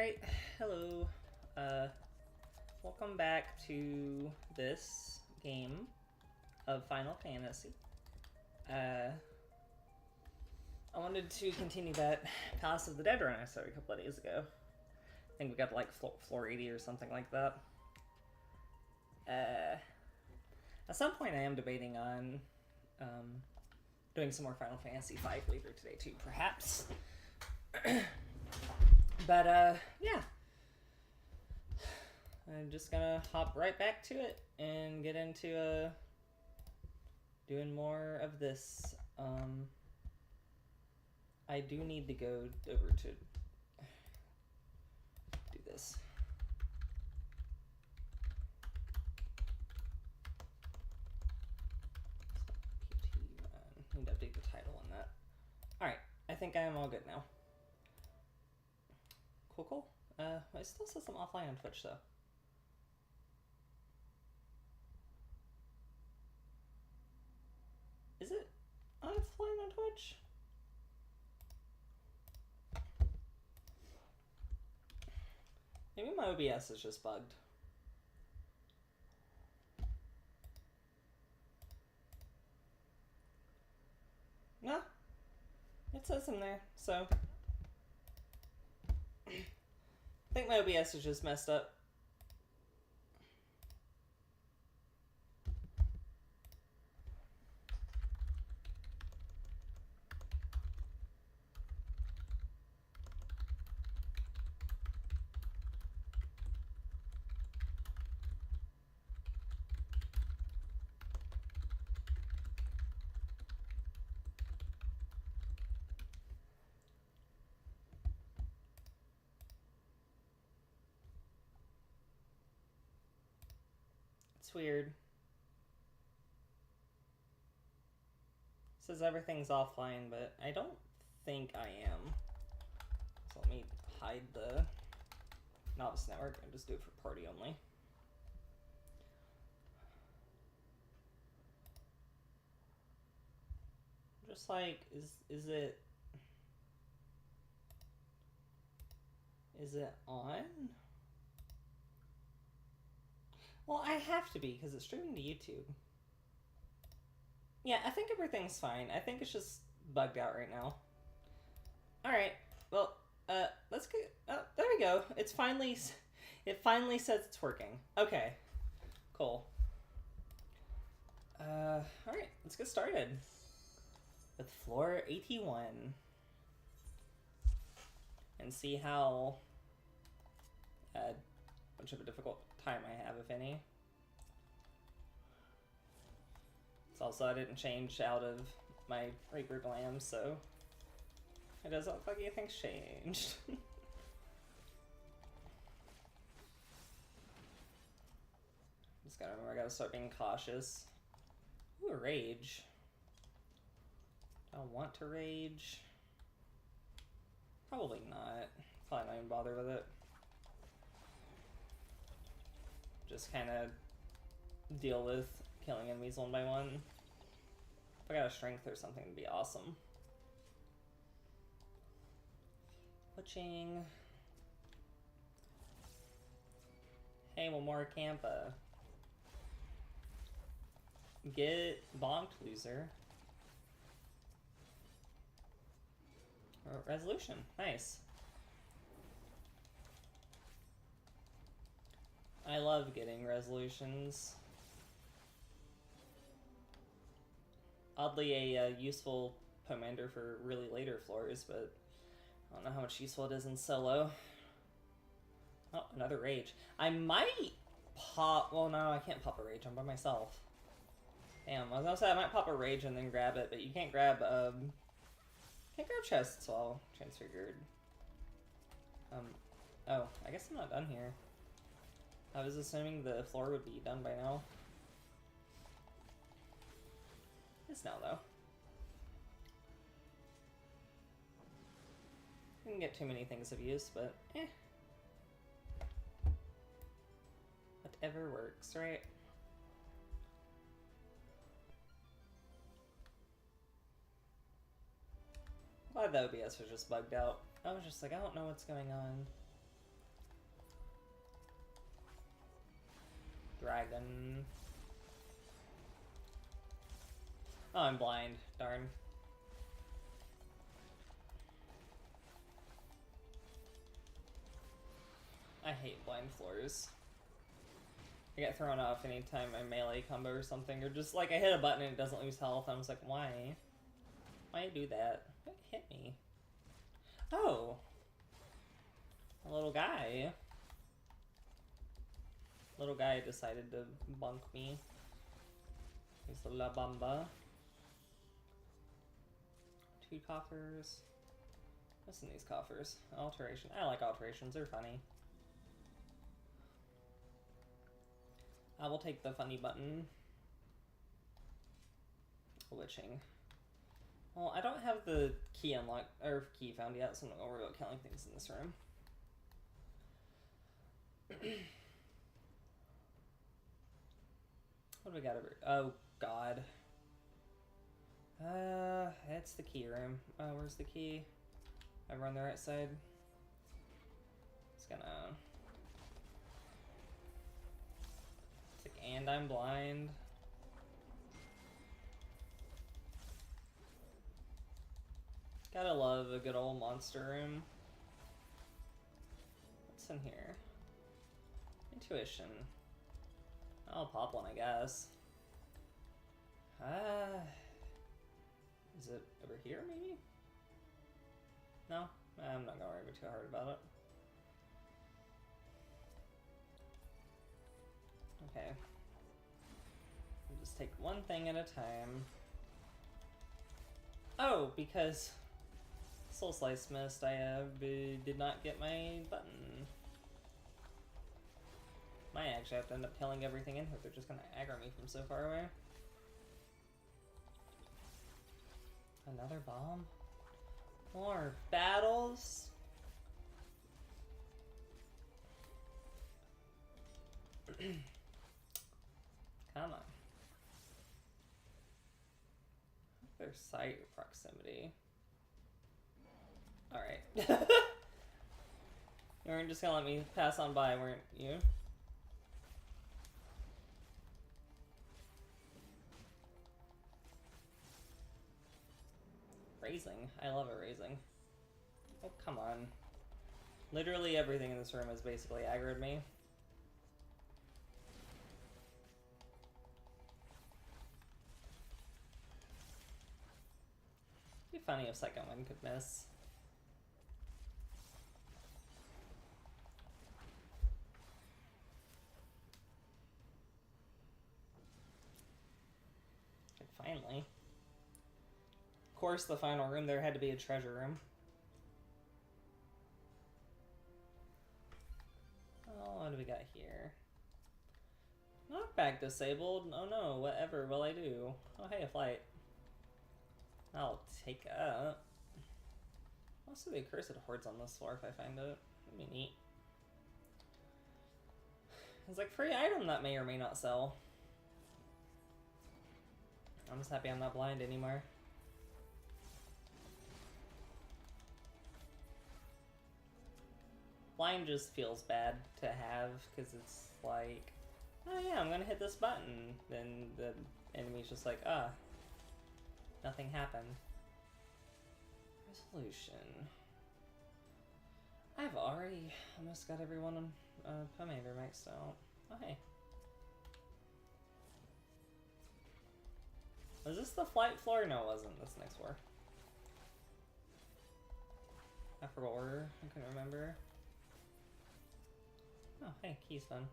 Alright, hello. Uh, Welcome back to this game of Final Fantasy. I wanted to continue that Palace of the Dead run I started a couple of days ago. I think we got like floor 80 or something like that. At some point I am debating on doing some more Final Fantasy V later today too, perhaps. But, yeah. I'm just gonna hop right back to it and get into, doing more of this. I do need to go over to do this. Need to update the title on that. Alright, I think I am all good now. Cool. It still says I'm offline on Twitch, though. Is it offline on Twitch? Maybe my OBS is just bugged. No. It says in there, so... I think my OBS is just messed up. It's weird. It says everything's offline, but I don't think I am. So let me hide the Novice Network and just do it for party only. Just like, is it on? Well, I have to be, because it's streaming to YouTube. Yeah, I think everything's fine. I think it's just bugged out right now. Alright, well, let's get... Oh, there we go. It finally says it's working. Okay, cool. Alright, let's get started. With floor 81. And see how much of a difficult time I have, if any. It's also, I didn't change out of my Reaper Glam, so it doesn't look like anything's changed. Just gotta remember, I gotta start being cautious. Ooh, a rage. Do I want to rage? Probably not. Probably not even bother with it. Just kind of deal with killing enemies one by one. If I got a strength or something, it'd be awesome. Butching. Hey, one more Campa. Get bonked, loser. Resolution. Nice. I love getting resolutions. Oddly a useful commander for really later floors, but I don't know how much useful it is in solo. Oh, another rage. I might pop... Well, no, I can't pop a rage. I'm by myself. Damn, I was gonna say I might pop a rage and then grab it, but you can't grab, can't grab chests while transfigured. Oh, I guess I'm not done here. I was assuming the floor would be done by now. It's now, though. Didn't get too many things of use, but eh. Whatever works, right? Glad the OBS was just bugged out. I was just like, I don't know what's going on. Dragon. Oh, I'm blind. Darn. I hate blind floors. I get thrown off anytime I melee combo or something, or just like I hit a button and it doesn't lose health. I'm just like, why? Why you do that? What hit me? Oh, a little guy. Little guy decided to bunk me. He's the La Bamba. 2 coffers. What's in these coffers? Alteration. I like alterations. They're funny. I will take the funny button. Witching. Well, I don't have the key unlocked, or key found yet, so I'm not gonna worry about killing things in this room. What do we got over? Oh, God. It's the key room. Where's the key? I run the right side. It's gonna... It's like, and I'm blind. Gotta love a good old monster room. What's in here? Intuition. I'll pop one, I guess. Is it over here, maybe? No? I'm not gonna worry too hard about it. Okay. We'll just take one thing at a time. Oh, because Soul Slice missed, I did not get my button. Might actually have to end up killing everything in here. They're just gonna aggro me from so far away. Another bomb? More battles? Come on. Their sight proximity. Alright. You weren't just gonna let me pass on by, weren't you? Raising. I love a raising. Oh, come on. Literally everything in this room has basically aggroed me. It'd be funny if second one could miss. Finally. Of course, the final room there had to be a treasure room. Oh, what do we got here? Knockback disabled? Oh no, whatever will I do? Oh hey, a flight. I'll take up. Also be cursed hordes on this floor if I find it. That'd be neat. It's like free item that may or may not sell. I'm just happy I'm not blind anymore. Blind just feels bad to have, because it's like, oh yeah, I'm gonna hit this button. Then the enemy's just like, ah, nothing happened. Resolution. I've already almost got everyone on Pomander maxed out. Oh hey. Was this the flight floor? No, it wasn't. This next floor. I forgot order. I couldn't remember. Oh, hey, key's fun.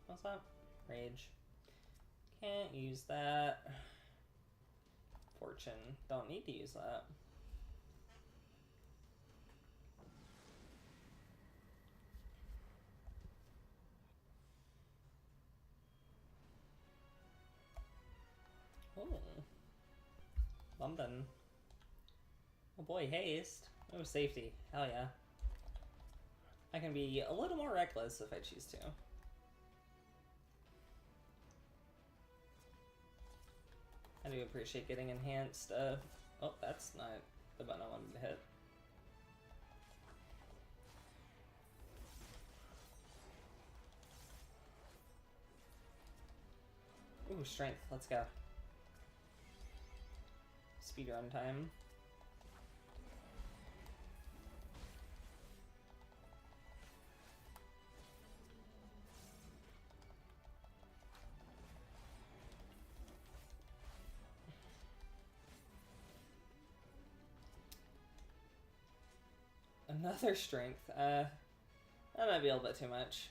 What's up? Rage. Can't use that. Fortune. Don't need to use that. Oh. Bumpin'. Oh boy, haste. Oh, safety. Hell yeah. I can be a little more reckless if I choose to. I do appreciate getting enhanced. Oh, that's not the button I wanted to hit. Ooh, strength. Let's go. Speedrun time. Another strength. That might be a little bit too much.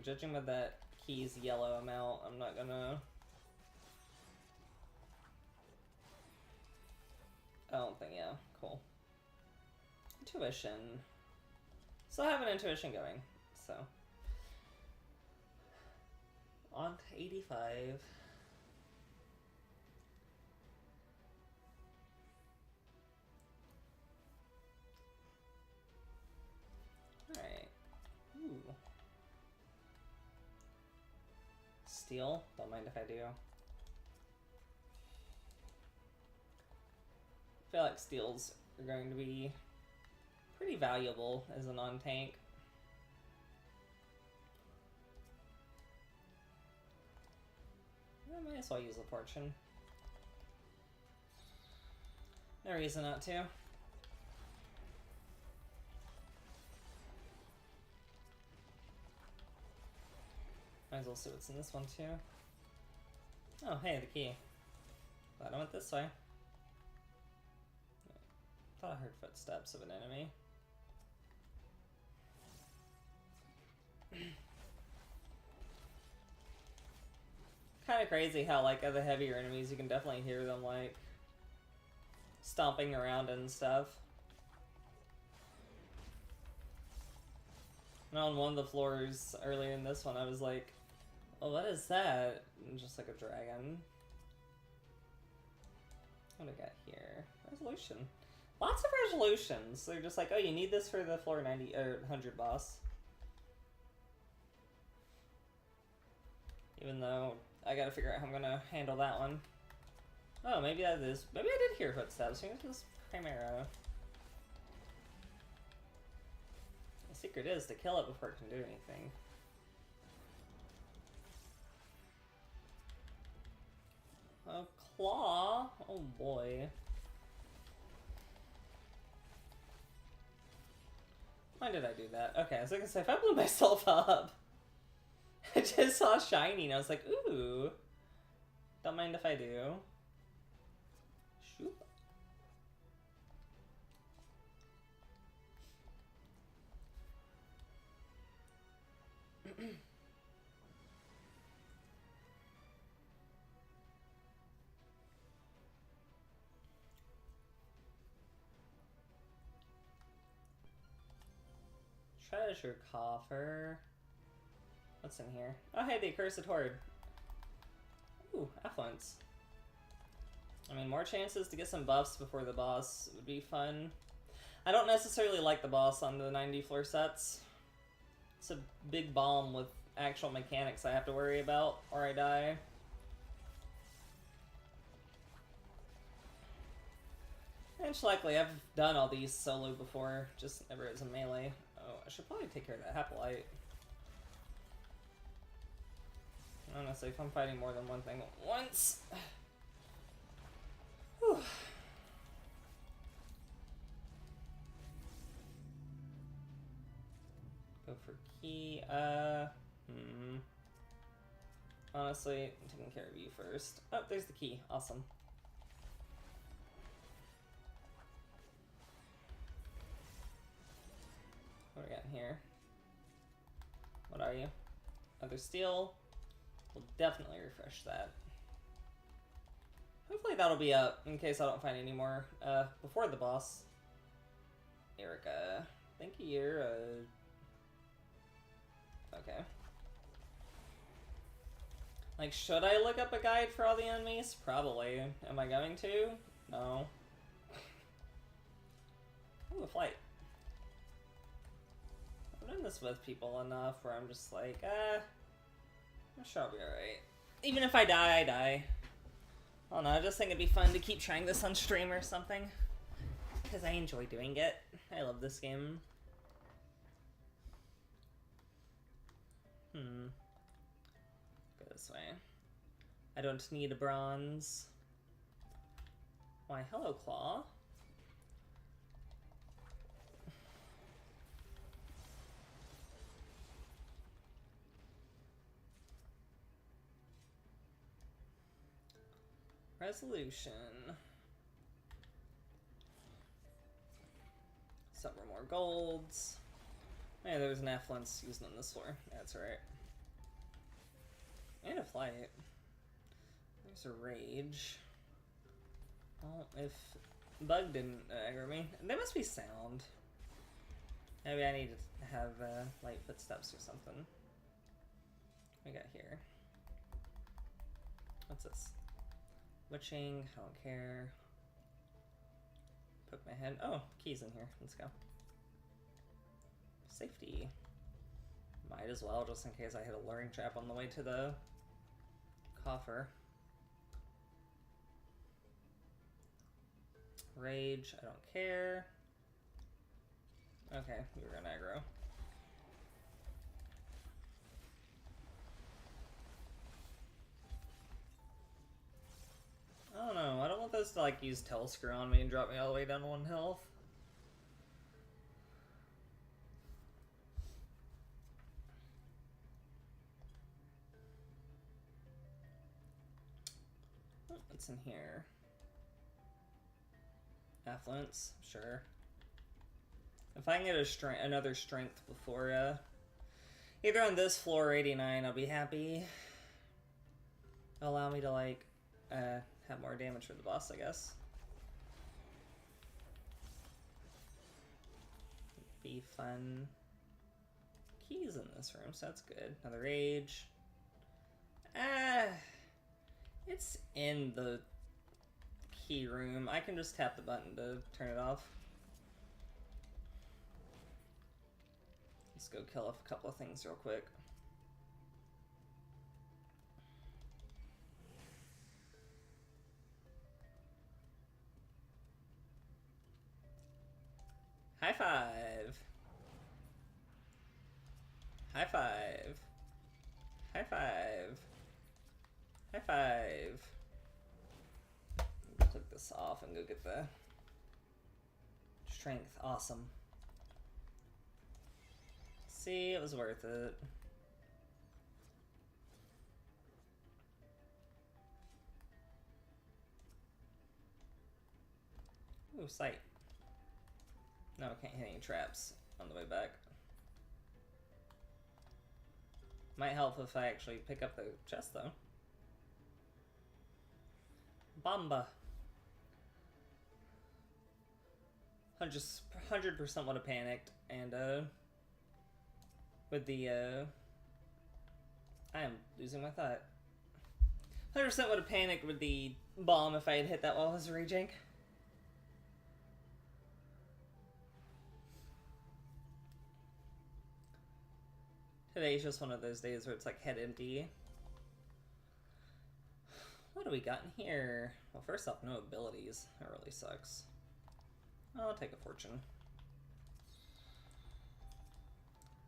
Judging by that key's yellow amount, I'm not gonna... I don't think, yeah, cool. Intuition. Still have an intuition going, so. On to 85. Alright. Ooh. Steel? Don't mind if I do. I feel like steels are going to be pretty valuable as a non-tank. I might as well use a fortune. No reason not to. Might as well see what's in this one too. Oh, hey, the key. Glad I went this way. Thought I heard footsteps of an enemy. Kind of crazy how, like, other heavier enemies, you can definitely hear them, like, stomping around and stuff. And on one of the floors earlier in this one, I was like, oh, what is that? And just like a dragon. What do I got here? Resolution. Lots of resolutions. They're just like, oh, you need this for the floor 90 or 100 boss. Even though I gotta figure out how I'm gonna handle that one. Oh, maybe that is. Maybe I did hear footsteps. Maybe this is Chimera. The secret is to kill it before it can do anything. A claw? Oh boy. Why did I do that? Okay, I was gonna say, if I blew myself up. I just saw shiny and I was like, ooh. Don't mind if I do. Shoop. Treasure coffer. What's in here? Oh, hey, the Accursed Horde. Ooh, affluence. I mean, more chances to get some buffs before the boss would be fun. I don't necessarily like the boss on the 90 floor sets. It's a big bomb with actual mechanics I have to worry about, or I die. And likely, I've done all these solo before, just never as a melee. Oh, I should probably take care of that Haplite. Honestly, if I'm fighting more than one thing at once. Whew. Go for key. Honestly, I'm taking care of you first. Oh, there's the key. Awesome. What do we got in here? What are you? Other steel. We'll definitely refresh that. Hopefully that'll be up in case I don't find any more before the boss. Erica. I think you're okay. Like, should I look up a guide for all the enemies? Probably. Am I going to? No. Ooh, a flight. I've done this with people enough where I'm just like, I'm sure I'll be alright. Even if I die, I die. I don't know, I just think it'd be fun to keep trying this on stream or something. Because I enjoy doing it. I love this game. this way. I don't need a bronze. Why, hello, Claw. Resolution. Several more golds. Hey, there's an affluence used on this floor. That's right. And a flight. There's a rage. Well, if Bug didn't aggro me, they must be sound. Maybe I need to have light footsteps or something. What we got here? What's this? Witching, I don't care. Poke my head. Oh, keys in here. Let's go. Safety. Might as well, just in case I hit a luring trap on the way to the coffer. Rage, I don't care. Okay, we were gonna aggro. I don't know, I don't want those to like use Telescrew on me and drop me all the way down to 1 health. What's in here? Affluence, sure. If I can get another strength before, either on this floor or 89, I'll be happy. Allow me to, like, have more damage for the boss, I guess. Be fun. Keys in this room, so that's good. Another rage. It's in the key room. I can just tap the button to turn it off. Let's go kill a couple of things real quick. High five! High five! High five! High five! Click this off and go get the strength. Awesome. See, it was worth it. Ooh, sight. No, I can't hit any traps on the way back. Might help if I actually pick up the chest, though. Bomba. 100% would have panicked, and, with the, I am losing my thought. 100% would have panicked with the bomb if I had hit that while I was raging. Today's just one of those days where it's like head empty. What do we got in here? Well, first off, no abilities. That really sucks. I'll take a fortune.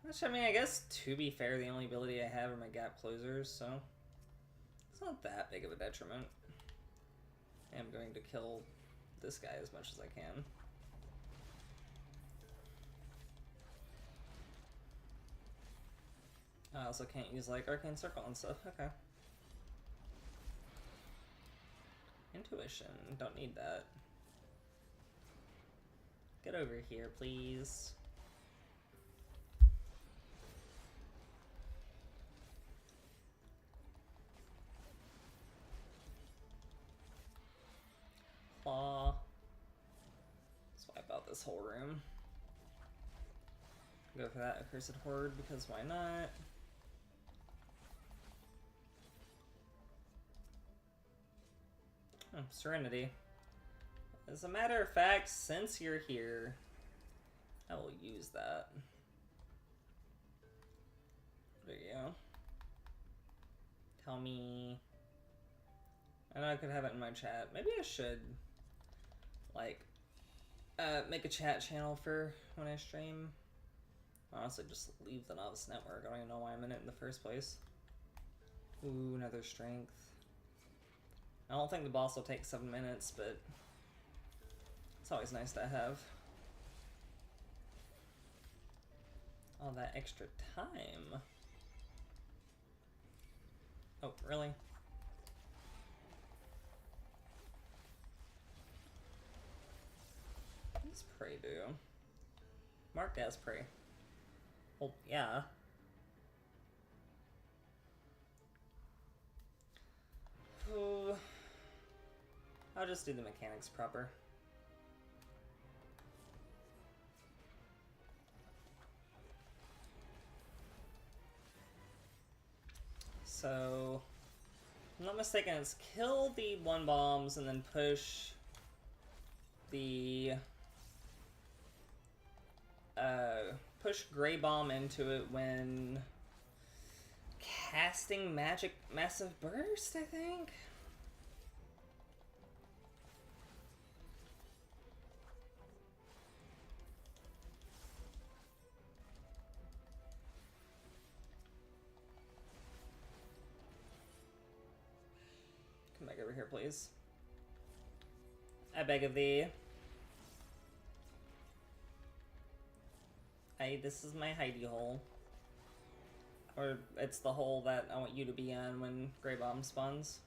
Which, I mean, I guess to be fair, the only ability I have are my gap closers, so it's not that big of a detriment. I'm going to kill this guy as much as I can. I also can't use, like, Arcane Circle and stuff. Okay. Intuition. Don't need that. Get over here, please. Claw. Swipe out this whole room. Go for that Accursed Horde, because why not? Oh, Serenity. As a matter of fact, since you're here, I will use that. There you go. Tell me... I know I could have it in my chat. Maybe I should, like, make a chat channel for when I stream. Honestly, just leave the Novice Network. I don't even know why I'm in it in the first place. Ooh, another strength. I don't think the boss will take 7 minutes, but it's always nice to have all that extra time. Oh, really? What does Prey do? Marked as Prey. Well, yeah. Ooh. I'll just do the mechanics proper. So, if I'm not mistaken, it's kill the 1 bombs and then push the push Grey Bomb into it when casting Magic Massive Burst, I think? Come back over here, please. I beg of thee. This is my hidey hole. Or it's the hole that I want you to be in when Grey Bomb spawns.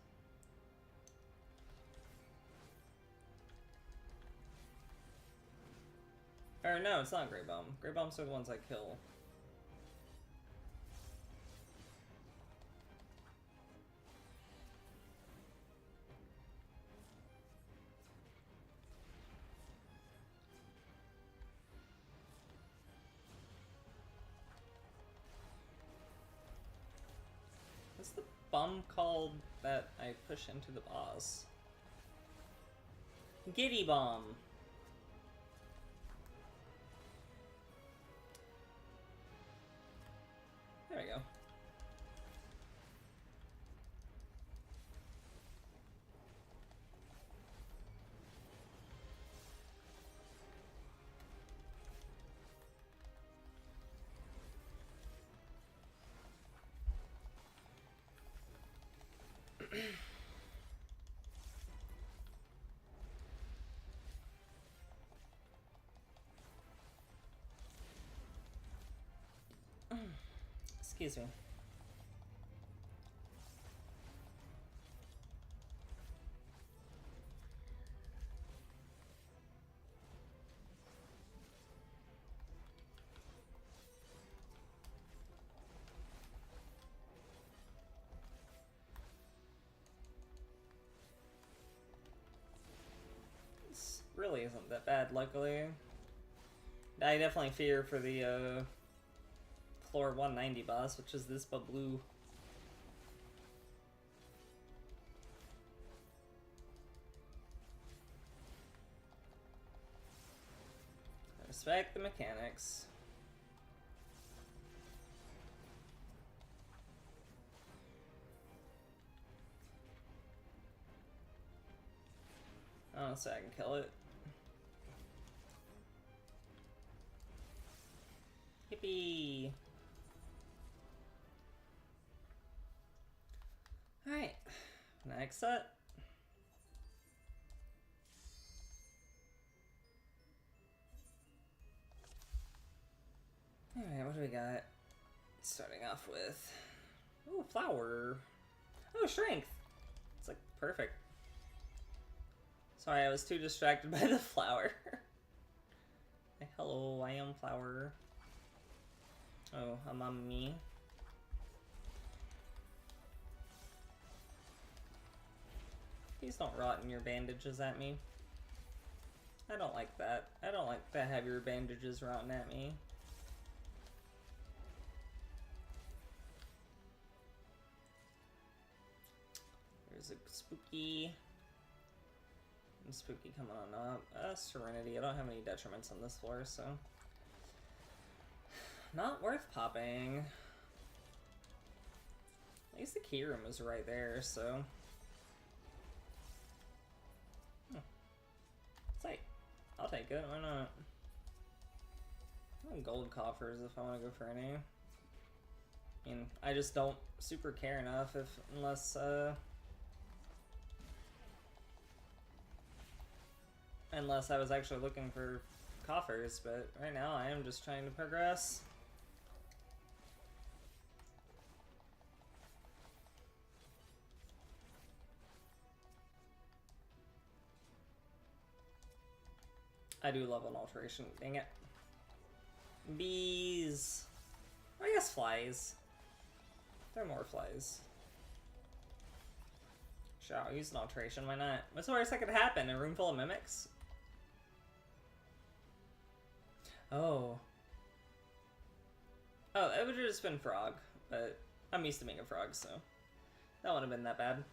Or no, it's not Grey Bomb. Grey Bombs are the ones I kill. What's the bomb called that I push into the boss? Giddy Bomb. There we go. Excuse me. This really isn't that bad, luckily. I definitely fear for the floor 190 boss, which is this blue. Respect the mechanics. Oh, so I can kill it. Yippee! Alright, next set. Alright, what do we got? Starting off with... Ooh, flower. Oh, strength! It's like perfect. Sorry, I was too distracted by the flower. Hey, hello, I am flower. Oh, I'm on me. Please don't rot in your bandages at me. I don't like that. I don't like to have your bandages rotting at me. There's a spooky. And spooky coming on up. Serenity. I don't have any detriments on this floor, so. Not worth popping. At least the key room is right there, so. It's like, I'll take it, why not? I want gold coffers if I want to go for any. I mean, I just don't super care enough unless I was actually looking for coffers, but right now I am just trying to progress. I do love an alteration. Dang it. Bees. I guess flies. There are more flies. Sure, I'll use an alteration. Why not? What's the worst that could happen? A room full of mimics? Oh. Oh, it would have just been frog, but I'm used to being a frog, so that wouldn't have been that bad.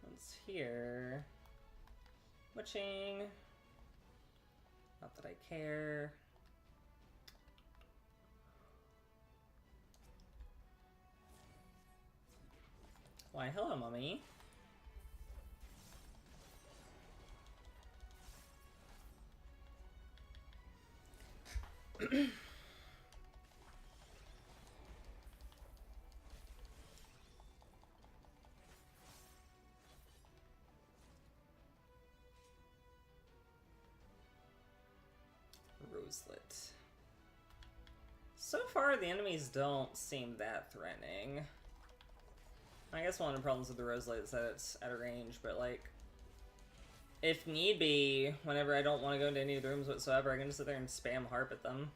What's here? Witching. Not that I care. Why, hello, mummy. Roselet. So far, the enemies don't seem that threatening. I guess one of the problems with the Roselet is that it's at a range, but like, if need be, whenever I don't want to go into any of the rooms whatsoever, I can just sit there and spam harp at them.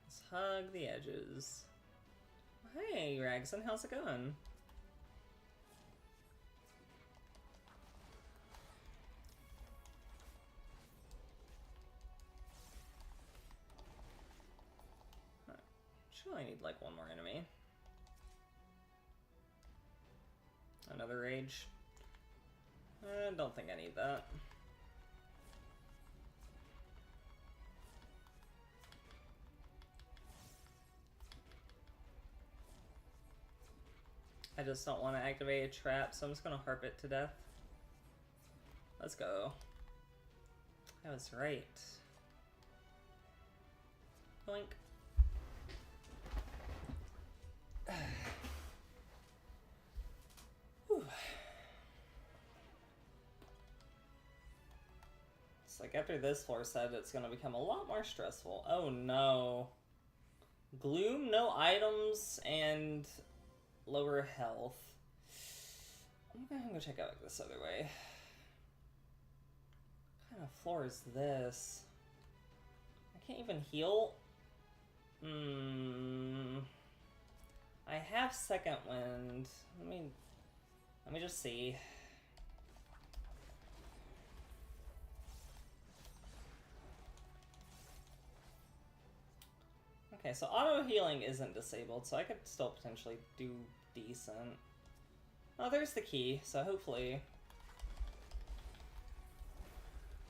Let's hug the edges. Hey, Ragson, how's it going? I need like one more enemy. Another rage. I don't think I need that. I just don't want to activate a trap, so I'm just going to harp it to death. Let's go. I was right. Boink. It's like after this floor set, it's going to become a lot more stressful. Oh no. Gloom, no items, and lower health. I'm gonna go check out this other way. What kind of floor is this? I can't even heal? I have second wind. Let me just see. Okay, so auto healing isn't disabled, so I could still potentially do decent. Oh, there's the key, so hopefully,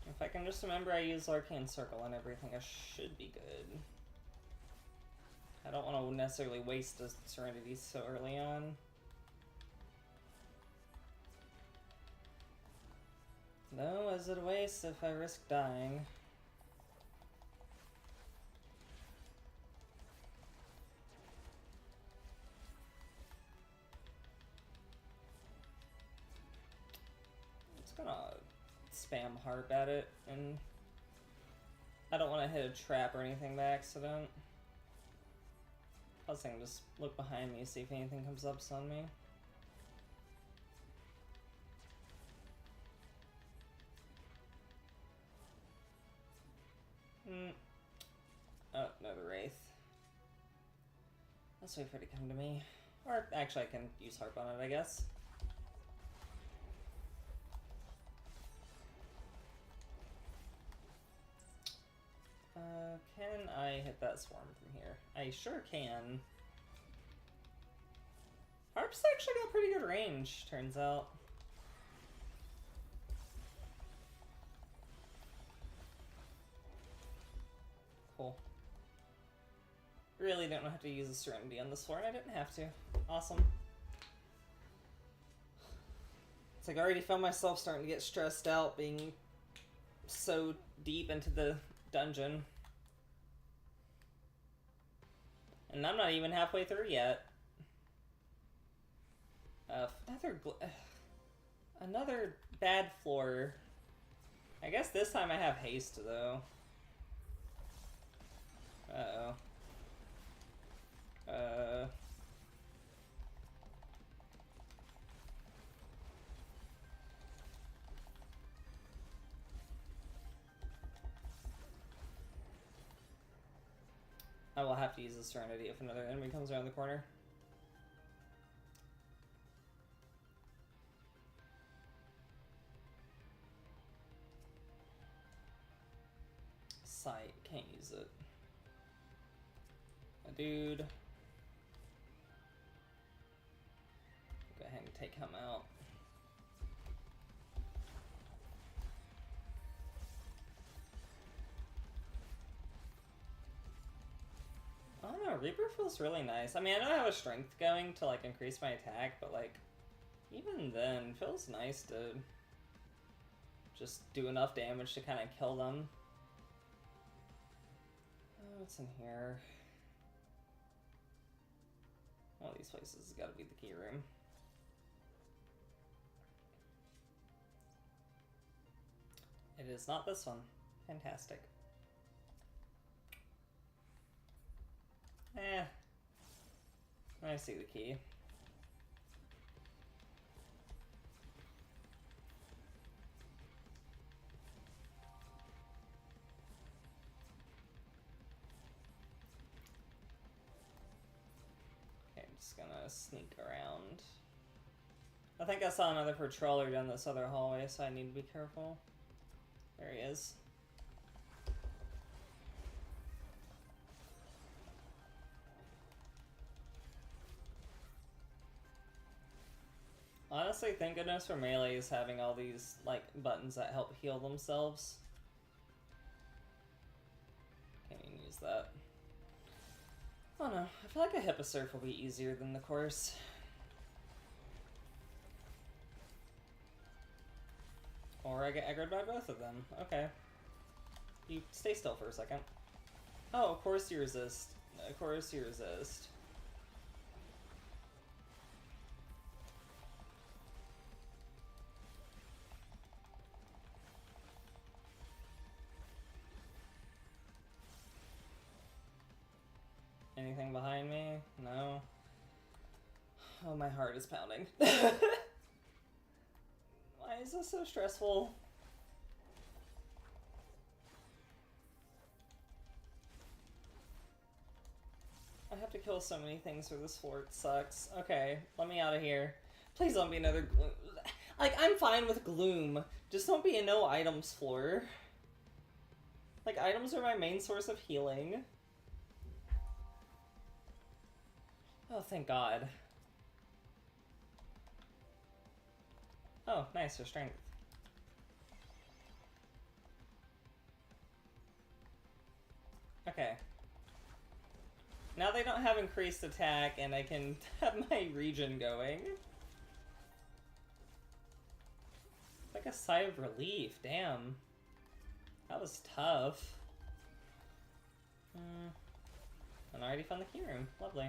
if I can just remember I use Arcane Circle and everything, I should be good. I don't want to necessarily waste a Serenity so early on. No, is it a waste if I risk dying? Gonna spam harp at it, and I don't want to hit a trap or anything by accident. Plus I can just look behind me, see if anything comes up on me. Oh, another Wraith. Let's wait for it to come to me. Or actually I can use harp on it, I guess. Can I hit that swarm from here? I sure can. Harp's actually got pretty good range, turns out. really don't have to use a Serenity on this floor, and I didn't have to. Awesome. It's like I already found myself starting to get stressed out being so deep into the dungeon. And I'm not even halfway through yet. Another bad floor. I guess this time I have haste, though. Uh-oh. I will have to use the Serenity if another enemy comes around the corner. Sight, can't use it. A dude. Go ahead and take him out. I don't know, Reaper feels really nice. I mean, I know I have a strength going to, like, increase my attack, but, like, even then, it feels nice to just do enough damage to kind of kill them. Oh, what's in here? One of these places has got to be the key room. It is not this one. Fantastic. I see the key. Okay, I'm just gonna sneak around. I think I saw another patroller down this other hallway, so I need to be careful. There he is. Honestly, thank goodness for melees having all these, like, buttons that help heal themselves. Can't even use that. Oh no, I feel like a Hipposurf will be easier than the course. Or I get aggroed by both of them. Okay. You stay still for a second. Oh, of course you resist. Of course you resist. Anything behind me? No. Oh, my heart is pounding. Why is this so stressful? I have to kill so many things for this floor. It sucks. Okay, let me out of here. Please don't be another gloom. Like, I'm fine with gloom. Just don't be a no items floor. Like, items are my main source of healing. Oh, thank God. Oh, nice, for strength. Okay. Now they don't have increased attack, and I can have my regen going. Like a sigh of relief, damn. That was tough. And I already found the key room. Lovely.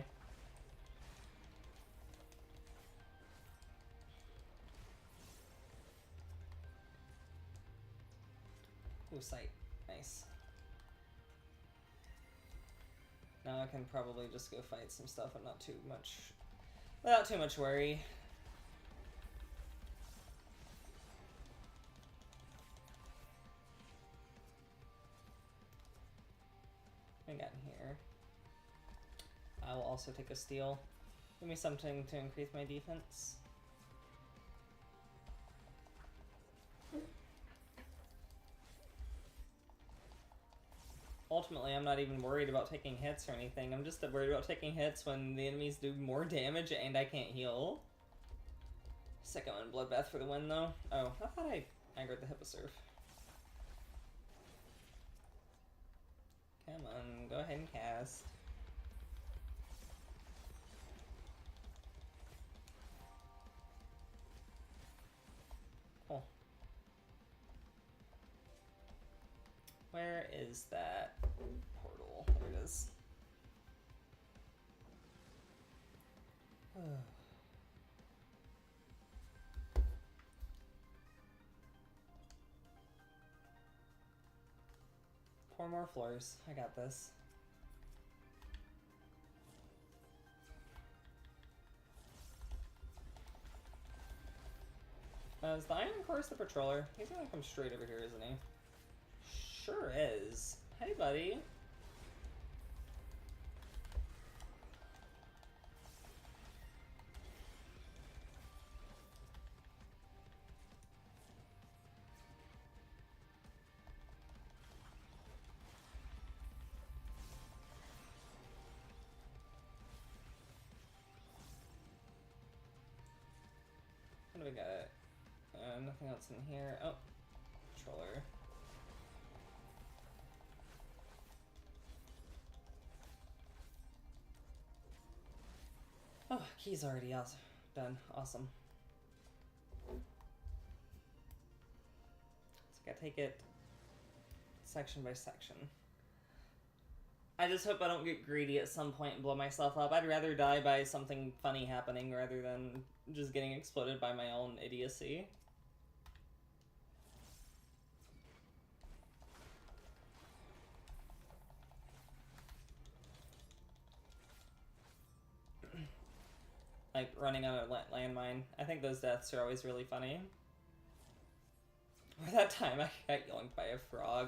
Ooh, sight. Nice. Now I can probably just go fight some stuff and without too much worry. What we got in here? I will also take a steal. Give me something to increase my defense. Ultimately, I'm not even worried about taking hits or anything. I'm just worried about taking hits when the enemies do more damage and I can't heal. Second one, Bloodbath for the win, though. Oh, I thought I aggroed the Hipposurf. Come on, go ahead and cast. Where is that portal? There it is. Four more floors. I got this. Is the Iron Course the patroller? He's gonna come straight over here, isn't he? Sure is. Hey, buddy. What do we got? Nothing else in here. Oh, controller. Oh, key's already awesome. Done. Awesome. So I gotta take it section by section. I just hope I don't get greedy at some point and blow myself up. I'd rather die by something funny happening rather than just getting exploded by my own idiocy. Like running on a landmine. I think those deaths are always really funny. Or that time I got yoinked by a frog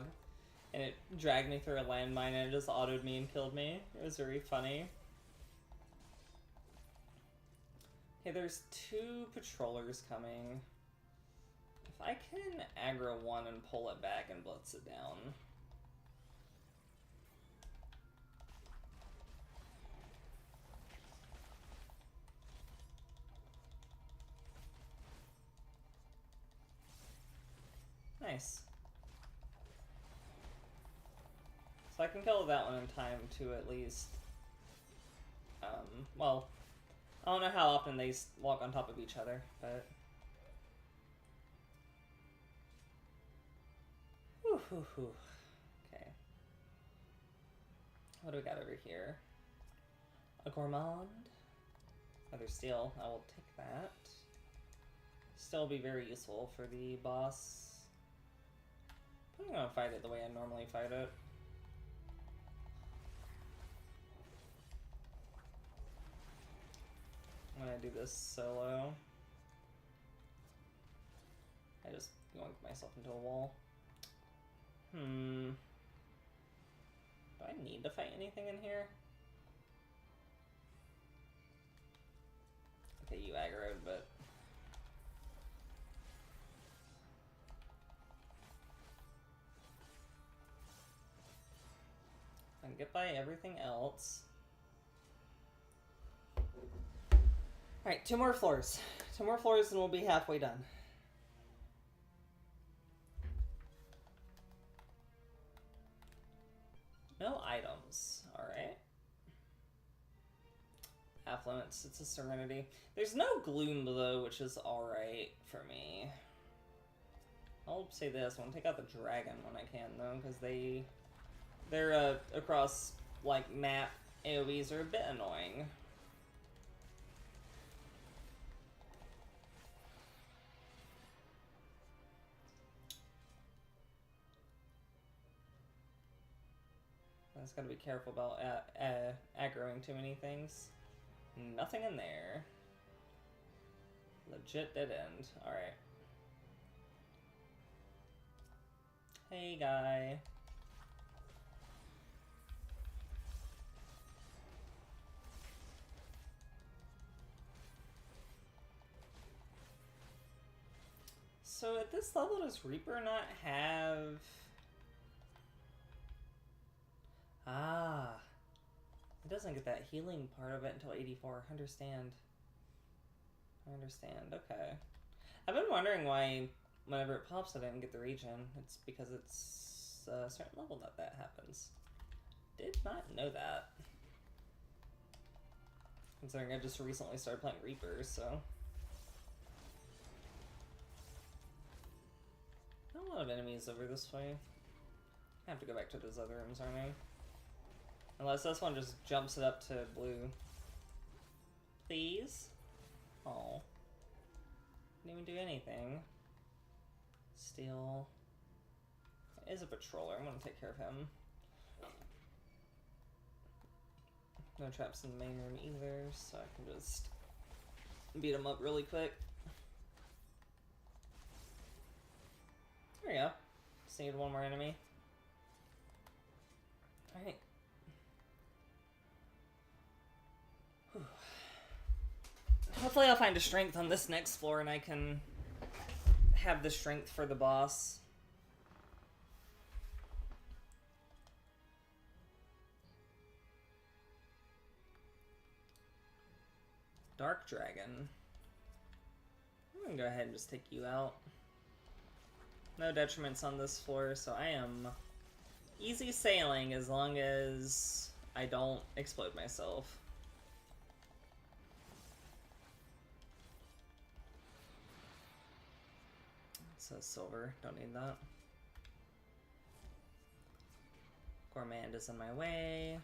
and it dragged me through a landmine and it just autoed me and killed me. It was very funny. Okay, there's two patrollers coming. If I can aggro one and pull it back and blitz it down. Nice. So I can kill that one in time to at least, well, I don't know how often they walk on top of each other, but... Whew, whew, whew. Okay. What do we got over here? A gourmand? Another steel. I will take that. Still be very useful for the boss. I'm gonna fight it the way I normally fight it. I'm gonna do this solo. I just yoinked myself into a wall. Do I need to fight anything in here? Okay, you aggroed, but... I can get by everything else. Alright, 2 more floors. 2 more floors and we'll be halfway done. No items. Alright. Affluence. It's a Serenity. There's no Gloom, though, which is alright for me. I'll say this. I want to take out the dragon when I can, though, because they're across, like, map AoEs are a bit annoying. I just gotta be careful about aggroing too many things. Nothing in there. Legit dead end. Alright. Hey, guy. So at this level, does Reaper not have... Ah. It doesn't get that healing part of it until 84. Understand. I understand. Okay. I've been wondering why whenever it pops I didn't get the regen. It's because it's a certain level that happens. Did not know that. Considering I just recently started playing Reapers, so... Not a lot of enemies over this way. I have to go back to those other rooms, aren't I? Unless this one just jumps it up to blue. Please? Oh. Didn't even do anything. Steel. Is a patroller. I'm gonna take care of him. No traps in the main room either, so I can just beat him up really quick. There we go. Just need one more enemy. Alright. Hopefully I'll find a strength on this next floor and I can have the strength for the boss. Dark Dragon. I'm gonna go ahead and just take you out. No detriments on this floor, so I am easy sailing as long as I don't explode myself. It says silver, don't need that. Gourmand is in my way.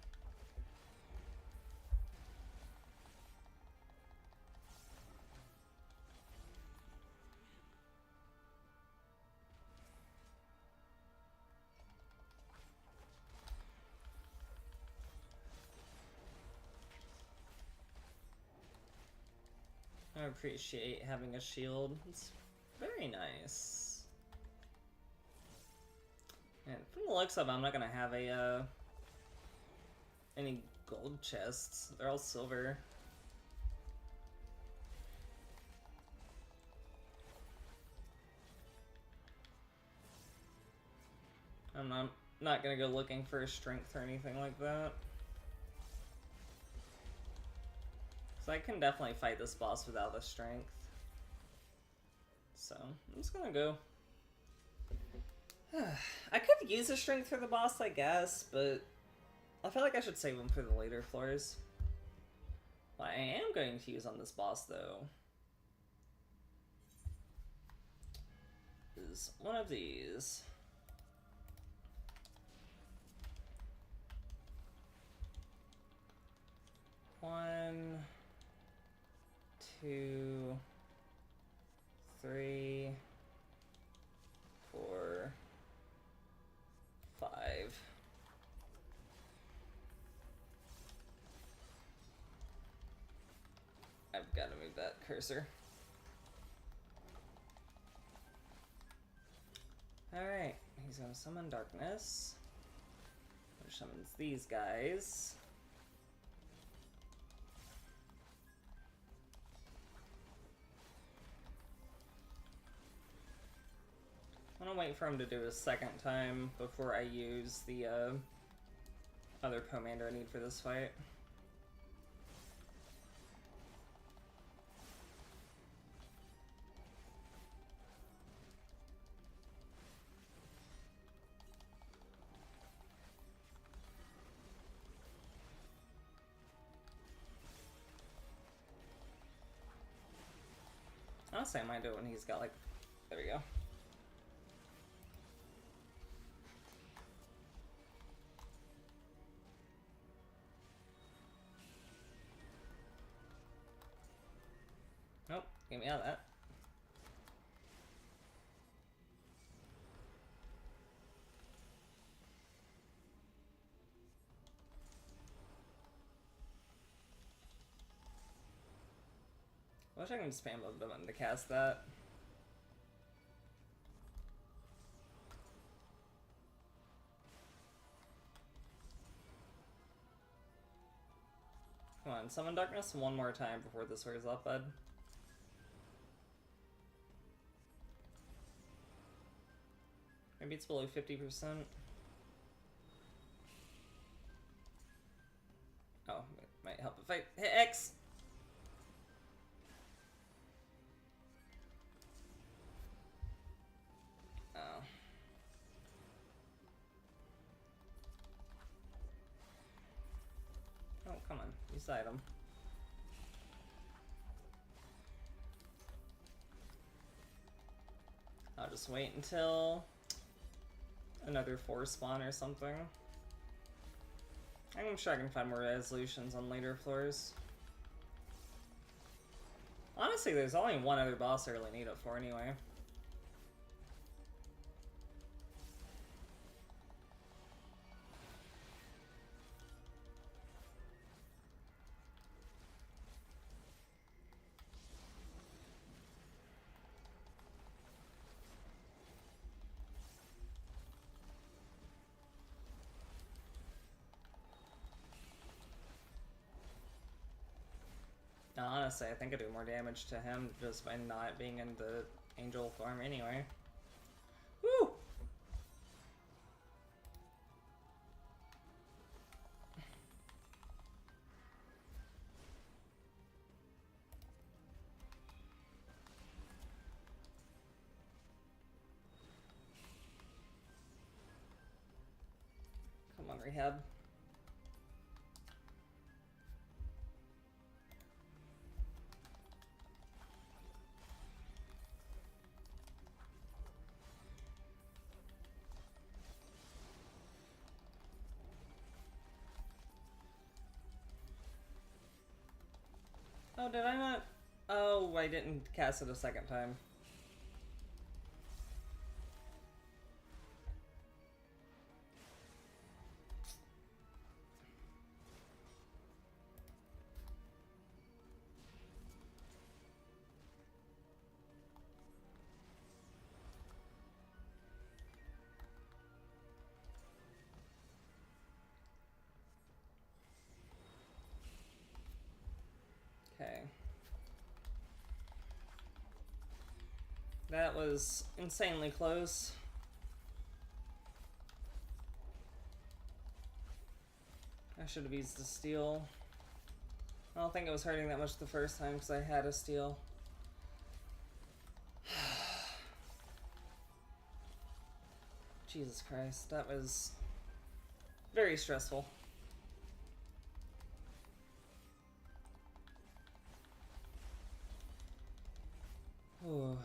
I appreciate having a shield. It's very nice. And from the looks of it, I'm not gonna have a any gold chests. They're all silver. I'm not gonna go looking for strength or anything like that. So I can definitely fight this boss without the strength. So I'm just gonna go. I could use a strength for the boss, I guess, but I feel like I should save them for the later floors. What I am going to use on this boss, though, is one of these. One, two, three, four, five. I've got to move that cursor. Alright, he's gonna summon darkness. Which summons these guys. I'm gonna wait for him to do a second time before I use the other Pomander I need for this fight. Honestly, I might do it when he's got like... There we go. Nope, get me out of that. I wish I can spam the button to cast that. Come on, summon darkness one more time before this wears off, bud. Maybe it's below 50%. Oh, it might help if I hit X. Oh. Oh, come on. Use the item. I'll just wait until... Oh, no, another 4 spawn or something. I'm sure I can find more resolutions on later floors. Honestly, there's only one other boss I really need it for anyway. Honestly, I think I do more damage to him just by not being in the angel form anyway. Woo! Come on, rehab. Oh, did I not? Oh, I didn't cast it a second time. Okay. That was insanely close. I should have used the steel. I don't think it was hurting that much the first time because I had a steel. Jesus Christ, that was very stressful. Ooh.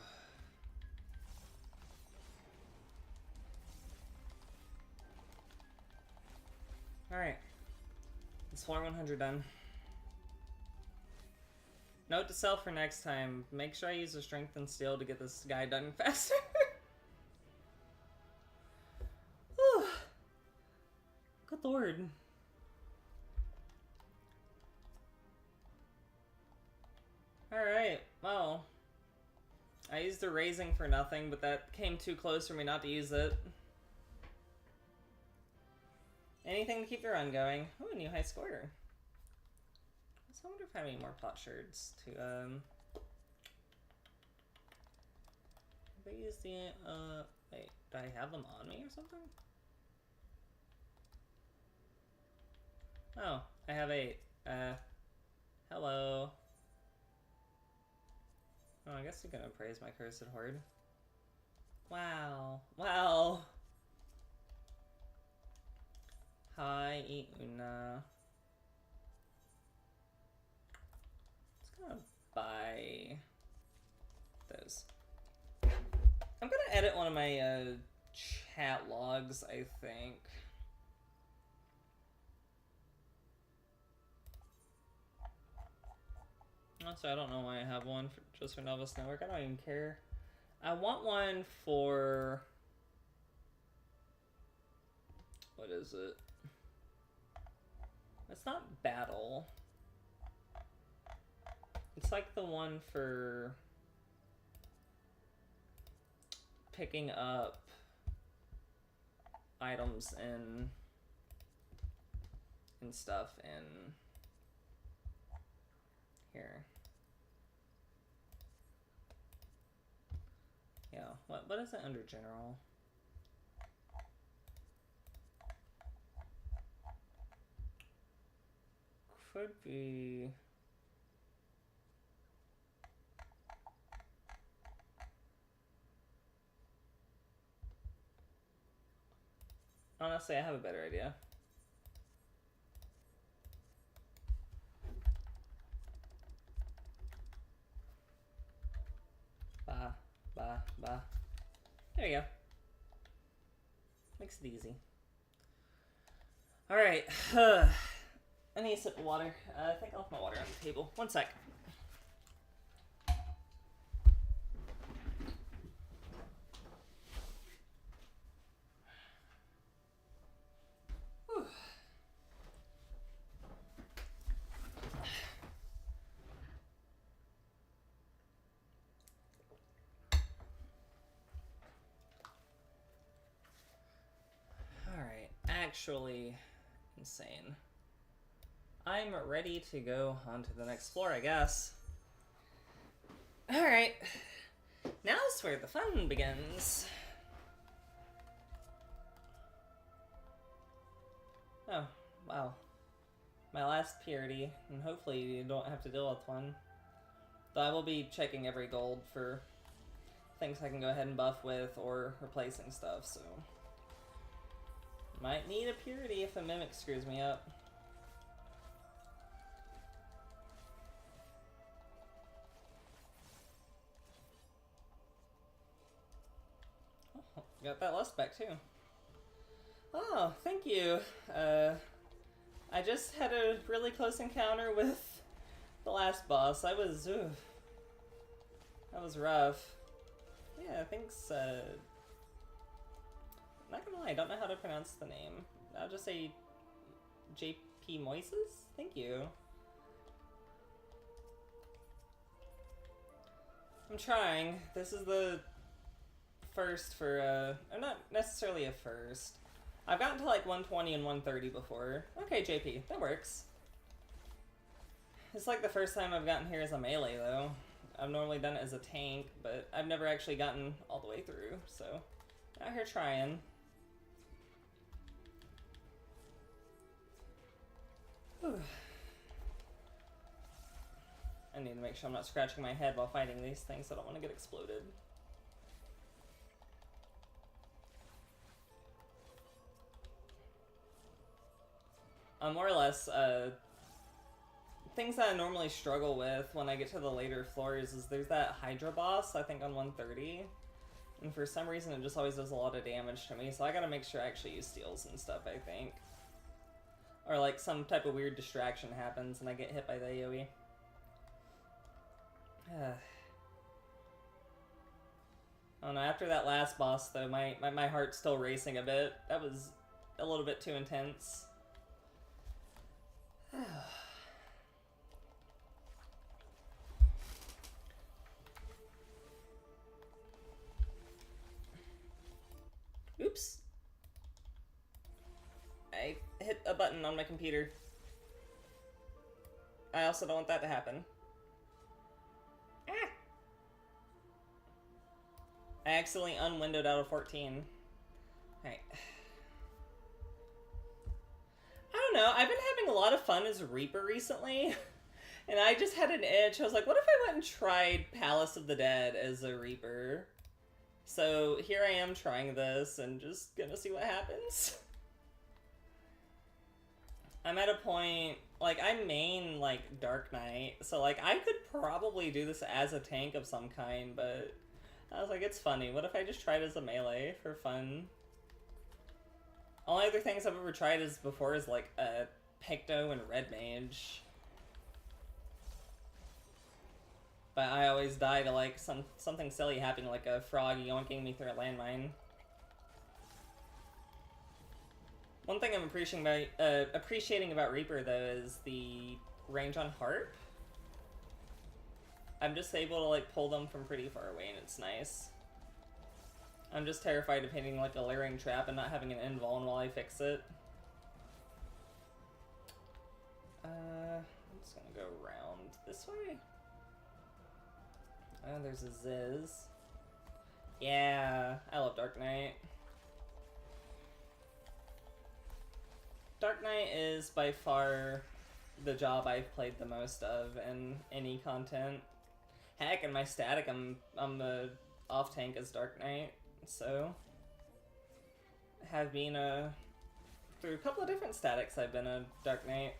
Alright. It's floor 100 done. Note to self for next time, make sure I use the strength and steel to get this guy done faster. Good lord. Alright, well. I used the raising for nothing, but that came too close for me not to use it. Anything to keep the run going. Oh, a new high score. So I wonder if I have any more pot shards to, They use the, wait, do I have them on me or something? Oh, I have 8. Hello. Oh, I guess you're gonna praise my cursed horde. Wow. Wow. Hi, Iuna. Just gonna buy those. I'm gonna edit one of my chat logs, I think. Also, I don't know why I have one just for Novice Network. I don't even care. I want one for... What is it? It's not battle. It's like the one for picking up items and stuff in here. Yeah, what is it under general? Could be... Honestly, I have a better idea. Bah. There we go. Makes it easy. Alright. I need a sip of water. I think I left my water on the table. One sec. Alright. Actually insane. I'm ready to go on to the next floor, I guess. Alright. Now's where the fun begins. Oh, wow. My last purity, and hopefully you don't have to deal with one. Though I will be checking every gold for things I can go ahead and buff with or replacing stuff, so... Might need a purity if a mimic screws me up. Oh, got that lust back too. Oh, thank you. I just had a really close encounter with the last boss. That was rough. Yeah, thanks, not gonna lie, I don't know how to pronounce the name. I'll just say JP Moises? Thank you. I'm trying. This is the first for, or not necessarily a first. I've gotten to like 120 and 130 before. Okay, JP, that works. It's like the first time I've gotten here as a melee, though. I've normally done it as a tank, but I've never actually gotten all the way through, so... Out here trying. Whew. I need to make sure I'm not scratching my head while fighting these things. I don't want to get exploded. More or less, things that I normally struggle with when I get to the later floors is there's that Hydra boss, I think on 130. And for some reason it just always does a lot of damage to me, so I gotta make sure I actually use steals and stuff, I think. Or like some type of weird distraction happens and I get hit by the AoE. Oh no, after that last boss though, my heart's still racing a bit. That was a little bit too intense. Oops. I hit a button on my computer. I also don't want that to happen. Ah! I accidentally unwindowed out of 14. Alright. I don't know, I've been having a lot of fun as Reaper recently. And I just had an itch. I was like, what if I went and tried Palace of the Dead as a Reaper? So here I am trying this and just gonna see what happens. I'm at a point, like, I main, like, Dark Knight, so, like, I could probably do this as a tank of some kind, but I was like, it's funny. What if I just tried as a melee for fun? Only other things I've ever tried is before is, like, Picto and Red Mage. But I always die to, like, something silly happening, like a frog yoinking me through a landmine. One thing I'm appreciating about Reaper, though, is the range on Harp. I'm just able to, like, pull them from pretty far away, and it's nice. I'm just terrified of hitting, like, a layering trap and not having an invuln while I fix it. I'm just gonna go around this way. Oh, there's a Ziz. Yeah, I love Dark Knight. Dark Knight is by far the job I've played the most of in any content. Heck, in my static, I'm the off tank as Dark Knight, so have been through a couple of different statics. I've been a Dark Knight.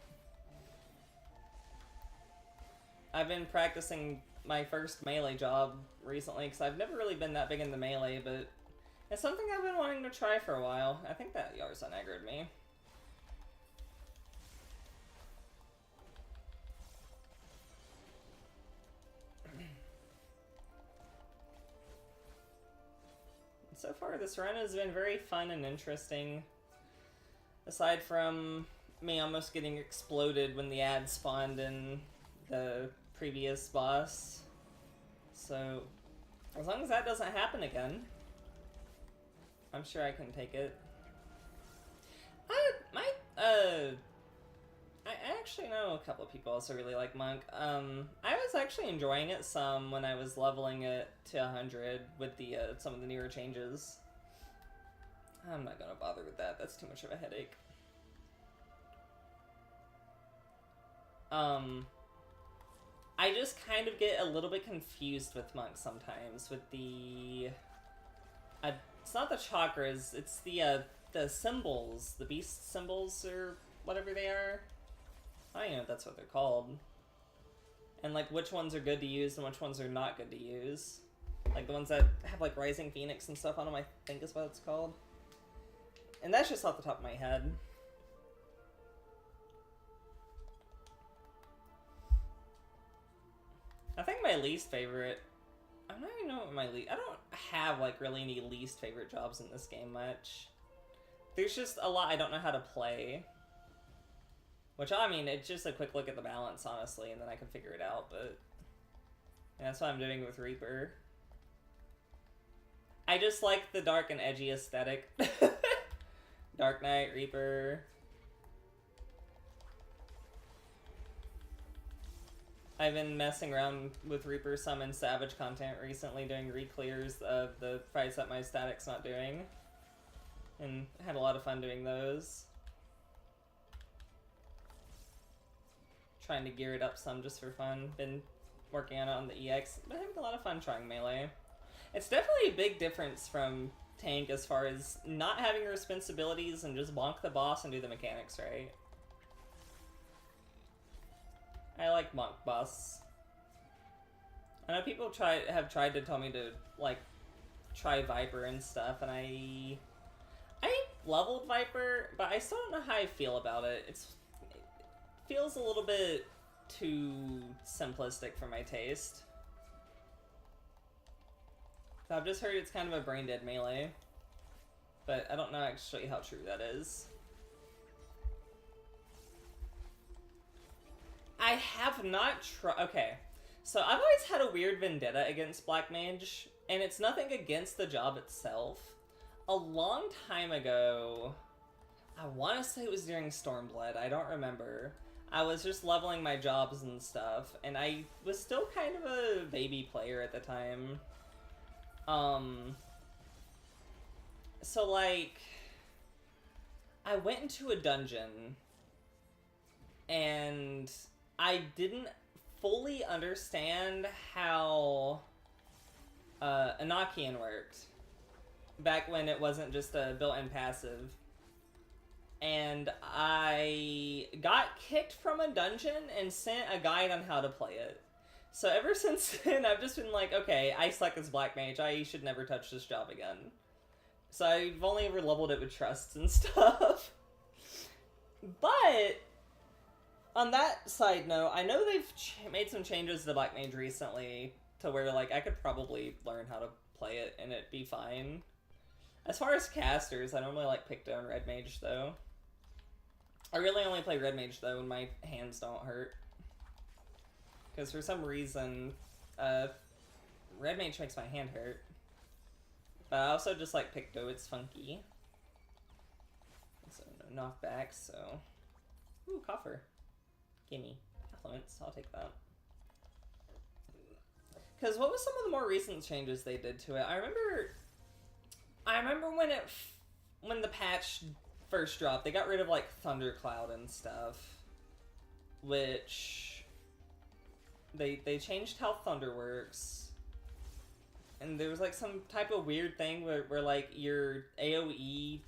I've been practicing my first melee job recently because I've never really been that big in the melee, but It's something I've been wanting to try for a while. I think that Yarza aggroed me. So far, this run has been very fun and interesting. Aside from me almost getting exploded when the ad spawned in the previous boss. So, as long as that doesn't happen again, I'm sure I can take it. I actually know a couple of people also really like Monk. I was actually enjoying it some when I was leveling it to 100 with the some of the newer changes. I'm not gonna bother with that. That's too much of a headache. I just kind of get a little bit confused with Monk sometimes with the... it's not the chakras, it's the symbols, the beast symbols or whatever they are. I don't even know if that's what they're called. And like which ones are good to use and which ones are not good to use. Like the ones that have like Rising Phoenix and stuff on them, I think is what it's called. And that's just off the top of my head. I think my least favorite... I don't even know what my least... I don't have like really any least favorite jobs in this game much. There's just a lot I don't know how to play. Which, I mean, it's just a quick look at the balance, honestly, and then I can figure it out, but... yeah, that's what I'm doing with Reaper. I just like the dark and edgy aesthetic. Dark Knight, Reaper... I've been messing around with Reaper Summon Savage content recently, doing re-clears of the fights that my static's not doing. And had a lot of fun doing those. Trying to gear it up some just for fun. Been working on it on the EX. Been having a lot of fun trying melee. It's definitely a big difference from tank as far as not having responsibilities and just bonk the boss and do the mechanics right. I like Monk boss. I know people have tried to tell me to like try Viper and stuff, and I leveled Viper, but I still don't know how I feel about it. It feels a little bit too simplistic for my taste. I've just heard it's kind of a brain dead melee, but I don't know actually how true that is. I have not tried... okay, so I've always had a weird vendetta against Black Mage, and it's nothing against the job itself. A long time ago, I want to say it was during Stormblood, I don't remember. I was just leveling my jobs and stuff, and I was still kind of a baby player at the time. So like, I went into a dungeon, and I didn't fully understand how Enochian worked back when it wasn't just a built-in passive. And I got kicked from a dungeon and sent a guide on how to play it. So ever since then, I've just been like, okay, I suck as Black Mage. I should never touch this job again. So I've only ever leveled it with trusts and stuff. But... on that side note, I know they've made some changes to Black Mage recently to where, like, I could probably learn how to play it and it'd be fine. As far as casters, I normally like Picto and Red Mage, though. I really only play Red Mage, though, when my hands don't hurt. Because for some reason, Red Mage makes my hand hurt. But I also just like Picto, it's funky. So, no knockbacks, so... ooh, coffer. Gimme. Affluence, I'll take that. Because what was some of the more recent changes they did to it? I remember when the patch first dropped, they got rid of like Thundercloud and stuff, which they changed how Thunder works, and there was like some type of weird thing where like your AoE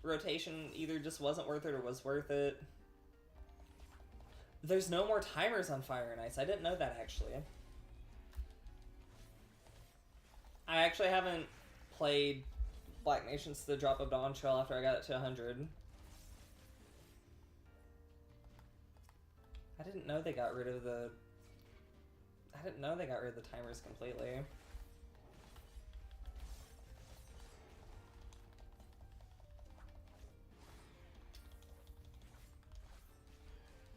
rotation either just wasn't worth it or was worth it. There's no more timers on Fire and Ice. I didn't know that, actually. I actually haven't played Black Nations to the drop of Dawn Trail after I got it to 100. I didn't know they got rid of the... I didn't know they got rid of the timers completely.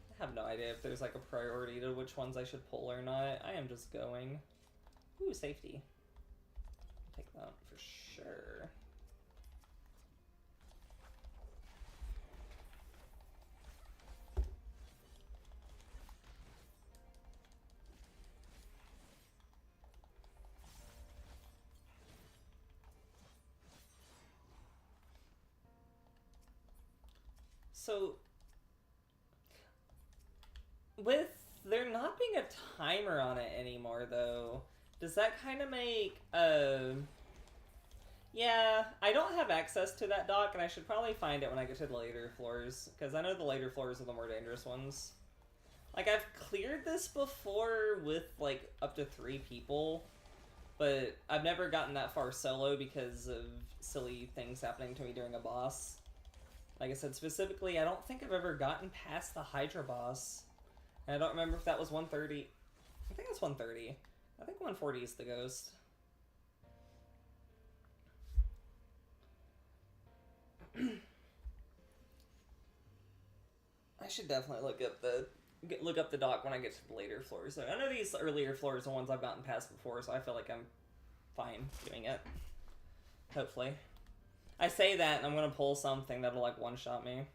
I have no idea if there's like a priority to which ones I should pull or not. I am just going. Ooh, safety. I'll take that for sure. So, with there not being a timer on it anymore, though, does that kind of make, yeah, I don't have access to that dock, and I should probably find it when I get to the later floors, because I know the later floors are the more dangerous ones. Like, I've cleared this before with, like, up to 3 people, but I've never gotten that far solo because of silly things happening to me during a boss. Like I said, specifically, I don't think I've ever gotten past the Hydra boss. And I don't remember if that was 130. I think it's 130. I think 140 is the ghost. I should definitely look up the dock when I get to the later floors. I know these earlier floors are the ones I've gotten past before, so I feel like I'm fine doing it. Hopefully. I say that, and I'm gonna pull something that'll, like, one-shot me.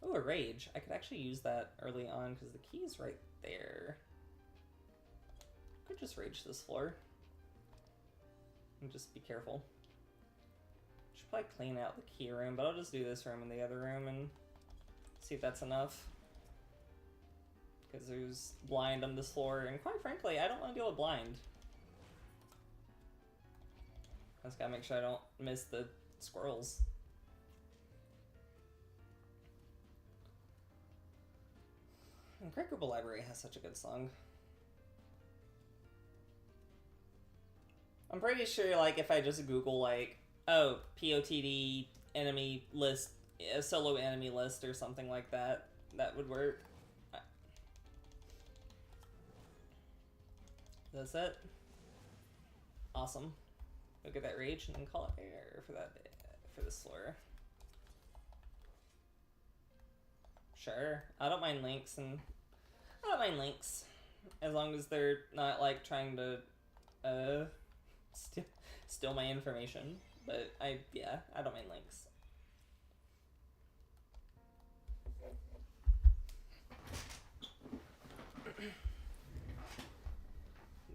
Oh, a rage. I could actually use that early on, because the key's right there. I could just rage this floor. And just be careful. Should probably clean out the key room, but I'll just do this room and the other room, and see if that's enough. Because there's blind on this floor, and quite frankly, I don't want to deal with blind. I just gotta make sure I don't miss the squirrels. And Great Gribble Library has such a good song. I'm pretty sure, like, if I just Google, like, oh, POTD enemy list, a solo enemy list or something like that, that would work. That's it. Awesome. Look at that rage and then call it air for that for this floor. Sure, I don't mind links, and I don't mind links as long as they're not like trying to steal my information. But I don't mind links.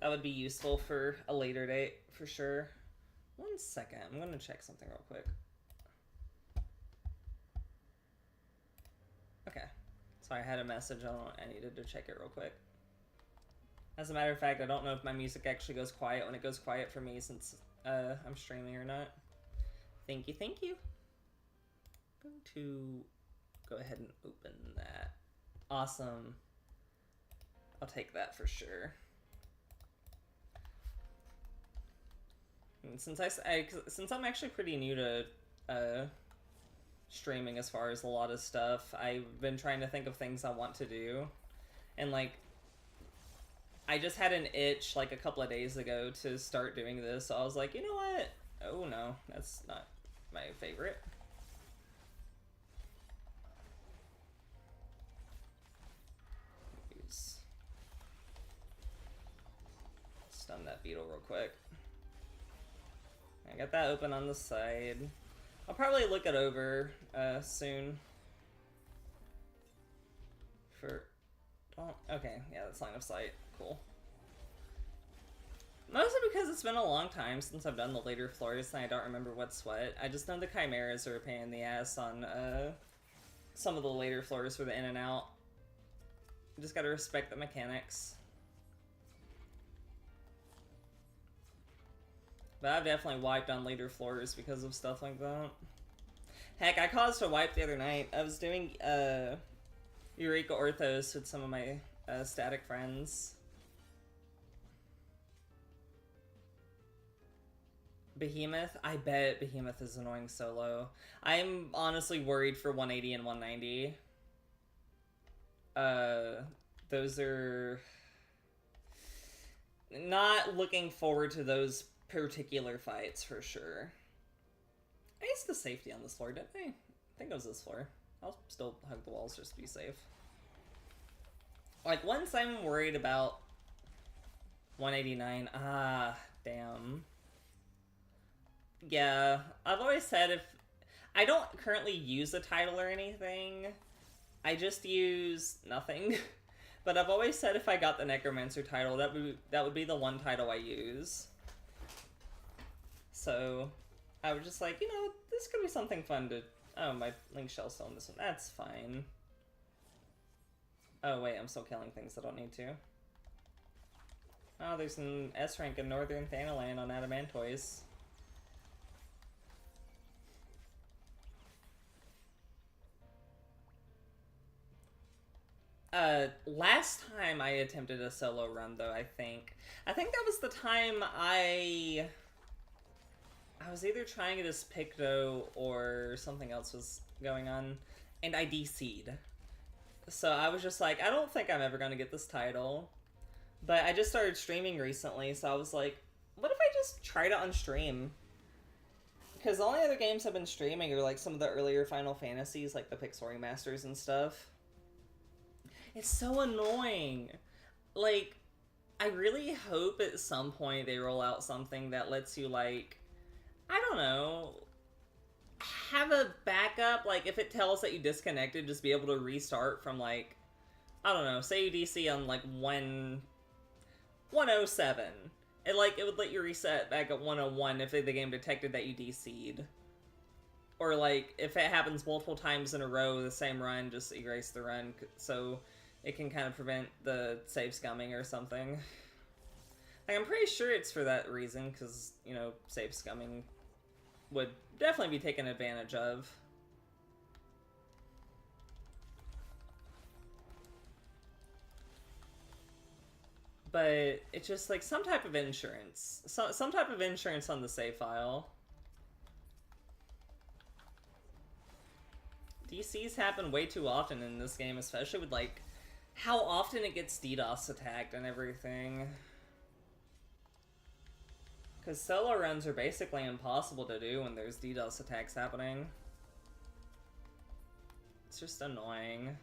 That would be useful for a later date for sure. 1 second, I'm gonna check something real quick. Okay, sorry, I had a message on. I needed to check it real quick. As a matter of fact, I don't know if my music actually goes quiet when it goes quiet for me since I'm streaming or not. Thank you, thank you. I'm going to go ahead and open that. Awesome. I'll take that for sure. And since since I'm actually pretty new to streaming as far as a lot of stuff, I've been trying to think of things I want to do, and like I just had an itch like a couple of days ago to start doing this, so I was like, you know what? Oh no, that's not my favorite. Stun that beetle real quick. I got that open on the side. I'll probably look it over soon. Okay, yeah, that's line of sight. Cool. Mostly because it's been a long time since I've done the later floors and I don't remember what's what. I just know the chimeras are a pain in the ass on some of the later floors for the in and out. You just gotta respect the mechanics. But I've definitely wiped on later floors because of stuff like that. Heck, I caused a wipe the other night. I was doing Eureka Orthos with some of my static friends. Behemoth? I bet Behemoth is annoying solo. I'm honestly worried for 180 and 190. Those are... Not looking forward to those particular fights, for sure. I used the safety on this floor, didn't I? I think it was this floor. I'll still hug the walls just to be safe. Like, once I'm worried about 189, damn. Yeah, I've always said if... I don't currently use a title or anything. I just use nothing. But I've always said if I got the Necromancer title, that would be the one title I use. So, I was just like, you know, this could be something fun to... Oh, my Link Shell's still in this one. That's fine. Oh, wait, I'm still killing things I don't need to. Oh, there's an S rank in Northern Thanalan on Adamantoise. Last time I attempted a solo run, though, I think that was the time I was either trying it as Picto or something else was going on, and I DC'd. So I was just like, I don't think I'm ever gonna get this title. But I just started streaming recently, so I was like, what if I just tried it on stream? Because the only other games I've been streaming are like some of the earlier Final Fantasies, like the Pixel remasters and stuff. It's so annoying. Like, I really hope at some point they roll out something that lets you, like, I don't know, have a backup. Like, if it tells that you disconnected, just be able to restart from, like, I don't know, say you DC on, like, 107. And, like, it would let you reset back at 101 if the game detected that you DC'd. Or, like, if it happens multiple times in a row, the same run, just erase the run, so it can kind of prevent the save scumming or something. Like, I'm pretty sure it's for that reason, because, you know, save scumming would definitely be taken advantage of. But it's just, like, some type of insurance. Some type of insurance on the save file. DCs happen way too often in this game, especially with, like, how often it gets DDoS attacked and everything. Because solo runs are basically impossible to do when there's DDoS attacks happening. It's just annoying.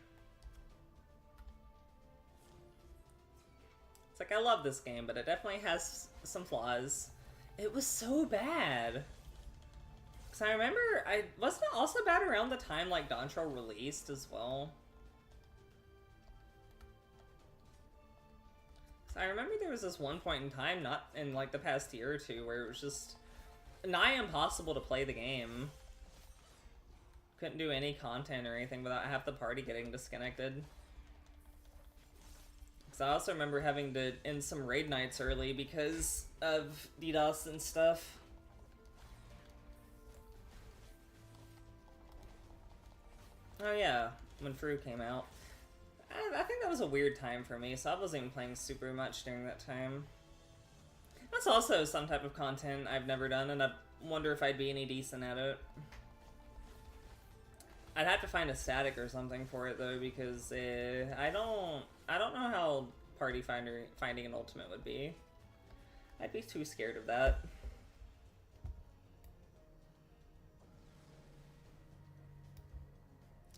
It's like, I love this game, but it definitely has some flaws. It was so bad. Because I remember, wasn't it also bad around the time, like, Dawntrail released as well? I remember there was this one point in time, not in like the past year or two, where it was just nigh impossible to play the game. Couldn't do any content or anything without half the party getting disconnected. Because I also remember having to end some raid nights early because of DDoS and stuff. Oh yeah, when Fru came out. I think that was a weird time for me, so I wasn't even playing super much during that time. That's also some type of content I've never done, and I wonder if I'd be any decent at it. I'd have to find a static or something for it, though, because I don't know how party finding an ultimate would be. I'd be too scared of that.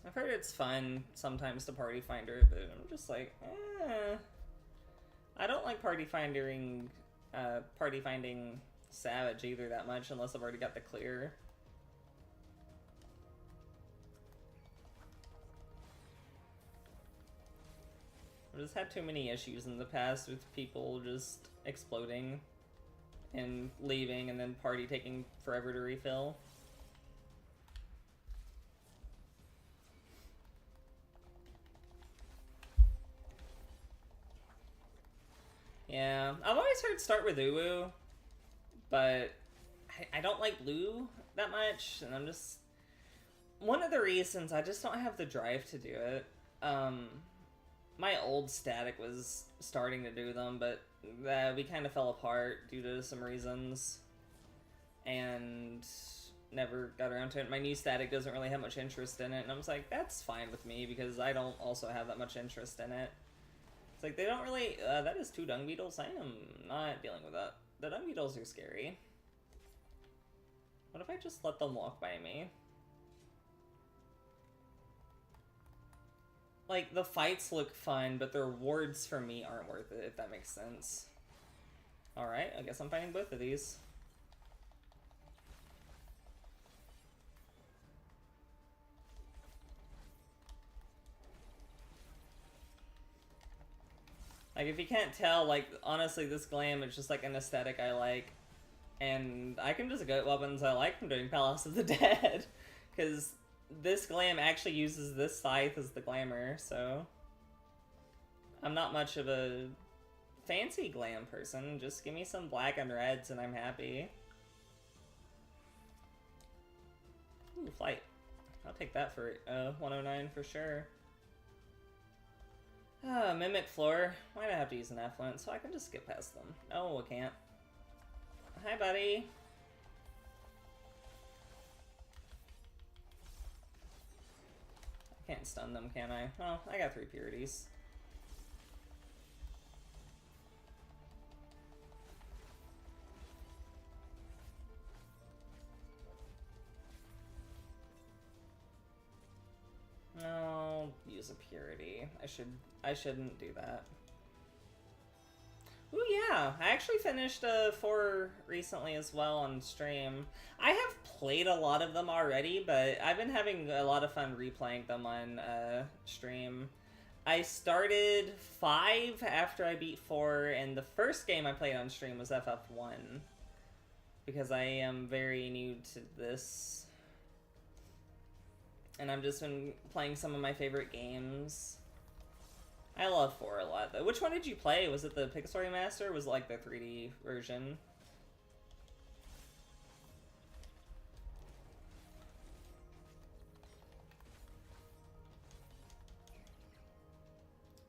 I've heard it's fun sometimes to party finder, but I'm just like, I don't like party finding Savage either that much unless I've already got the clear. I've just had too many issues in the past with people just exploding and leaving and then party taking forever to refill. Yeah, I've always heard start with Uwu, but I don't like Blue that much, and I'm just... One of the reasons, I just don't have the drive to do it. My old static was starting to do them, but we kind of fell apart due to some reasons. and never got around to it. My new static doesn't really have much interest in it, and I was like, that's fine with me, because I don't also have that much interest in it. It's like, they don't really... that is 2 dung beetles. I am not dealing with that. The dung beetles are scary. What if I just let them walk by me? Like, the fights look fun, but the rewards for me aren't worth it, if that makes sense. Alright, I guess I'm fighting both of these. Like, if you can't tell, like, honestly, this glam is just, like, an aesthetic I like. And I can just get weapons I like from doing Palace of the Dead. Because this glam actually uses this scythe as the glamour, so... I'm not much of a fancy glam person. Just give me some black and reds and I'm happy. Ooh, flight. I'll take that for 109 for sure. Mimic floor. Why'd I have to use an affluent? So I can just skip past them. No, I can't. Hi, buddy. I can't stun them, can I? Well, I got 3 purities. I'll use a purity. I shouldn't do that. Ooh, yeah. I actually finished 4 recently as well on stream. I have played a lot of them already, but I've been having a lot of fun replaying them on stream. I started 5 after I beat 4, and the first game I played on stream was FF1. Because I am very new to this. And I've just been playing some of my favorite games. I love 4 a lot, though. Which one did you play? Was it the Pixel Remaster, or was it, like, the 3D version?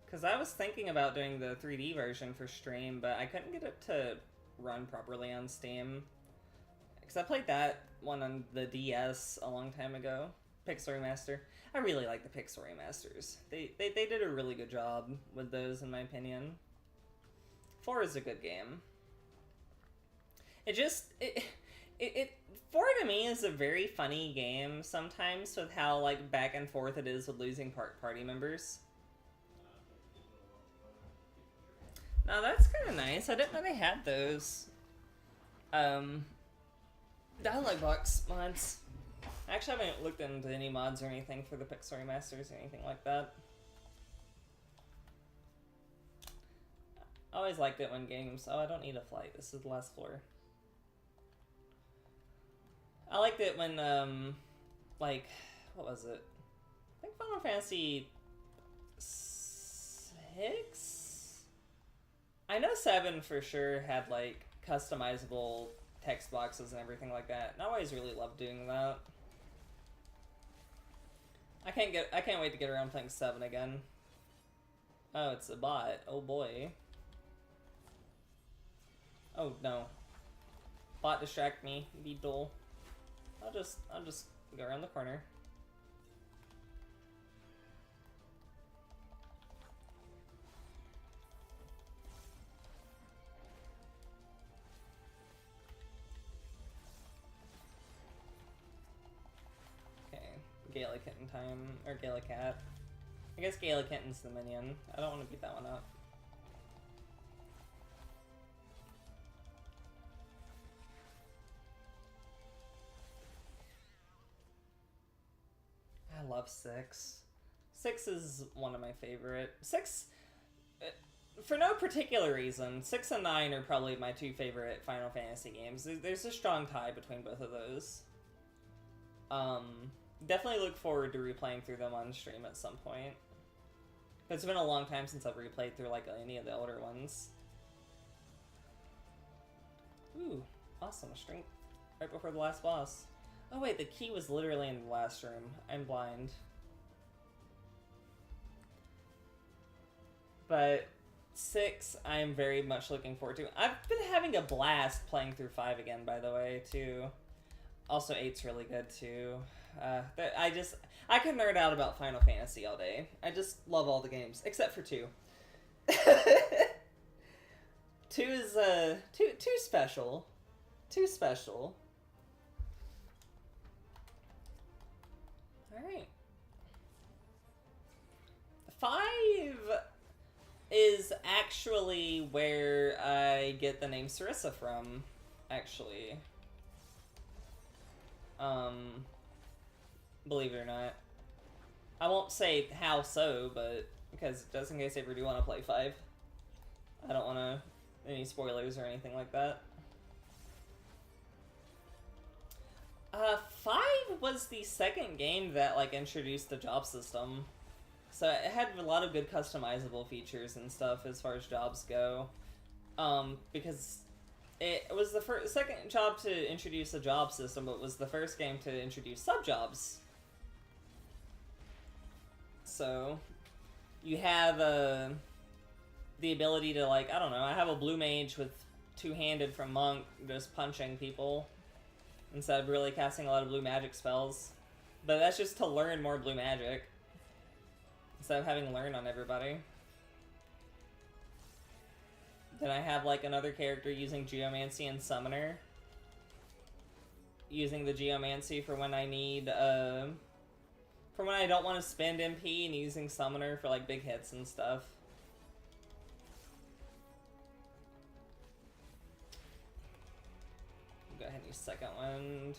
Because I was thinking about doing the 3D version for stream, but I couldn't get it to run properly on Steam. Because I played that one on the DS a long time ago. Pixel Remaster. I really like the Pixel Remasters. They did a really good job with those, in my opinion. 4 is a good game. It 4 to me is a very funny game sometimes, with how, like, back and forth it is with losing party members. Now that's kind of nice. I didn't know they had those. Dialogue box mods. Actually, I haven't looked into any mods or anything for the Pixel Remasters or anything like that. I always liked it when games... Oh, I don't need a flight. This is the last floor. I liked it when, like... What was it? I think Final Fantasy... 6? I know 7 for sure had, like, customizable text boxes and everything like that. And I always really loved doing that. I can't wait to get around playing 7 again. Oh, it's a bot. Oh boy. Oh no. Bot distract me. Be dull. I'll just go around the corner. Gala Kitten time, or Gala Cat. I guess Gala Kitten's the minion. I don't want to beat that one up. I love 6. 6 is one of my favorite. 6, for no particular reason, 6 and 9 are probably my 2 favorite Final Fantasy games. There's a strong tie between both of those. Definitely look forward to replaying through them on stream at some point. It's been a long time since I've replayed through, like, any of the older ones. Ooh, awesome. Strength right before the last boss. Oh wait, the key was literally in the last room. I'm blind. But 6, I am very much looking forward to. I've been having a blast playing through 5 again, by the way, too. Also, 8's really good, too. I could nerd out about Final Fantasy all day. I just love all the games, except for 2. 2 is, too special. Too special. Alright. 5 is actually where I get the name Sarissa from, actually. Believe it or not. I won't say how so, but because just in case I ever do want to play 5. I don't want to any spoilers or anything like that. 5 was the second game that like introduced the job system. So it had a lot of good customizable features and stuff as far as jobs go. Because it was the second job to introduce a job system, but it was the first game to introduce sub-jobs. So you have the ability to, like, I don't know, I have a blue mage with two-handed from Monk just punching people instead of really casting a lot of blue magic spells. But that's just to learn more blue magic instead of having to learn on everybody. Then I have, like, another character using Geomancy and Summoner. Using the Geomancy for when I need, for when I don't want to spend MP, and using Summoner for, like, big hits and stuff. Go ahead and use Second Wind.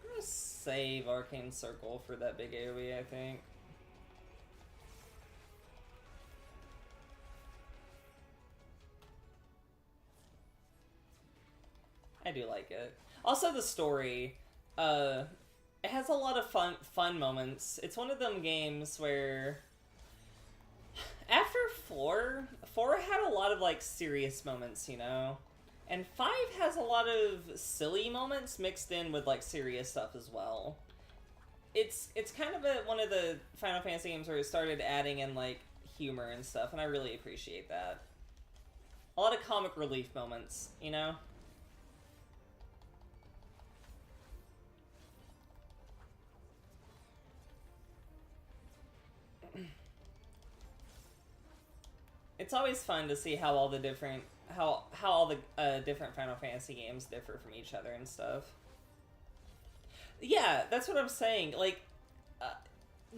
I'm gonna save Arcane Circle for that big AoE, I think. I do like it. Also, the story, it has a lot of fun moments. It's one of them games where, after 4 had a lot of, like, serious moments, you know? And 5 has a lot of silly moments mixed in with, like, serious stuff as well. It's kind of one of the Final Fantasy games where it started adding in, like, humor and stuff, and I really appreciate that. A lot of comic relief moments, you know? It's always fun to see how all the different different Final Fantasy games differ from each other and stuff. Yeah, that's what I'm saying. Like,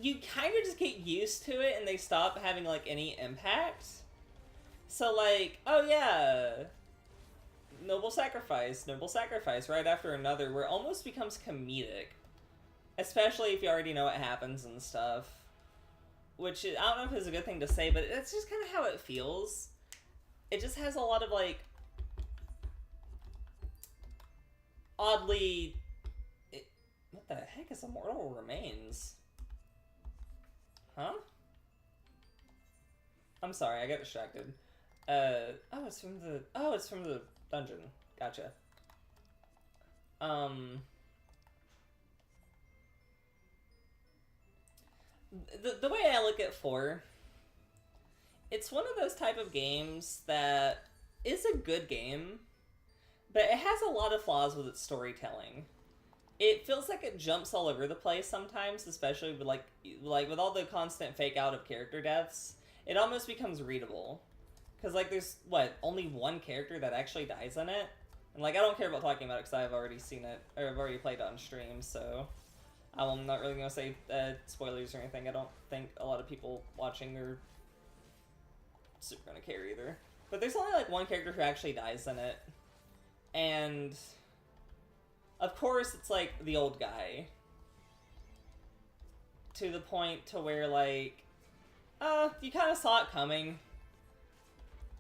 you kind of just get used to it, and they stop having like any impact. So like, oh yeah, noble sacrifice right after another, where it almost becomes comedic, especially if you already know what happens and stuff. Which, I don't know if it's a good thing to say, but it's just kind of how it feels. It just has a lot of, like, oddly... what the heck is Immortal Remains? Huh? I'm sorry, I got distracted. Oh, it's from the dungeon. Gotcha. The way I look at 4, it's one of those type of games that is a good game, but it has a lot of flaws with its storytelling. It feels like it jumps all over the place sometimes, especially with like with all the constant fake out of character deaths. It almost becomes readable. Because, like, there's, only one character that actually dies in it? And, like, I don't care about talking about it because I've already seen it, or I've already played it on stream, so... I'm not really going to say spoilers or anything. I don't think a lot of people watching are super going to care either. But there's only, like, one character who actually dies in it. And, of course, it's, like, the old guy. To the point to where, like, you kind of saw it coming.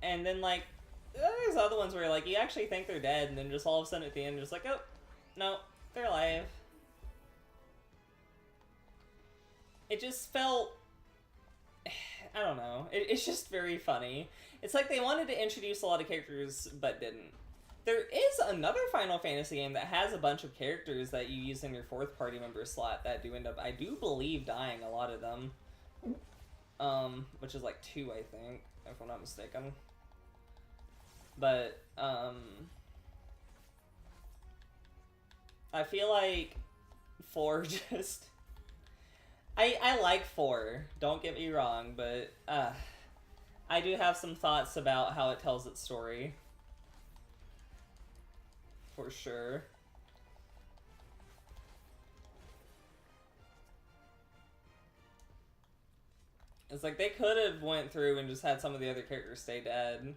And then, like, there's other ones where, like, you actually think they're dead, and then just all of a sudden at the end, you're just like, oh, no, they're alive. It just felt... I don't know. It's just very funny. It's like they wanted to introduce a lot of characters, but didn't. There is another Final Fantasy game that has a bunch of characters that you use in your 4th party member slot that do end up, I do believe, dying, a lot of them. Which is like 2, I think. if I'm not mistaken. But, I feel like 4 just... I like 4, don't get me wrong, but, I do have some thoughts about how it tells its story. For sure. It's like they could have went through and just had some of the other characters stay dead.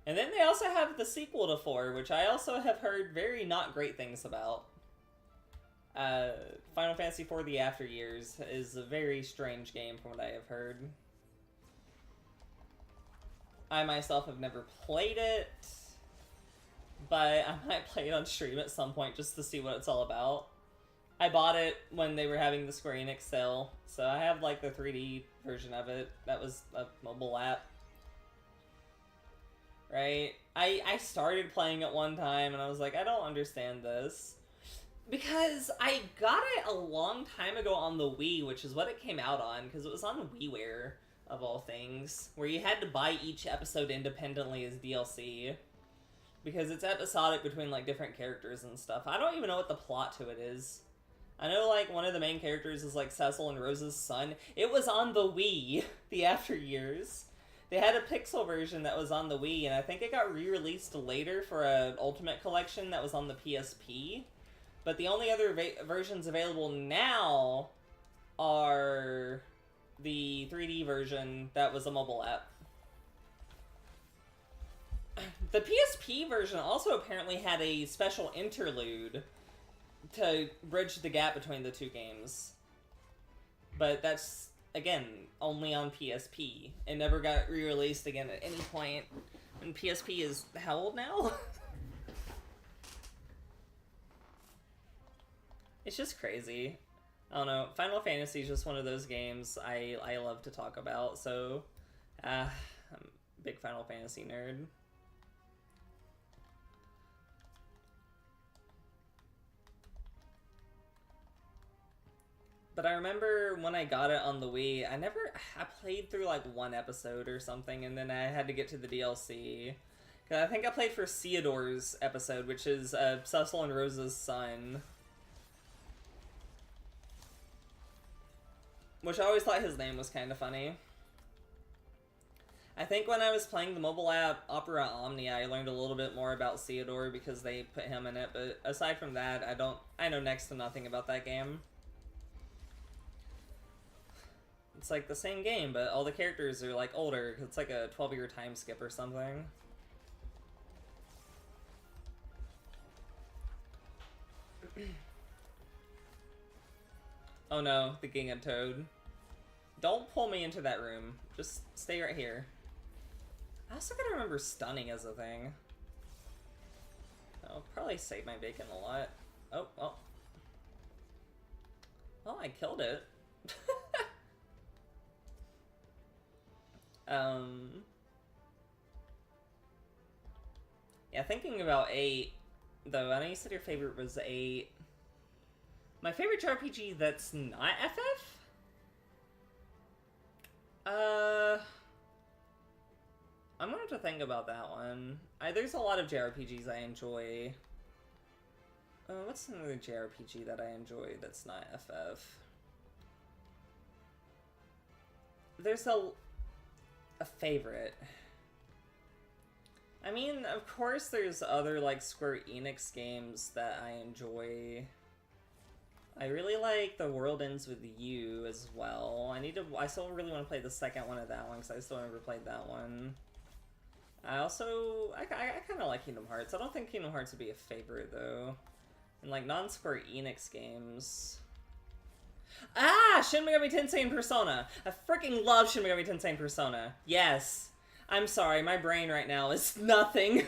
And then they also have the sequel to 4, which I also have heard very not great things about. Final Fantasy IV The After Years is a very strange game from what I have heard. I myself have never played it, but I might play it on stream at some point just to see what it's all about. I bought it when they were having the Square Enix sale, so I have like the 3D version of it. That was a mobile app. Right? I started playing it one time and I was like, I don't understand this. Because I got it a long time ago on the Wii, which is what it came out on, because it was on WiiWare, of all things, where you had to buy each episode independently as DLC. Because it's episodic between, like, different characters and stuff. I don't even know what the plot to it is. I know, like, one of the main characters is, like, Cecil and Rose's son. It was on the Wii, The After Years. They had a pixel version that was on the Wii, and I think it got re-released later for an Ultimate Collection that was on the PSP. But the only other versions available now are the 3D version that was a mobile app. The PSP version also apparently had a special interlude to bridge the gap between the two games. But that's, again, only on PSP. It never got re-released again at any point. And PSP is how old now? It's just crazy. I don't know. Final Fantasy is just one of those games I love to talk about, so I'm a big Final Fantasy nerd. But I remember when I got it on the Wii, I played through like one episode or something, and then I had to get to the DLC. Cause I think I played for Theodore's episode, which is Cecil and Rose's son. Which I always thought his name was kind of funny. I think when I was playing the mobile app Opera Omnia, I learned a little bit more about Theodore because they put him in it, but aside from that, I know next to nothing about that game. It's like the same game, but all the characters are like older. It's like a 12-year time skip or something. Oh no, the Ginga Toad. Don't pull me into that room. Just stay right here. I also gotta remember stunning as a thing. I'll probably save my bacon a lot. Oh, well. Well, I killed it. Yeah, thinking about 8, though, I know you said your favorite was 8. My favorite JRPG that's not FF? I'm gonna have to think about that one. There's a lot of JRPGs I enjoy. What's another JRPG that I enjoy that's not FF? There's a favorite. I mean, of course there's other, like, Square Enix games that I enjoy. I really like The World Ends With You as well. I still really want to play the second one of that one, because I still never played that one. I kind of like Kingdom Hearts. I don't think Kingdom Hearts would be a favorite, though. And, like, non-Square Enix games... Shin Megami Tensei and Persona! I freaking love Shin Megami Tensei and Persona. Yes! I'm sorry, my brain right now is nothing.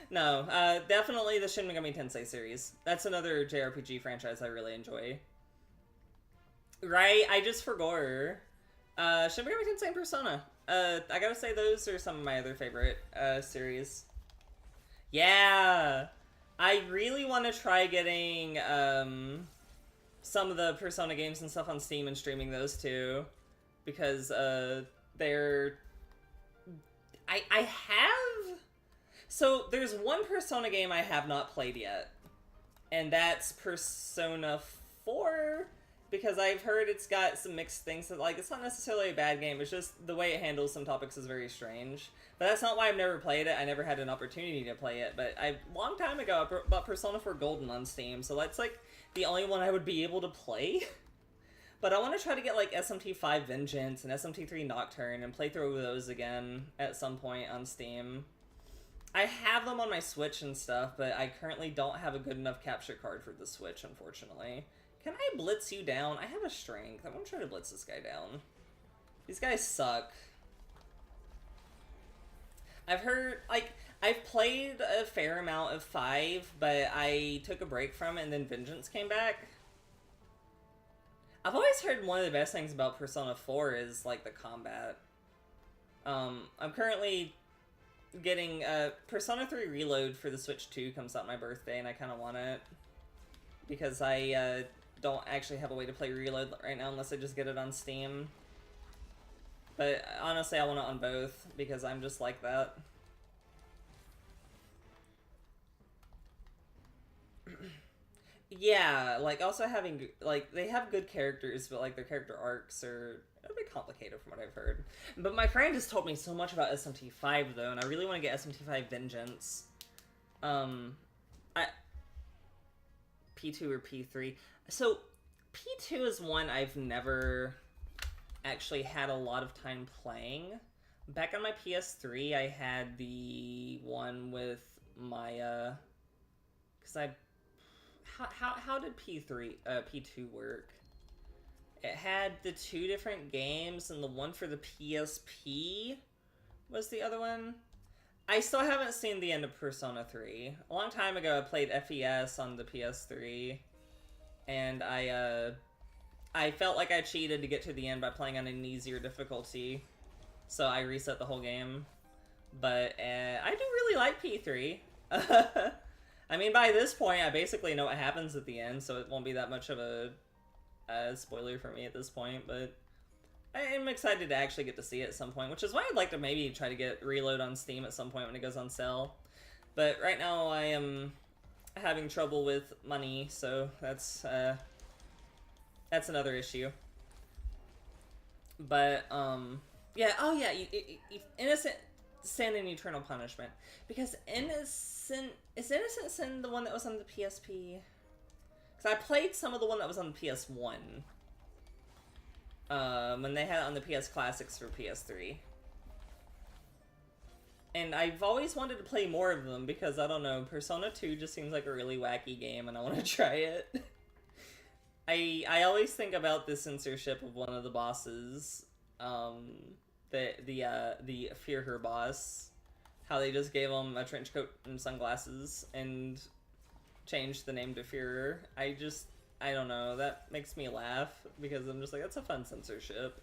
No, definitely the Shin Megami Tensei series. That's another JRPG franchise I really enjoy. Right? I just forgot. Shin Megami Tensei and Persona. I gotta say those are some of my other favorite series. Yeah! I really want to try getting some of the Persona games and stuff on Steam and streaming those too. Because they're I have... So, there's one Persona game I have not played yet. And that's Persona 4, because I've heard it's got some mixed things. That, like, it's not necessarily a bad game, it's just the way it handles some topics is very strange. But that's not why I've never played it. I never had an opportunity to play it. But long time ago, I bought Persona 4 Golden on Steam, so that's, like, the only one I would be able to play. But I want to try to get, like, SMT5 Vengeance and SMT3 Nocturne and play through those again at some point on Steam. I have them on my Switch and stuff, but I currently don't have a good enough capture card for the Switch, unfortunately. Can I blitz you down? I have a strength. I'm gonna try to blitz this guy down. These guys suck. I've heard, like, I've played a fair amount of 5, but I took a break from it and then Vengeance came back. I've always heard one of the best things about Persona 4 is, like, the combat. I'm currently getting Persona 3 Reload for the Switch 2 comes out my birthday, and I kind of want it because I don't actually have a way to play Reload right now unless I just get it on Steam. But honestly, I want it on both because I'm just like that. Yeah, like also having, like, they have good characters, but like their character arcs are a bit complicated from what I've heard. But my friend has told me so much about SMT5 though, and I really want to get SMT5 Vengeance. P2 or P3. So P2 is one I've never actually had a lot of time playing. Back on my PS3, I had the one with Maya, because how did P2 work? It had the 2 different games, and the one for the PSP was the other one. I still haven't seen the end of Persona 3. A long time ago, I played FES on the PS3, and I felt like I cheated to get to the end by playing on an easier difficulty, so I reset the whole game. But I do really like P3. I mean, by this point, I basically know what happens at the end, so it won't be that much of a spoiler for me at this point, but I am excited to actually get to see it at some point, which is why I'd like to maybe try to get Reload on Steam at some point when it goes on sale. But right now, I am having trouble with money, so that's another issue. But, yeah, oh yeah, Innocent Sin and Eternal Punishment. Because is Innocent Sin the one that was on the PSP? Because I played some of the one that was on the PS1. When they had it on the PS Classics for PS3. And I've always wanted to play more of them because, I don't know, Persona 2 just seems like a really wacky game and I want to try it. I always think about the censorship of one of the bosses, the Fear Her boss, how they just gave him a trench coat and sunglasses and changed the name to Fear Her. I don't know, that makes me laugh because I'm just like, that's a fun censorship.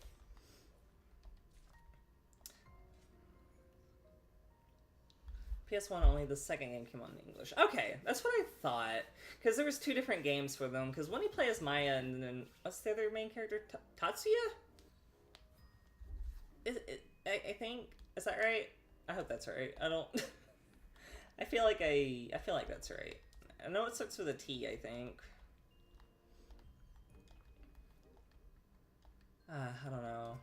PS1 only, the second game came on in English. Okay, that's what I thought. Because there was 2 different games for them. Because when you play as Maya and then, what's the other main character? Tatsuya? I think, is that right? I hope that's right. I don't... I feel like that's right. I know it starts with a T, I think. I don't know.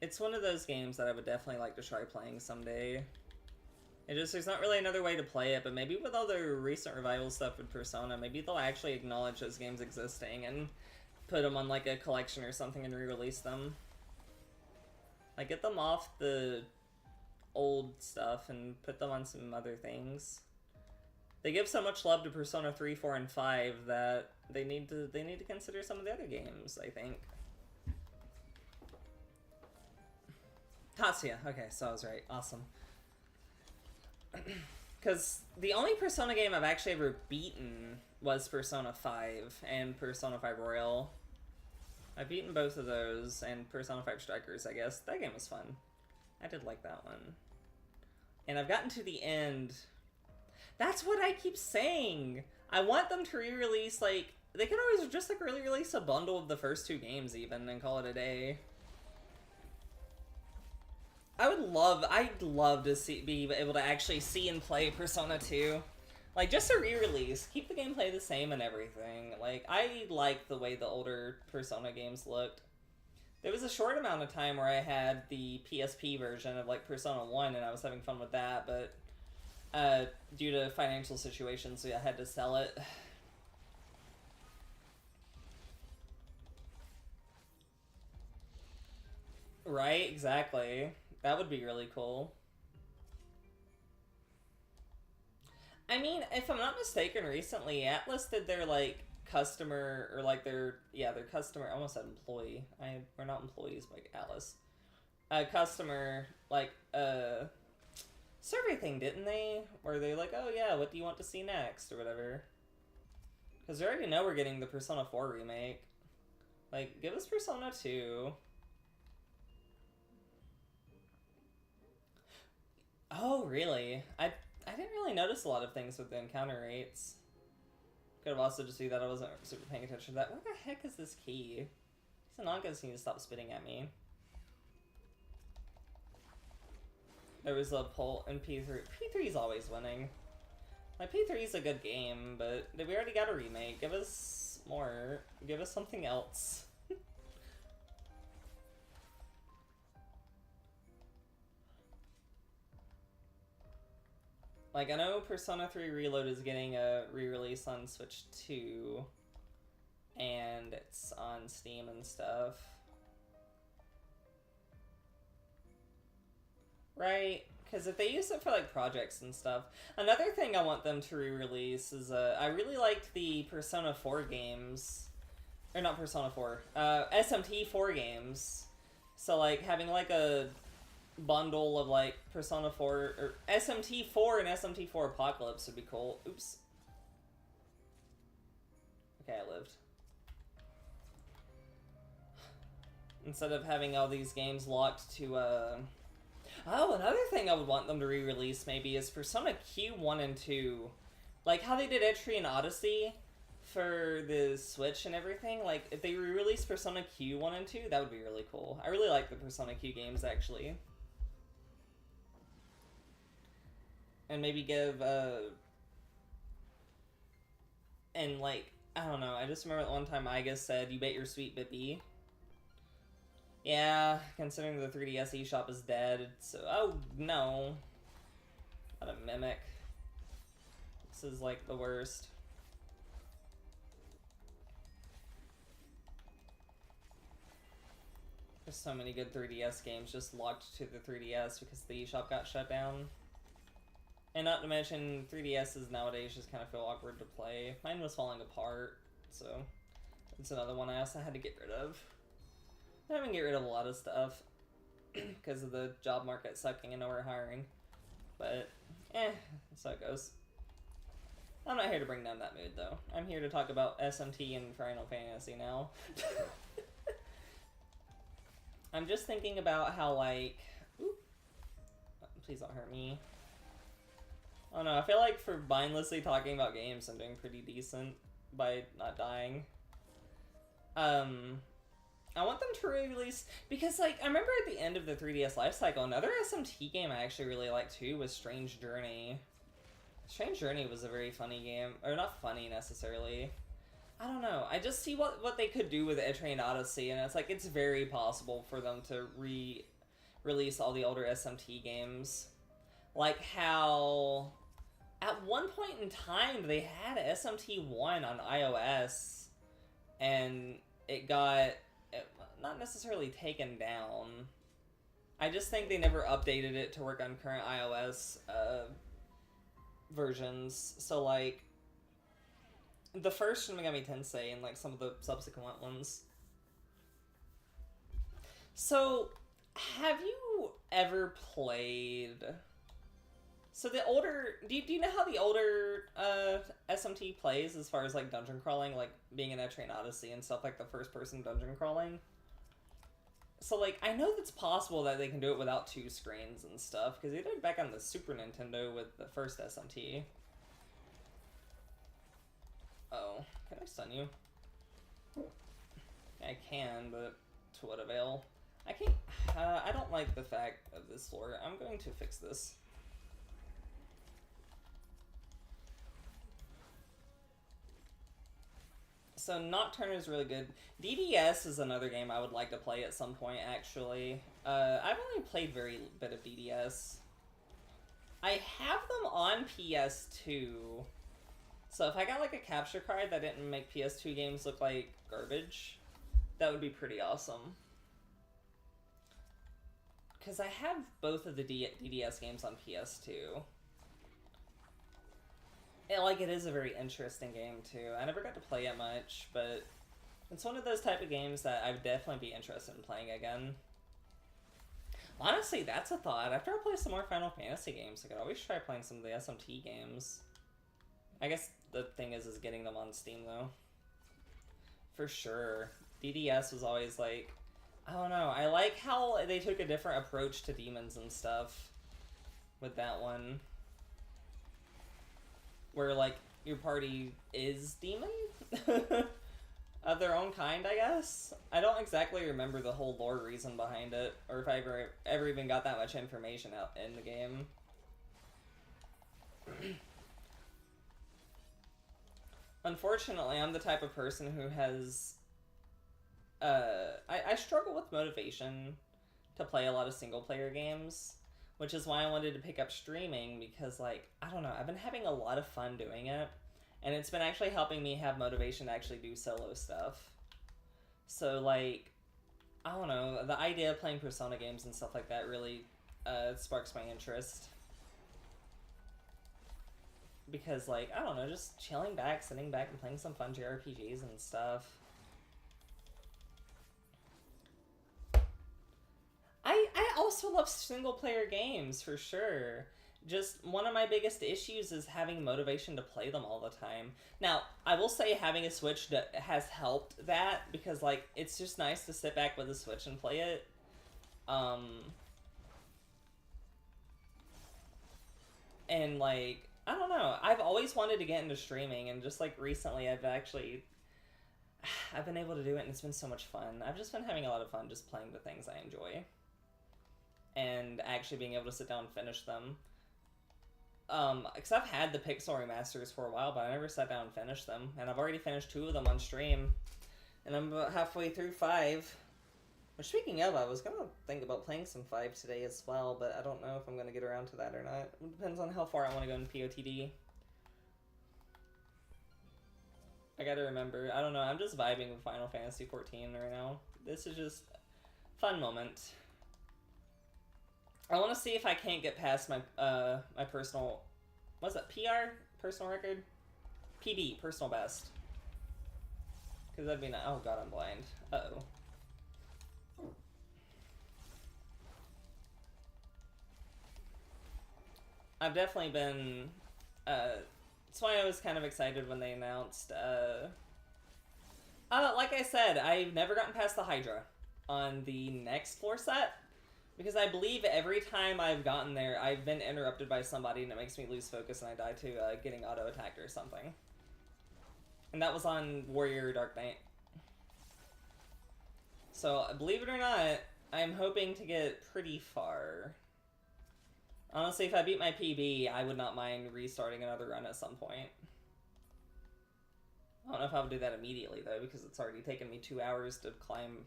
It's one of those games that I would definitely like to try playing someday. There's not really another way to play it, but maybe with all the recent revival stuff with Persona, maybe they'll actually acknowledge those games existing and put them on, like, a collection or something and re-release them. Like, get them off the old stuff and put them on some other things. They give so much love to Persona 3, 4, and 5 that they need to consider some of the other games, I think. Tatsuya. Okay, so I was right. Awesome. Because the only Persona game I've actually ever beaten was Persona 5 and Persona 5 Royal. I've beaten both of those, and Persona 5 Strikers, I guess. That game was fun. I did like that one. And I've gotten to the end. That's what I keep saying! I want them to re-release, like... They could always just, like, re-release a bundle of the first 2 games, even, and call it a day. I'd love to be able to actually see and play Persona 2. Like, just a re-release. Keep the gameplay the same and everything. Like, I like the way the older Persona games looked. There was a short amount of time where I had the PSP version of, like, Persona 1, and I was having fun with that, but due to financial situations, I had to sell it. Right? Exactly. That would be really cool. I mean, if I'm not mistaken, recently Atlas did their like customer or like their customer. I almost said employee. We're not employees like Atlas. Customer like survey thing, didn't they? Where they like, oh yeah, what do you want to see next or whatever? Because we already know we're getting the Persona 4 remake. Like, give us Persona 2. Oh really? I didn't really notice a lot of things with the encounter rates. Could have also just be that I wasn't super paying attention to that. Where the heck is this key? These Anankas need to stop spitting at me. There was a poll in P3. P3 is always winning. Like, P3 is a good game, but we already got a remake. Give us more. Give us something else. Like, I know Persona 3 Reload is getting a re-release on Switch 2, and it's on Steam and stuff. Right? Because if they use it for, like, projects and stuff. Another thing I want them to re-release is, I really liked the Persona 4 games. Or not Persona 4. SMT 4 games. So, like, having, like, a bundle of like Persona 4 or SMT 4 and SMT 4 Apocalypse would be cool. Oops. Okay, I lived. Instead of having all these games locked to oh, another thing I would want them to re-release maybe is Persona Q1 and 2. Like how they did Etrian Odyssey for the Switch and everything. Like if they re-release Persona Q1 and 2, that would be really cool. I really like the Persona Q games actually. And maybe give, and like, I don't know, I just remember the one time Iga said, you bet your sweet Bippy. Yeah, considering the 3DS eShop is dead, so, oh, no. Not a Mimic. This is, like, the worst. There's so many good 3DS games just locked to the 3DS because the eShop got shut down. And not to mention, 3DSs nowadays just kind of feel awkward to play. Mine was falling apart, so it's another one I also had to get rid of. I haven't get rid of a lot of stuff because of the job market sucking and nowhere hiring. But, that's how it goes. I'm not here to bring down that mood, though. I'm here to talk about SMT and Final Fantasy now. I'm just thinking about how, like... Ooh, please don't hurt me. I don't know, I feel like for mindlessly talking about games, I'm doing pretty decent by not dying. I want them to re-release, because, like, I remember at the end of the 3DS lifecycle, another SMT game I actually really liked, too, was Strange Journey. Strange Journey was a very funny game, or not funny, necessarily. I don't know, I just see what they could do with Etrian Odyssey, and it's like, it's very possible for them to re-release all the older SMT games. Like how... At one point in time, they had SMT1 on iOS, and it got, not necessarily taken down. I just think they never updated it to work on current iOS versions. So, like, the first Shin Megami Tensei and, like, some of the subsequent ones. So, have you ever played... So the older, do you know how the older SMT plays as far as like dungeon crawling, like being in Etrian Odyssey and stuff, like the first person dungeon crawling? So like, I know that's possible that they can do it without 2 screens and stuff, because they did it back on the Super Nintendo with the first SMT. Oh, can I stun you? I can, but to what avail? I can't... I don't like the fact of this floor. I'm going to fix this. So Nocturne is really good. DDS is another game I would like to play at some point, actually. I've only played very bit of DDS. I have them on PS2. So if I got like a capture card that didn't make PS2 games look like garbage, that would be pretty awesome. Because I have both of the DDS games on PS2. It is a very interesting game, too. I never got to play it much, but it's one of those type of games that I would definitely be interested in playing again. Honestly, that's a thought. After I play some more Final Fantasy games, I could always try playing some of the SMT games. I guess the thing is getting them on Steam, though. For sure. DDS was always like... I don't know. I like how they took a different approach to demons and stuff with that one. Where, like, your party is demon? Of their own kind, I guess? I don't exactly remember the whole lore reason behind it, or if I ever even got that much information out in the game. Unfortunately, I'm the type of person who has... I struggle with motivation to play a lot of single-player games, which is why I wanted to pick up streaming, because, like, I don't know, I've been having a lot of fun doing it, and it's been actually helping me have motivation to actually do solo stuff. So, like, I don't know, the idea of playing Persona games and stuff like that really sparks my interest. Because, like, I don't know, just chilling back, sitting back, and playing some fun JRPGs and stuff. I also love single-player games, for sure. Just, one of my biggest issues is having motivation to play them all the time. Now, I will say having a Switch has helped that, because, like, it's just nice to sit back with a Switch and play it. And, like, I don't know. I've always wanted to get into streaming, and just, like, recently I've been able to do it, and it's been so much fun. I've just been having a lot of fun just playing the things I enjoy. And actually being able to sit down and finish them. Because I've had the Pixel remasters for a while, but I never sat down and finished them. And I've already finished 2 of them on stream. And I'm about halfway through 5. Which, speaking of, I was going to think about playing some 5 today as well, but I don't know if I'm going to get around to that or not. It depends on how far I want to go in POTD. I gotta remember, I don't know, I'm just vibing with Final Fantasy XIV right now. This is just a fun moment. I want to see if I can't get past my my personal... What's that? PR? Personal record? PB. Personal best. Because that'd be not... Oh god, I'm blind. Uh-oh. I've definitely been... that's why I was kind of excited when they announced... like I said, I've never gotten past the Hydra on the next floor set. Because I believe every time I've gotten there, I've been interrupted by somebody and it makes me lose focus and I die to getting auto-attacked or something. And that was on Warrior Dark Knight. So, believe it or not, I'm hoping to get pretty far. Honestly, if I beat my PB, I would not mind restarting another run at some point. I don't know if I would do that immediately, though, because it's already taken me 2 hours to climb,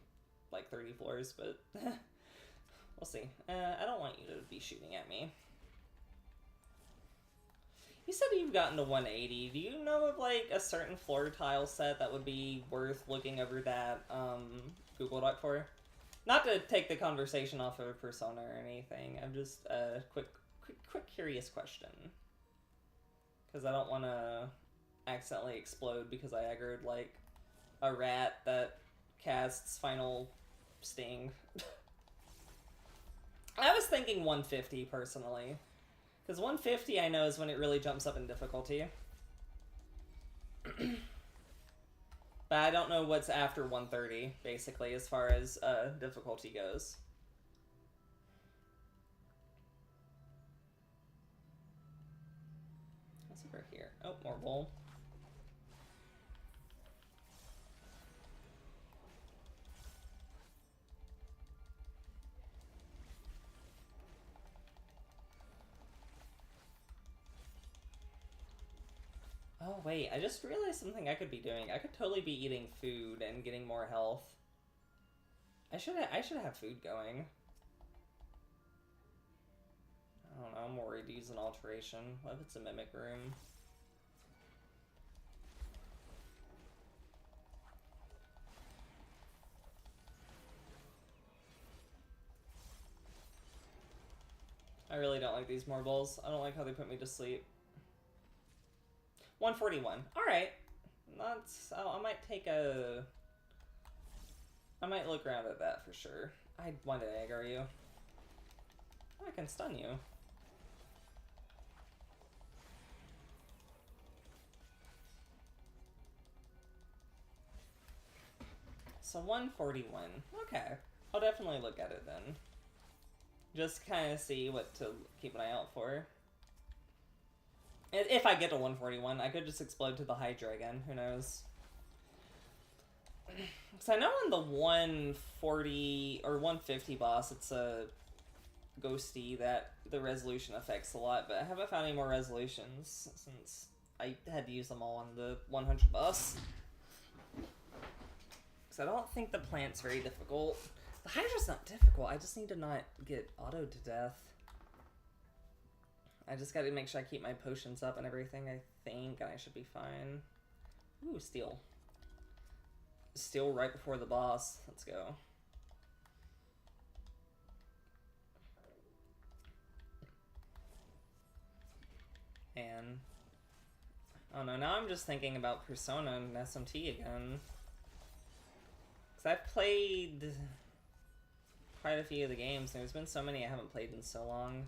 like, 30 floors, but... We'll see. I don't want you to be shooting at me. You said you've gotten to 180. Do you know of, like, a certain floor tile set that would be worth looking over that, Google Doc for? Not to take the conversation off of Persona or anything. I'm just, quick curious question. Because I don't want to accidentally explode because I aggroed, like, a rat that casts Final Sting. I was thinking 150, personally. Because 150, I know, is when it really jumps up in difficulty. But I don't know what's after 130, basically, as far as difficulty goes. What's over here? Oh, more bowl. Oh wait, I just realized something I could be doing. I could totally be eating food and getting more health. I should have food going. I don't know, I'm worried to use an alteration. What if it's a mimic room? I really don't like these marbles. I don't like how they put me to sleep. 141. Alright. That's... Oh, I might take a... I might look around at that for sure. I want to aggro you. Oh, I can stun you. So 141. Okay. I'll definitely look at it then. Just kind of see what to keep an eye out for. If I get to 141, I could just explode to the Hydra again. Who knows? Because I know on the 140 or 150 boss, it's a ghosty that the resolution affects a lot, but I haven't found any more resolutions since I had to use them all on the 100 boss. Because I don't think the plant's very difficult. The Hydra's not difficult, I just need to not get autoed to death. I just gotta make sure I keep my potions up and everything, I think, and I should be fine. Ooh, steel. Steel right before the boss. Let's go. And... oh no, now I'm just thinking about Persona and SMT again. Because I've played quite a few of the games, and there's been so many I haven't played in so long.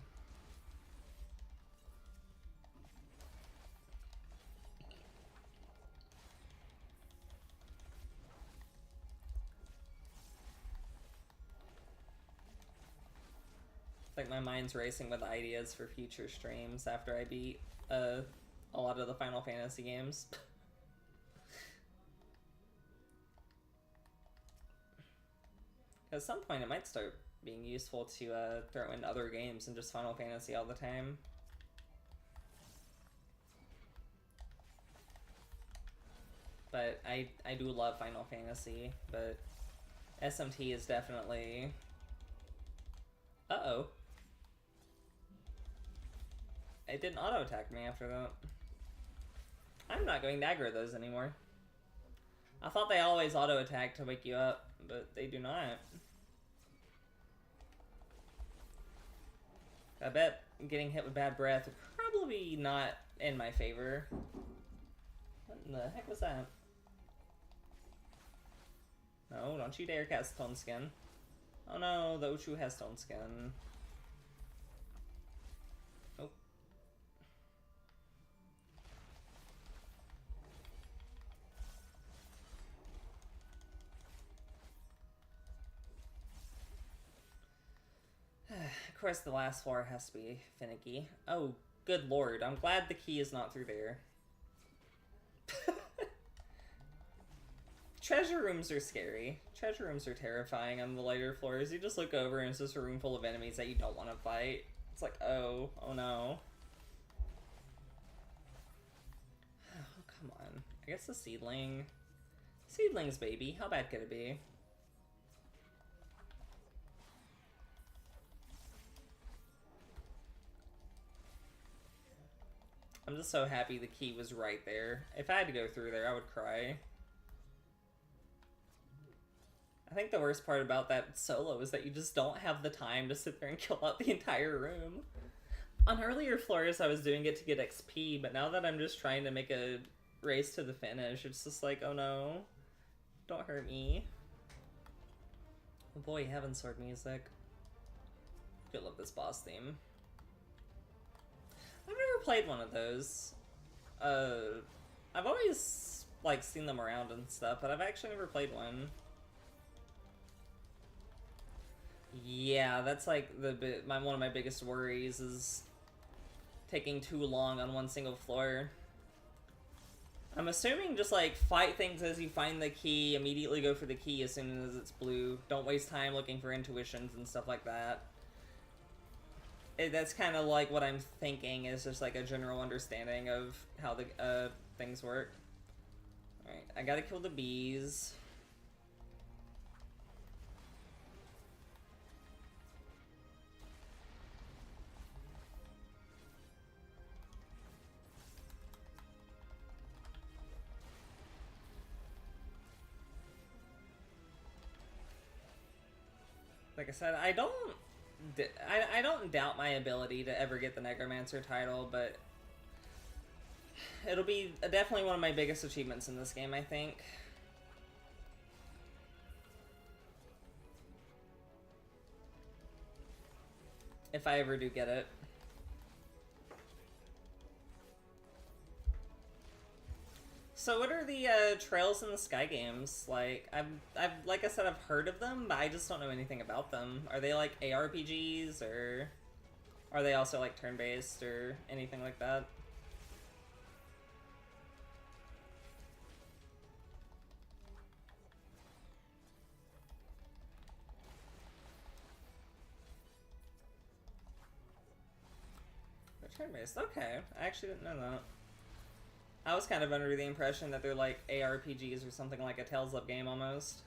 Like, my mind's racing with ideas for future streams after I beat a lot of the Final Fantasy games. At some point, it might start being useful to throw in other games and just Final Fantasy all the time. But I do love Final Fantasy, but SMT is definitely... Uh-oh. It didn't auto-attack me after that. I'm not going to aggro those anymore. I thought they always auto-attack to wake you up, but they do not. I bet getting hit with bad breath would probably not in my favor. What in the heck was that? No, don't you dare cast Stone Skin. Oh no, the Uchu has Stone Skin. Oh. Of course, the last floor has to be finicky. Oh, good lord. I'm glad the key is not through there. Treasure rooms are scary. Treasure rooms are terrifying on the later floors. You just look over and it's just a room full of enemies that you don't want to fight. It's like, oh no. Oh, come on. I guess the seedling. Seedlings, baby. How bad could it be? I'm just so happy the key was right there. If I had to go through there, I would cry. I think the worst part about that solo is that you just don't have the time to sit there and kill out the entire room. On earlier floors, I was doing it to get XP, but now that I'm just trying to make a race to the finish, it's just like, oh no. Don't hurt me. Oh boy, Heaven Sword music. I love this boss theme. I've never played one of those. I've always, like, seen them around and stuff, but I've actually never played one. Yeah, that's like one of my biggest worries is taking too long on one single floor. I'm assuming just like fight things as you find the key, immediately go for the key as soon as it's blue. Don't waste time looking for intuitions and stuff like that. That's kind of like what I'm thinking is just like a general understanding of how the things work. Alright, I gotta kill the bees. Like I said, I don't doubt my ability to ever get the Necromancer title, but it'll be definitely one of my biggest achievements in this game, I think. If I ever do get it. So what are the Trails in the Sky games? Like, I've like I said, I've heard of them, but I just don't know anything about them. Are they like ARPGs, or are they also like turn-based or anything like that? They're turn-based. Okay, I actually didn't know that. I was kind of under the impression that they're like ARPGs or something, like a Tales of game almost.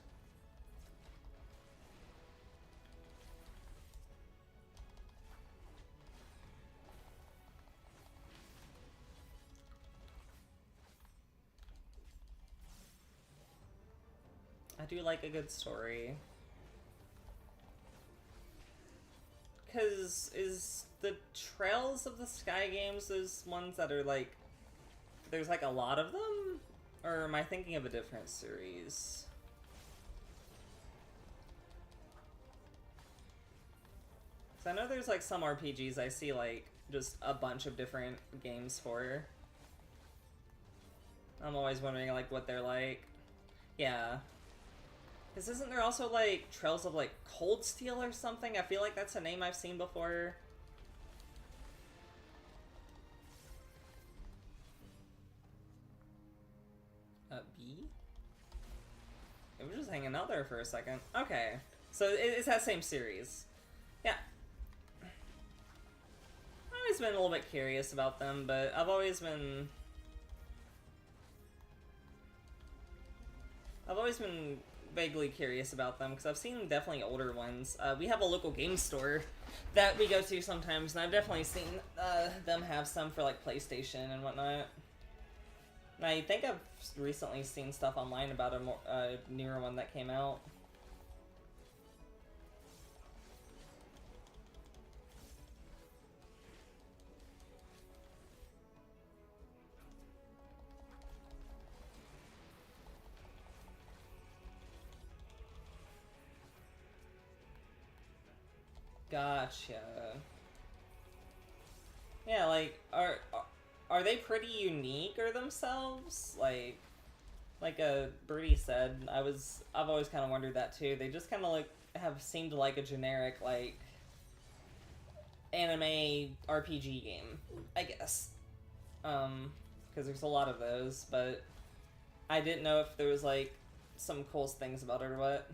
I do like a good story. Because is the Trails of the Sky games those ones that are like, there's like a lot of them? Or am I thinking of a different series? So I know there's like some RPGs I see like just a bunch of different games for. I'm always wondering like what they're like. Yeah. Because isn't there also like Trails of like Cold Steel or something? I feel like that's a name I've seen before. B? It was just hanging out there for a second. Okay. So it's that same series. Yeah. I've always been a little bit curious about them, but I've always been vaguely curious about them, because I've seen definitely older ones. We have a local game store that we go to sometimes, and I've definitely seen them have some for like PlayStation and whatnot. And I think I've recently seen stuff online about a more newer one that came out. Gotcha. Yeah, like, are they pretty unique or themselves? Like Birdie said, I've always kind of wondered that too. They just kind of like have seemed like a generic like anime RPG game, I guess. Because there's a lot of those, but I didn't know if there was like some cool things about it or what.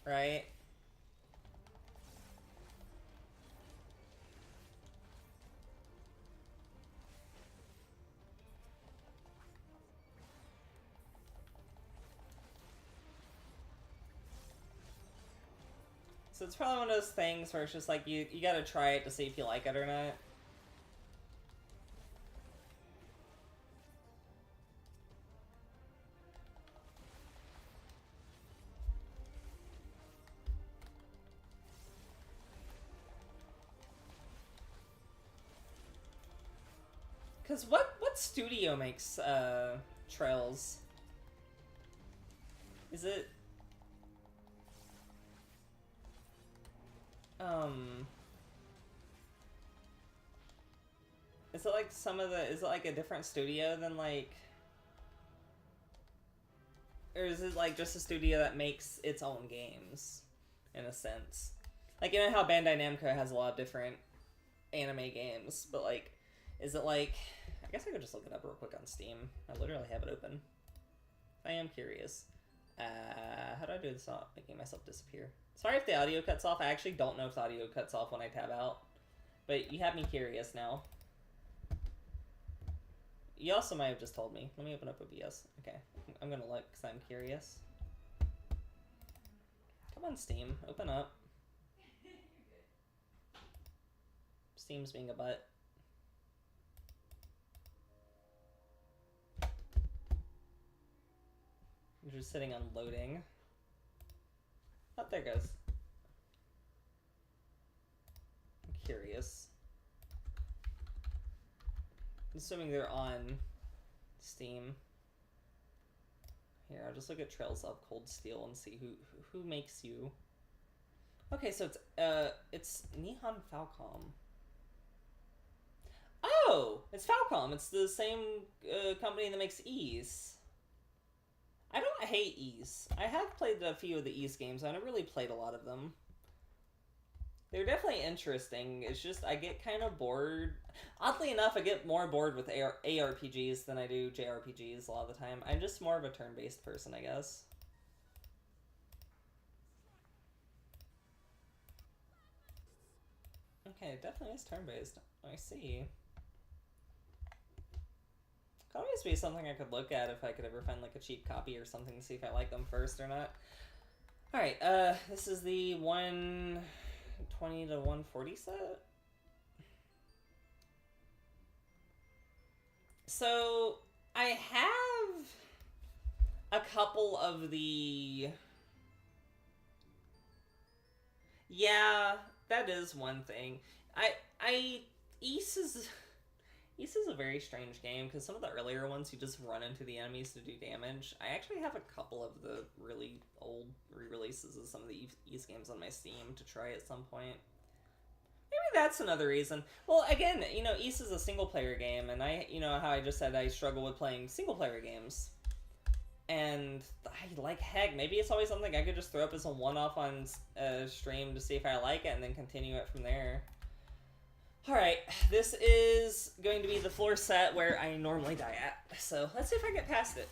Right? So it's probably one of those things where it's just like you gotta try it to see if you like it or not. Cause what studio makes Trails? Is it is it like is it like a different studio than like, or is it like just a studio that makes its own games in a sense? Like, you know how Bandai Namco has a lot of different anime games, but like, is it like, I guess I could just look it up real quick on Steam. I literally have it open. I am curious. How do I do this without making myself disappear? Sorry if the audio cuts off. I actually don't know if the audio cuts off when I tab out. But you have me curious now. You also might have just told me. Let me open up OBS. Okay, I'm gonna look because I'm curious. Come on, Steam. Open up. Steam's being a butt. I'm just sitting on loading. Oh, there it goes. I'm curious. I'm assuming they're on Steam. Here, I'll just look at Trails of Cold Steel and see who makes you. Okay, so it's Nihon Falcom. Oh, it's Falcom. It's the same company that makes Ys. I don't hate Ys. I have played a few of the Ys games. I never really played a lot of them. They're definitely interesting. It's just I get kind of bored. Oddly enough, I get more bored with ARPGs than I do JRPGs a lot of the time. I'm just more of a turn-based person, I guess. Okay, it definitely is turn-based. I see. Could always be something I could look at if I could ever find like a cheap copy or something to see if I like them first or not. Alright, this is the 120 to 140 set. So, I have a couple of the... Yeah, that is one thing. Ys is a very strange game, because some of the earlier ones you just run into the enemies to do damage. I actually have a couple of the really old re-releases of some of the Ys games on my Steam to try at some point. Maybe that's another reason. Well, again, you know, Ys is a single-player game, and you know how I just said I struggle with playing single-player games. And I like heck, maybe it's always something I could just throw up as a one-off on stream to see if I like it, and then continue it from there. Alright, this is going to be the floor set where I normally die at, so let's see if I get past it.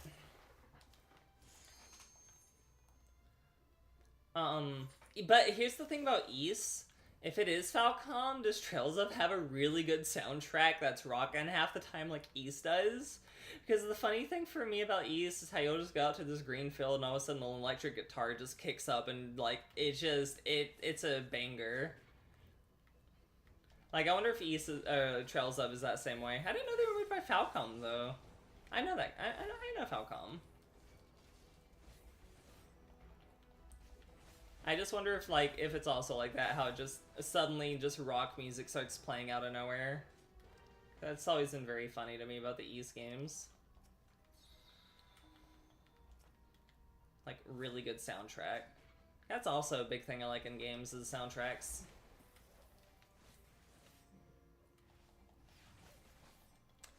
But here's the thing about Ys. If it is Falcom, does Trails of have a really good soundtrack that's rockin' half the time like Ys does? Because the funny thing for me about Ys is how you'll just go out to this green field and all of a sudden an electric guitar just kicks up and like, it's a banger. Like, I wonder if Ys Trails of is that same way. I didn't know they were made by Falcom, though. I know that. I know Falcom. I just wonder if, like, if it's also like that, how it just suddenly just rock music starts playing out of nowhere. That's always been very funny to me about the Ys games. Like, really good soundtrack. That's also a big thing I like in games, is soundtracks.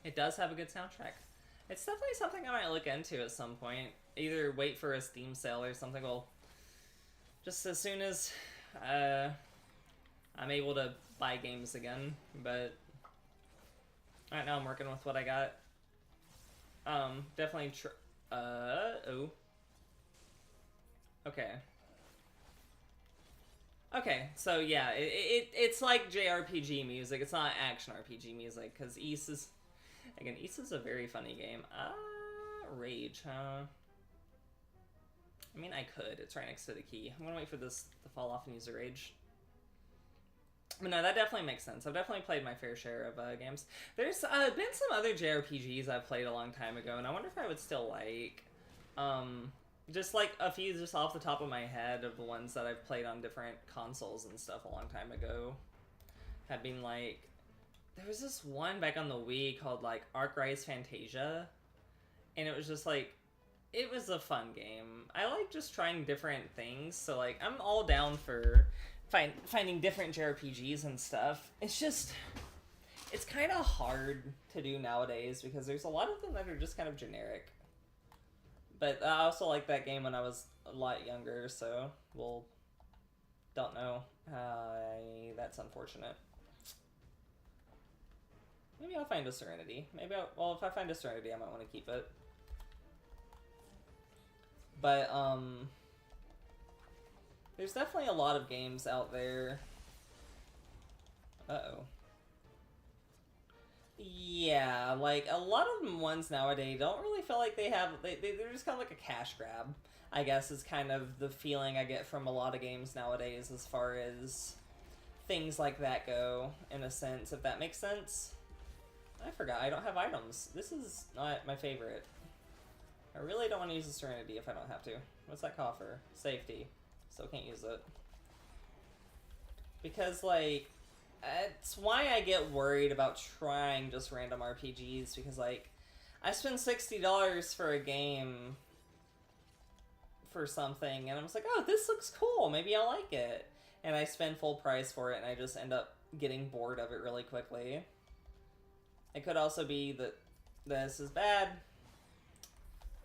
It does have a good soundtrack. It's definitely something I might look into at some point. Either wait for a Steam sale or something. Well, just as soon as I'm able to buy games again. But right now I'm working with what I got. Definitely oh. Okay. Okay, so yeah, it's like JRPG music. It's not action RPG music, because Ys is... Again, Ys is a very funny game. Rage, huh? I mean, I could. It's right next to the key. I'm gonna wait for this to fall off and use a Rage. But no, that definitely makes sense. I've definitely played my fair share of games. There's been some other JRPGs I've played a long time ago, and I wonder if I would still like. Just like a few just off the top of my head of the ones that I've played on different consoles and stuff a long time ago. Have been like... There was this one back on the Wii called, like, Arc Rise Fantasia. And it was just, like... It was a fun game. I like just trying different things. So, like, I'm all down for finding different JRPGs and stuff. It's just... It's kind of hard to do nowadays because there's a lot of them that are just kind of generic. But I also liked that game when I was a lot younger, so... Well, don't know. That's unfortunate. Maybe I'll find a Serenity. Maybe well, if I find a Serenity, I might want to keep it. But, there's definitely a lot of games out there. Uh-oh. Yeah, like, a lot of them ones nowadays don't really feel like they have... They're just kind of like a cash grab, I guess, is kind of the feeling I get from a lot of games nowadays as far as things like that go, in a sense, if that makes sense. I forgot, I don't have items. This is not my favorite. I really don't want to use the Serenity if I don't have to. What's that coffer? Safety. Still can't use it. Because, like, it's why I get worried about trying just random RPGs, because, like, I spend $60 for a game for something, and I'm just like, oh, this looks cool, maybe I'll like it. And I spend full price for it, and I just end up getting bored of it really quickly. It could also be that this is bad.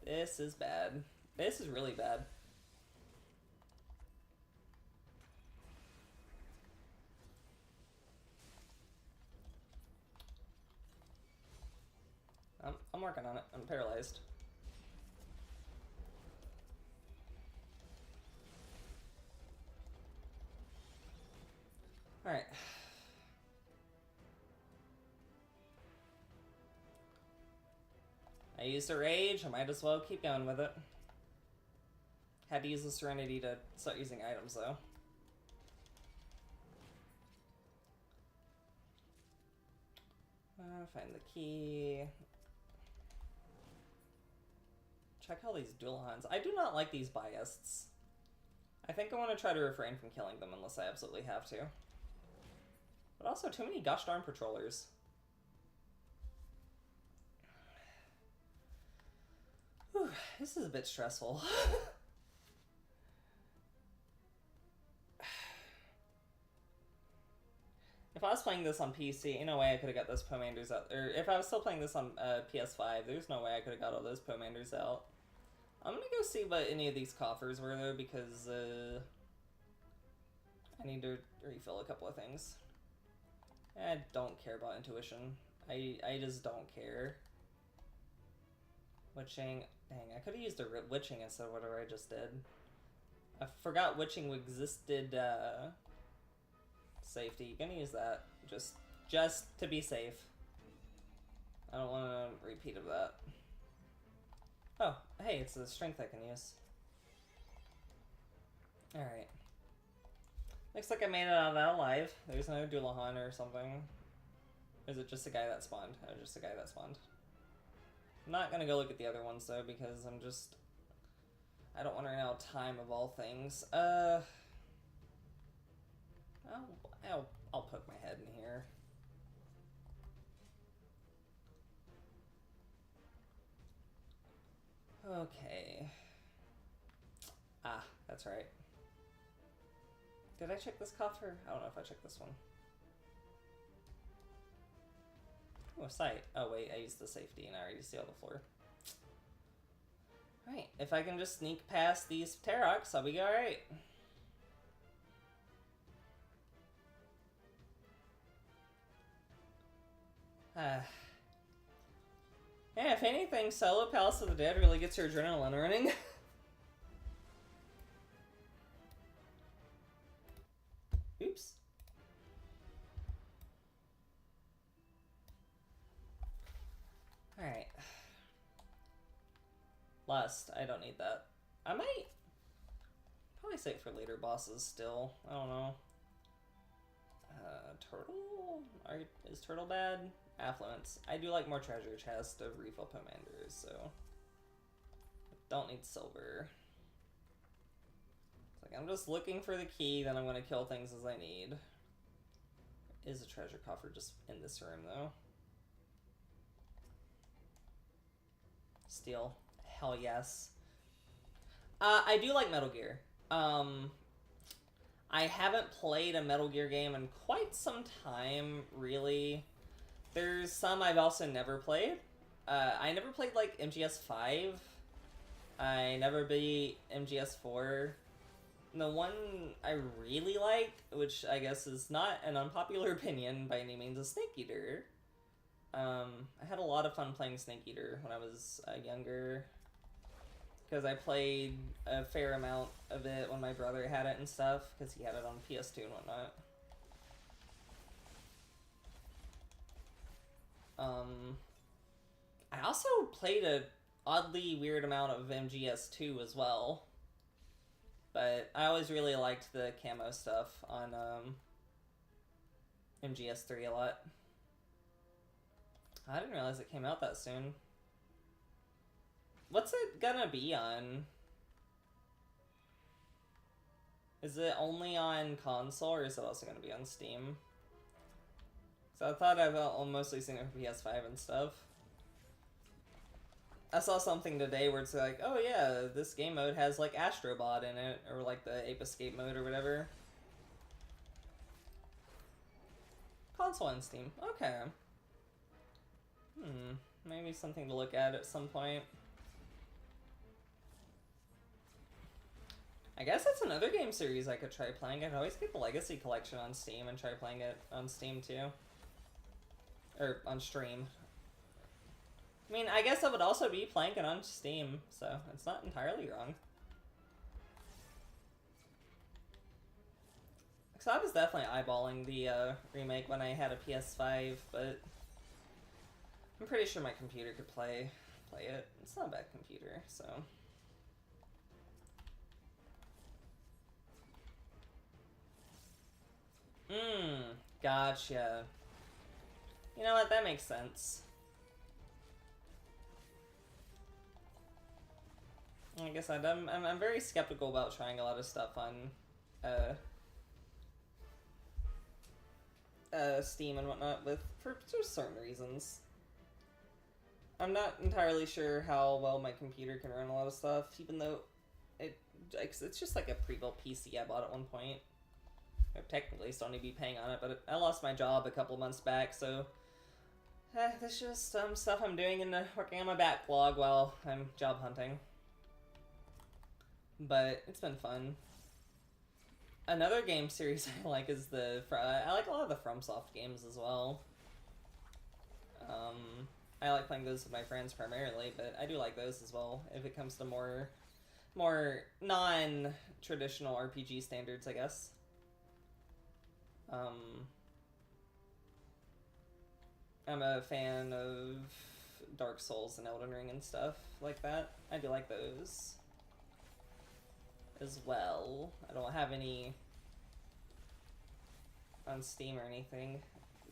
This is bad. This is really bad. I'm working on it. I'm paralyzed. Alright. I used a rage, I might as well keep going with it. Had to use the Serenity to start using items, though. Find the key. Check all these dual hunts. I do not like these biasts. I think I want to try to refrain from killing them unless I absolutely have to. But also, too many gosh darn patrollers. Whew, this is a bit stressful. If I was playing this on PC, ain't no way I could have got those Pomanders out. Or if I was still playing this on PS5, there's no way I could have got all those Pomanders out. I'm gonna go see what any of these coffers were, though, because I need to refill a couple of things. I don't care about intuition. I just don't care. Witching. Dang, I could have used a witching instead of whatever I just did. I forgot witching existed, safety. Gonna use that. Just to be safe. I don't want a repeat of that. Oh, hey, it's a strength I can use. Alright. Looks like I made it out of that alive. There's no Dullahan or something. Or is it just a guy that spawned? Oh, just a guy that spawned. I'm not gonna go look at the other ones, though, because I don't want to run out of time of all things. I'll poke my head in here. Okay. Ah, that's right. Did I check this coffer? I don't know if I checked this one. Oh, sight. Oh, wait, I used the safety and I already see all the floor. Alright, if I can just sneak past these Terox, I'll be alright. Yeah, if anything, solo Palace of the Dead really gets your adrenaline running. Oops. Alright. Lust, I don't need that. I might probably save it for later bosses still. I don't know. Turtle? Is Turtle bad? Affluence. I do like more treasure chest to refill Pomanders, so don't need silver. It's like I'm just looking for the key, then I'm gonna kill things as I need. There is a treasure coffer just in this room, though. Steel. Hell yes. I do like Metal Gear. I haven't played a Metal Gear game in quite some time, really. There's some I've also never played. I never played, like, MGS5. I never beat MGS4. The one I really liked, which I guess is not an unpopular opinion by any means, is Snake Eater. I had a lot of fun playing Snake Eater when I was younger. because I played a fair amount of it when my brother had it and stuff, because he had it on PS2 and whatnot. I also played a oddly weird amount of MGS2 as well, but I always really liked the camo stuff on MGS3 a lot. I didn't realize it came out that soon. What's it gonna be on? Is it only on console, or is it also gonna be on Steam? So I thought I've mostly seen it for PS5 and stuff. I saw something today where it's like, oh yeah, this game mode has like Astrobot in it, or like the Ape Escape mode or whatever. Console and Steam, okay. Maybe something to look at some point. I guess that's another game series I could try playing. I could always get the Legacy Collection on Steam and try playing it on Steam too. Or on stream. I mean, I guess I would also be playing it on Steam, so it's not entirely wrong. So I was definitely eyeballing the remake when I had a PS5, but I'm pretty sure my computer could play it. It's not a bad computer, so. Gotcha. You know what, that makes sense. Like I said, I'm very skeptical about trying a lot of stuff on Steam and whatnot for certain reasons. I'm not entirely sure how well my computer can run a lot of stuff, even though it's just like a pre-built PC I bought at one point. I technically still need to be paying on it, but I lost my job a couple months back, so that's just stuff I'm doing and working on my backlog while I'm job hunting. But it's been fun. Another game series I like is I like a lot of the FromSoft games as well. I like playing those with my friends primarily, but I do like those as well if it comes to more non-traditional RPG standards, I guess. I'm a fan of Dark Souls and Elden Ring and stuff like that. I do like those as well. I don't have any on Steam or anything.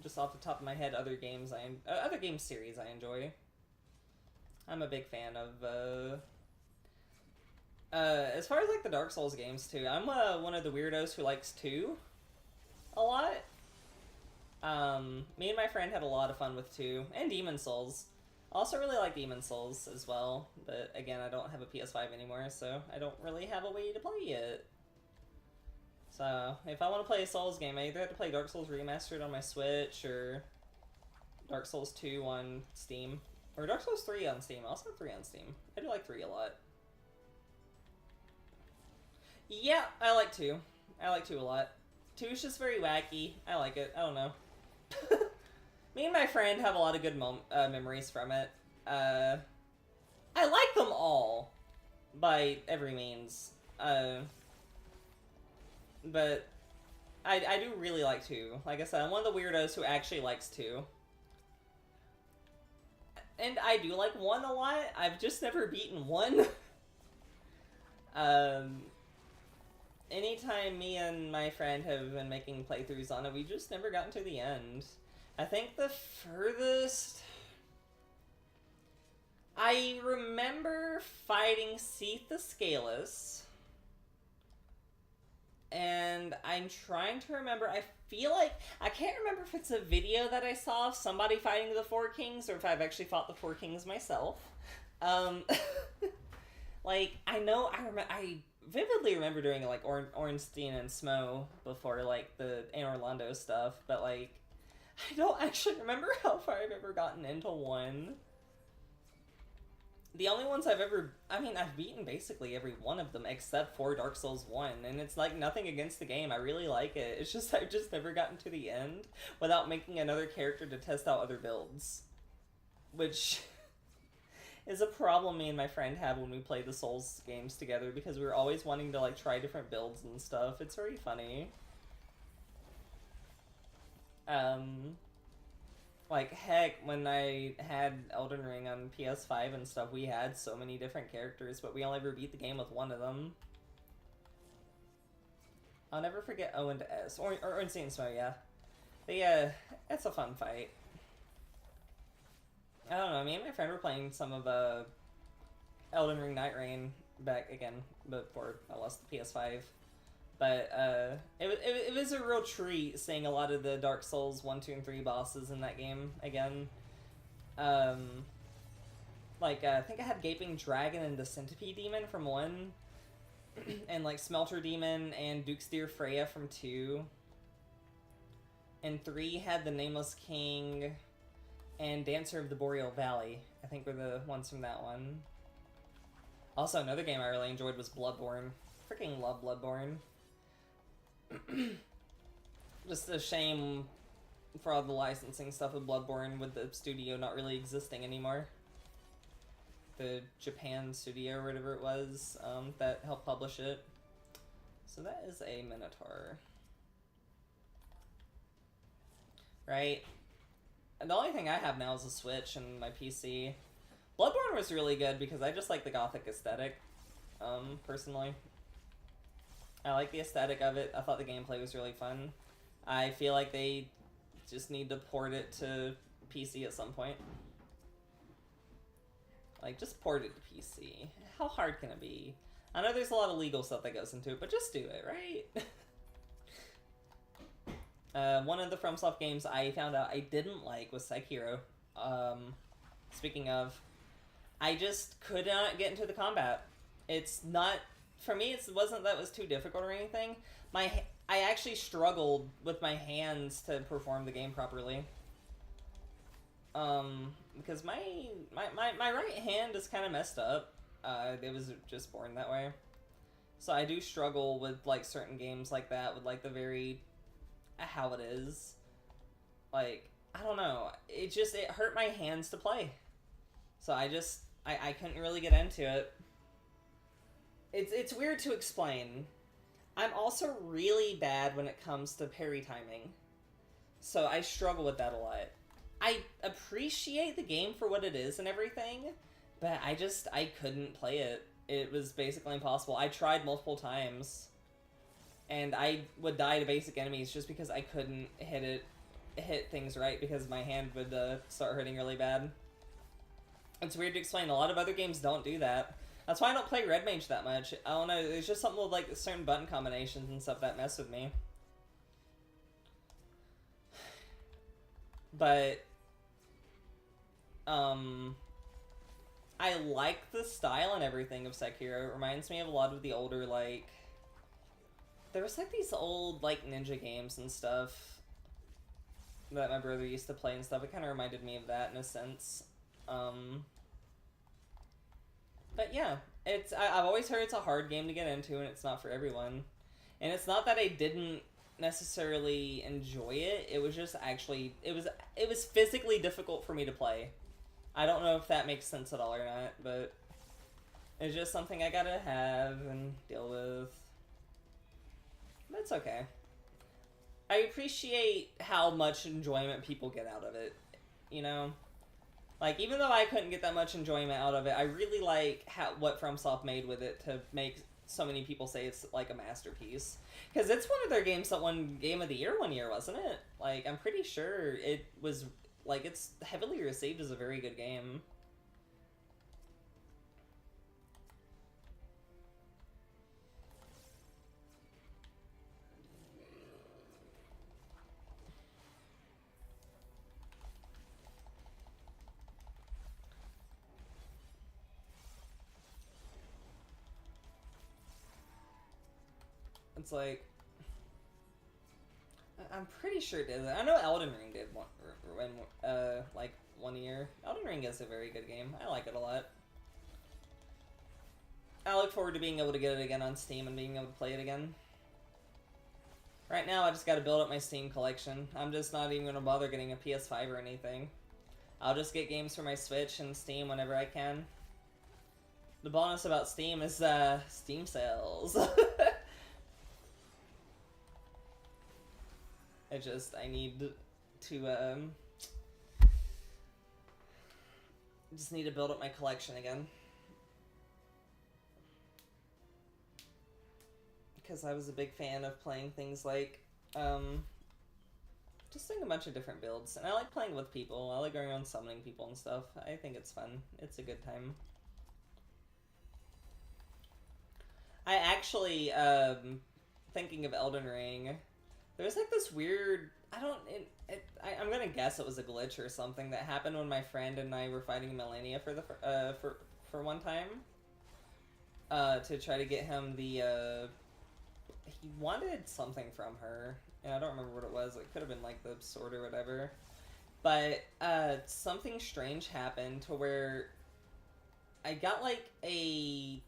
Just off the top of my head, other game series I enjoy. I'm a big fan of as far as like the Dark Souls games too. I'm one of the weirdos who likes 2 a lot. Me and my friend had a lot of fun with 2 and Demon's Souls. Also really like Demon's Souls as well, but again, I don't have a PS5 anymore, so I don't really have a way to play it. So, if I want to play a Souls game, I either have to play Dark Souls Remastered on my Switch, or Dark Souls 2 on Steam, or Dark Souls 3 on Steam. I also have 3 on Steam. I do like 3 a lot. Yeah, I like 2. I like 2 a lot. 2 is just very wacky. I like it. I don't know. Me and my friend have a lot of good memories from it. I like them all, by every means. But I do really like 2. Like I said, I'm one of the weirdos who actually likes 2. And I do like 1 a lot. I've just never beaten 1. Anytime me and my friend have been making playthroughs on it, we just never gotten to the end. I think the furthest... I remember fighting Seath the Scaleless. And I'm trying to remember, I feel like, I can't remember if it's a video that I saw of somebody fighting the 4 Kings, or if I've actually fought the 4 Kings myself. Like, I vividly remember doing, like, Ornstein and Smo before, like, the Anne Orlando stuff, but, like, I don't actually remember how far I've ever gotten into 1. The only ones I've beaten basically every one of them except for Dark Souls 1, and it's like nothing against the game, I really like it, it's just I've just never gotten to the end without making another character to test out other builds. Which is a problem me and my friend had when we played the Souls games together, because we were always wanting to like try different builds and stuff. It's very funny. Like, heck, when I had Elden Ring on PS5 and stuff, we had so many different characters, but we only ever beat the game with one of them. I'll never forget Owen to S. Or Insane Snow, yeah. But yeah, it's a fun fight. I don't know, me and my friend were playing some of Elden Ring Night Rain back again before I lost the PS5. But it was a real treat seeing a lot of the Dark Souls 1, 2, and 3 bosses in that game again. Like, I think I had Gaping Dragon and the Centipede Demon from 1. And, like, Smelter Demon and Duke's Dear Freya from 2. And 3 had the Nameless King and Dancer of the Boreal Valley. I think were the ones from that one. Also, another game I really enjoyed was Bloodborne. Freaking love Bloodborne. Just a shame for all the licensing stuff with Bloodborne, with the studio not really existing anymore. The Japan studio, or whatever it was, that helped publish it. So that is a Minotaur. Right? And the only thing I have now is a Switch and my PC. Bloodborne was really good because I just like the gothic aesthetic, personally. I like the aesthetic of it. I thought the gameplay was really fun. I feel like they just need to port it to PC at some point. Like, just port it to PC. How hard can it be? I know there's a lot of legal stuff that goes into it, but just do it, right? One of the FromSoft games I found out I didn't like was Sekiro. Speaking of, I just could not get into the combat. It's not... For me, it wasn't that it was too difficult or anything. I actually struggled with my hands to perform the game properly. Because my right hand is kind of messed up. It was just born that way. So I do struggle with, like, certain games like that, with, like, the very... how it is. Like, I don't know. It hurt my hands to play. So I couldn't really get into it. It's weird to explain. I'm also really bad when it comes to parry timing. So I struggle with that a lot. I appreciate the game for what it is and everything, but I couldn't play it. It was basically impossible. I tried multiple times, and I would die to basic enemies just because I couldn't hit things right, because my hand would start hurting really bad. It's weird to explain. A lot of other games don't do that. That's why I don't play Red Mage that much. I don't know, there's just something with, like, certain button combinations and stuff that mess with me. But, I like the style and everything of Sekiro. It reminds me of a lot of the older, like... There was, like, these old, like, ninja games and stuff that my brother used to play and stuff. It kind of reminded me of that in a sense. But yeah, I've always heard it's a hard game to get into, and it's not for everyone. And it's not that I didn't necessarily enjoy it. It was just actually, it was physically difficult for me to play. I don't know if that makes sense at all or not, but it's just something I gotta have and deal with. That's okay. I appreciate how much enjoyment people get out of it, you know? Like, even though I couldn't get that much enjoyment out of it, I really like what FromSoft made with it to make so many people say it's, like, a masterpiece. Because it's one of their games that won Game of the Year one year, wasn't it? Like, I'm pretty sure it was, like, it's heavily received as a very good game. It's like, I'm pretty sure it did. I know Elden Ring did like 1 year. Elden Ring is a very good game. I like it a lot. I look forward to being able to get it again on Steam and being able to play it again. Right now, I just gotta build up my Steam collection. I'm just not even gonna bother getting a PS5 or anything. I'll just get games for my Switch and Steam whenever I can. The bonus about Steam is Steam sales. I need to just need to build up my collection again. Because I was a big fan of playing things like just doing a bunch of different builds, and I like playing with people. I like going around summoning people and stuff. I think it's fun. It's a good time. I actually, thinking of Elden Ring, there's like this weird, I'm gonna guess it was a glitch or something that happened when my friend and I were fighting Melania for one time. To try to get him the, he wanted something from her, and I don't remember what it was. It could have been like the sword or whatever. But, something strange happened to where I got like a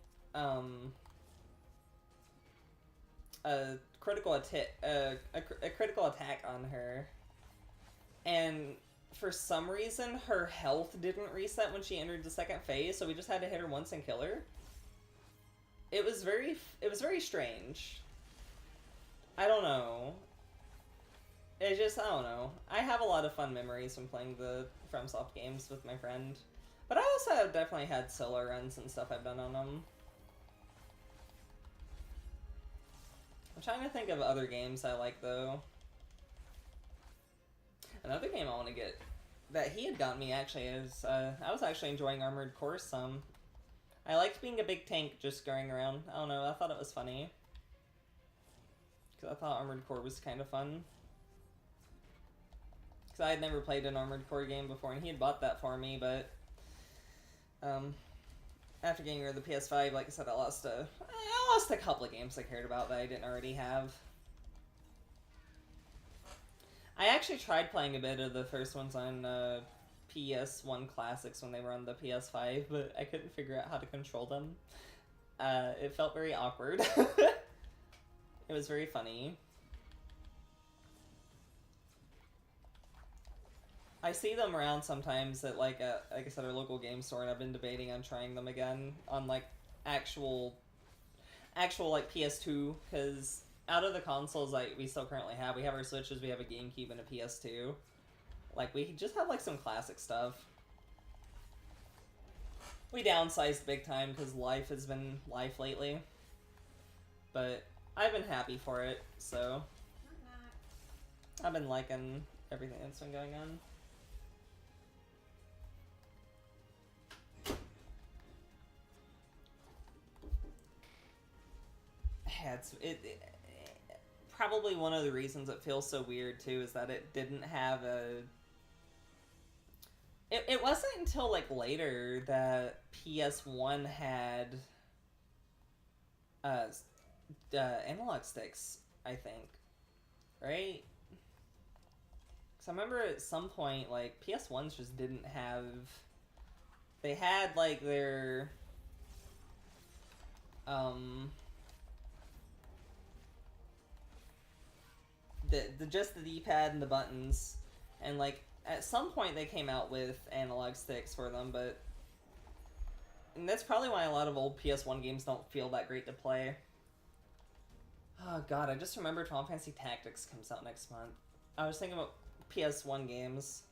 critical attack, a critical attack on her, and for some reason her health didn't reset when she entered the second phase, so we just had to hit her once and kill her. It was very strange. I don't know. I don't know. I have a lot of fun memories from playing the FromSoft games with my friend, but I also have definitely had solo runs and stuff I've done on them. I'm trying to think of other games I like, though. Another game I want to get that he had gotten me, actually, is I was actually enjoying Armored Core some. I liked being a big tank just going around. I don't know, I thought it was funny. Because I thought Armored Core was kind of fun. Because I had never played an Armored Core game before, and he had bought that for me, but after getting rid of the PS5, like I said, I lost a couple of games I cared about that I didn't already have. I actually tried playing a bit of the first ones on PS1 Classics when they were on the PS5, but I couldn't figure out how to control them. It felt very awkward. It was very funny. I see them around sometimes at like I said, our local game store, and I've been debating on trying them again on like actual like PS2, because out of the consoles like we still currently have, we have our Switches, we have a GameCube and a PS2. Like we just have like some classic stuff. We downsized big time because life has been life lately, but I've been happy for it, so I've been liking everything that's been going on. Yeah, probably one of the reasons it feels so weird too is that it didn't have a. It wasn't until like later that PS1 had analog sticks, I think, right? Because I remember at some point like PS1s just didn't have. They had like their just the D-pad and the buttons, and like at some point they came out with analog sticks for them, but and that's probably why a lot of old PS1 games don't feel that great to play. Oh god, I just remembered Final Fantasy Tactics comes out next month. I was thinking about PS1 games,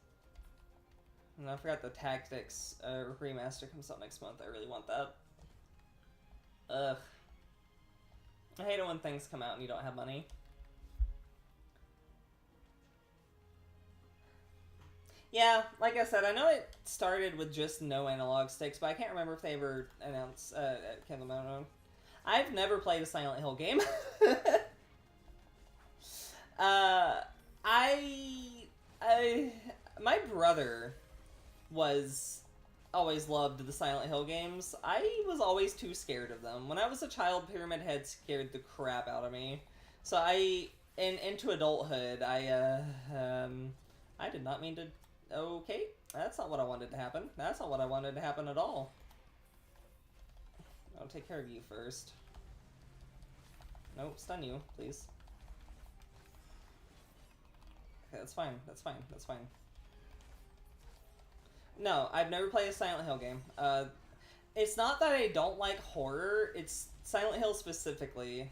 and I forgot the Tactics remaster comes out next month. I really want that. Ugh. I hate it when things come out and you don't have money. Yeah, like I said, I know it started with just no analog sticks, but I can't remember if they ever announced I've never played a Silent Hill game. My brother always loved the Silent Hill games. I was always too scared of them. When I was a child, Pyramid Head scared the crap out of me. So into adulthood, I did not mean to. Okay, that's not what I wanted to happen. That's not what I wanted to happen at all. I'll take care of you first. Nope, stun you, please. Okay, that's fine. That's fine. That's fine. No, I've never played a Silent Hill game. It's not that I don't like horror. It's Silent Hill specifically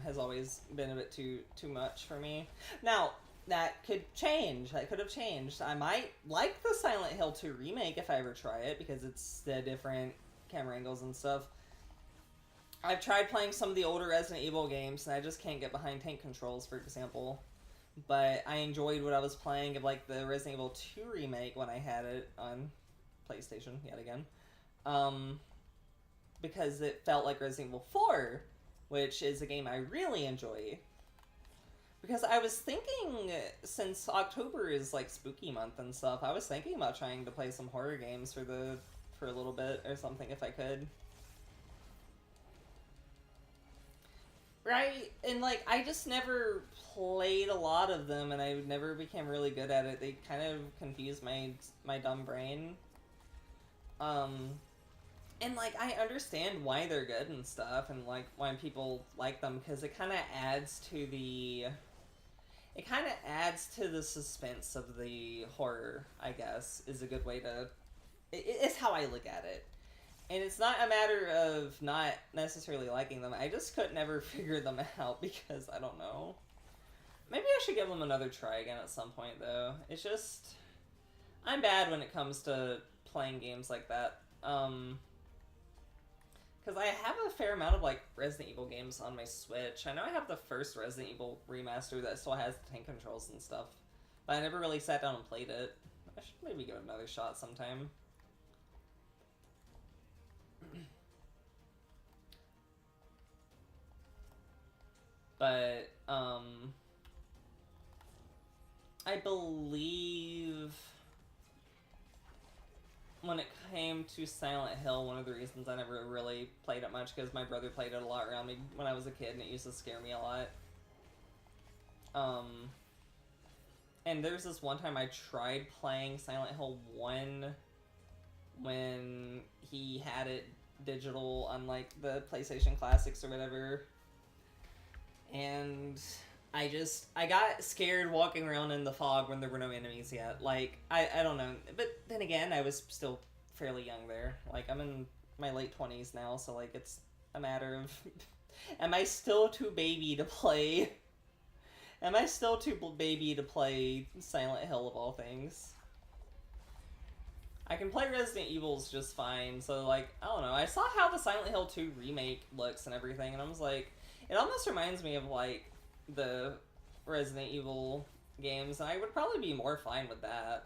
has always been a bit too much for me. Now that could change. That could have changed. I might like the Silent Hill 2 remake if I ever try it because it's the different camera angles and stuff. I've tried playing some of the older Resident Evil games and I just can't get behind tank controls, for example. But I enjoyed what I was playing of like the Resident Evil 2 remake when I had it on PlayStation yet again. Because it felt like Resident Evil 4, which is a game I really enjoy. Because I was thinking, since October is like spooky month and stuff, I was thinking about trying to play some horror games for a little bit or something if I could. Right? And like I just never played a lot of them and I never became really good at it. They kind of confused my dumb brain. And like I understand why they're good and stuff and like why people like them because it kind of adds to the suspense of the horror, I guess, is a good way to it's how I look at it. And it's not a matter of not necessarily liking them. I just could never figure them out because I don't know. Maybe I should give them another try again at some point though. It's just I'm bad when it comes to playing games like that. Because I have a fair amount of, like, Resident Evil games on my Switch. I know I have the first Resident Evil remaster that still has the tank controls and stuff. But I never really sat down and played it. I should maybe give it another shot sometime. But, I believe when it came to Silent Hill, one of the reasons I never really played it much because my brother played it a lot around me when I was a kid and it used to scare me a lot. And there's this one time I tried playing Silent Hill 1 when he had it digital on like the PlayStation Classics or whatever. And I got scared walking around in the fog when there were no enemies yet. Like, I don't know. But then again, I was still fairly young there. Like, I'm in my late 20s now, so, like, it's a matter of... Am I still too baby to play... Am I still too baby to play Silent Hill of all things? I can play Resident Evils just fine, so, like, I don't know. I saw how the Silent Hill 2 remake looks and everything, and I was like... It almost reminds me of, like, the Resident Evil games, and I would probably be more fine with that.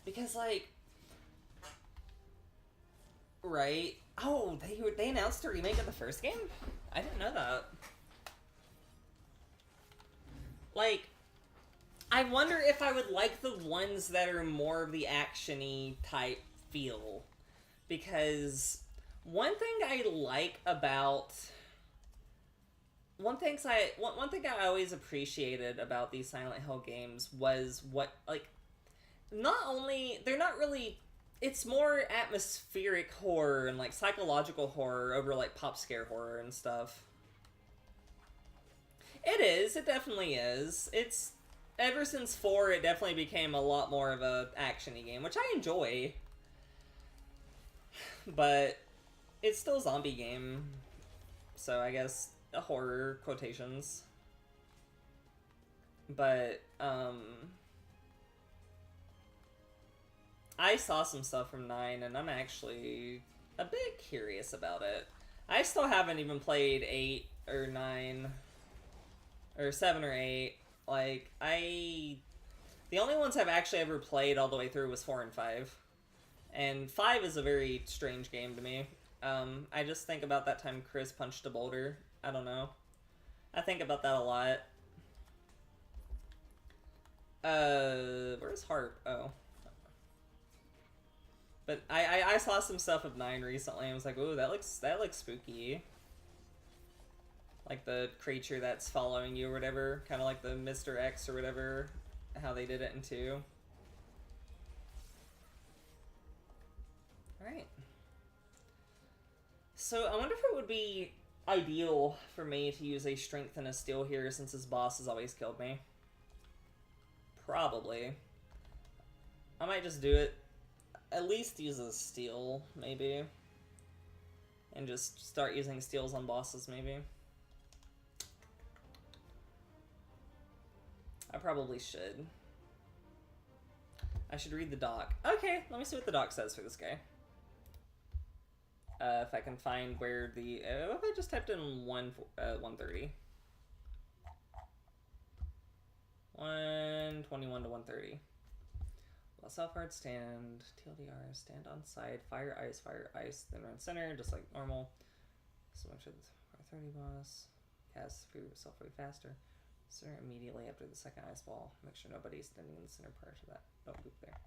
Because, like... Right? Oh, they announced a remake of the first game? I didn't know that. Like, I wonder if I would like the ones that are more of the action-y type feel. Because one thing I like about... One thing I always appreciated about these Silent Hill games was what, like, not only, they're not really, it's more atmospheric horror and, like, psychological horror over, like, pop scare horror and stuff. It definitely is. It's, ever since 4, it definitely became a lot more of a action-y game, which I enjoy. But, it's still a zombie game, so I guess... horror quotations. But, I saw some stuff from 9, and I'm actually a bit curious about it. I still haven't even played 8 or 9, or 7 or 8. Like, the only ones I've actually ever played all the way through was 4 and 5. And 5 is a very strange game to me. I just think about that time Chris punched a boulder. I don't know. I think about that a lot. Where's Harp? Oh. But I saw some stuff of 9 recently and I was like, ooh, that looks spooky. Like the creature that's following you or whatever. Kind of like the Mr. X or whatever. How they did it in 2. Alright. So I wonder if it would be ideal for me to use a strength and a steel here since his boss has always killed me. Probably. I might just do it. At least use a steel, maybe. And just start using steals on bosses, maybe. I probably should. I should read the doc. Okay, let me see what the doc says for this guy. If I can find where the... if I just typed in 130. 121 to 130. Less off hard stand. TLDR, stand on side. Fire ice. Then run center, just like normal. So make sure the 30 boss. Cast for yourself way faster. Center immediately after the second ice ball. Make sure nobody's standing in the center prior to that. Don't loop there.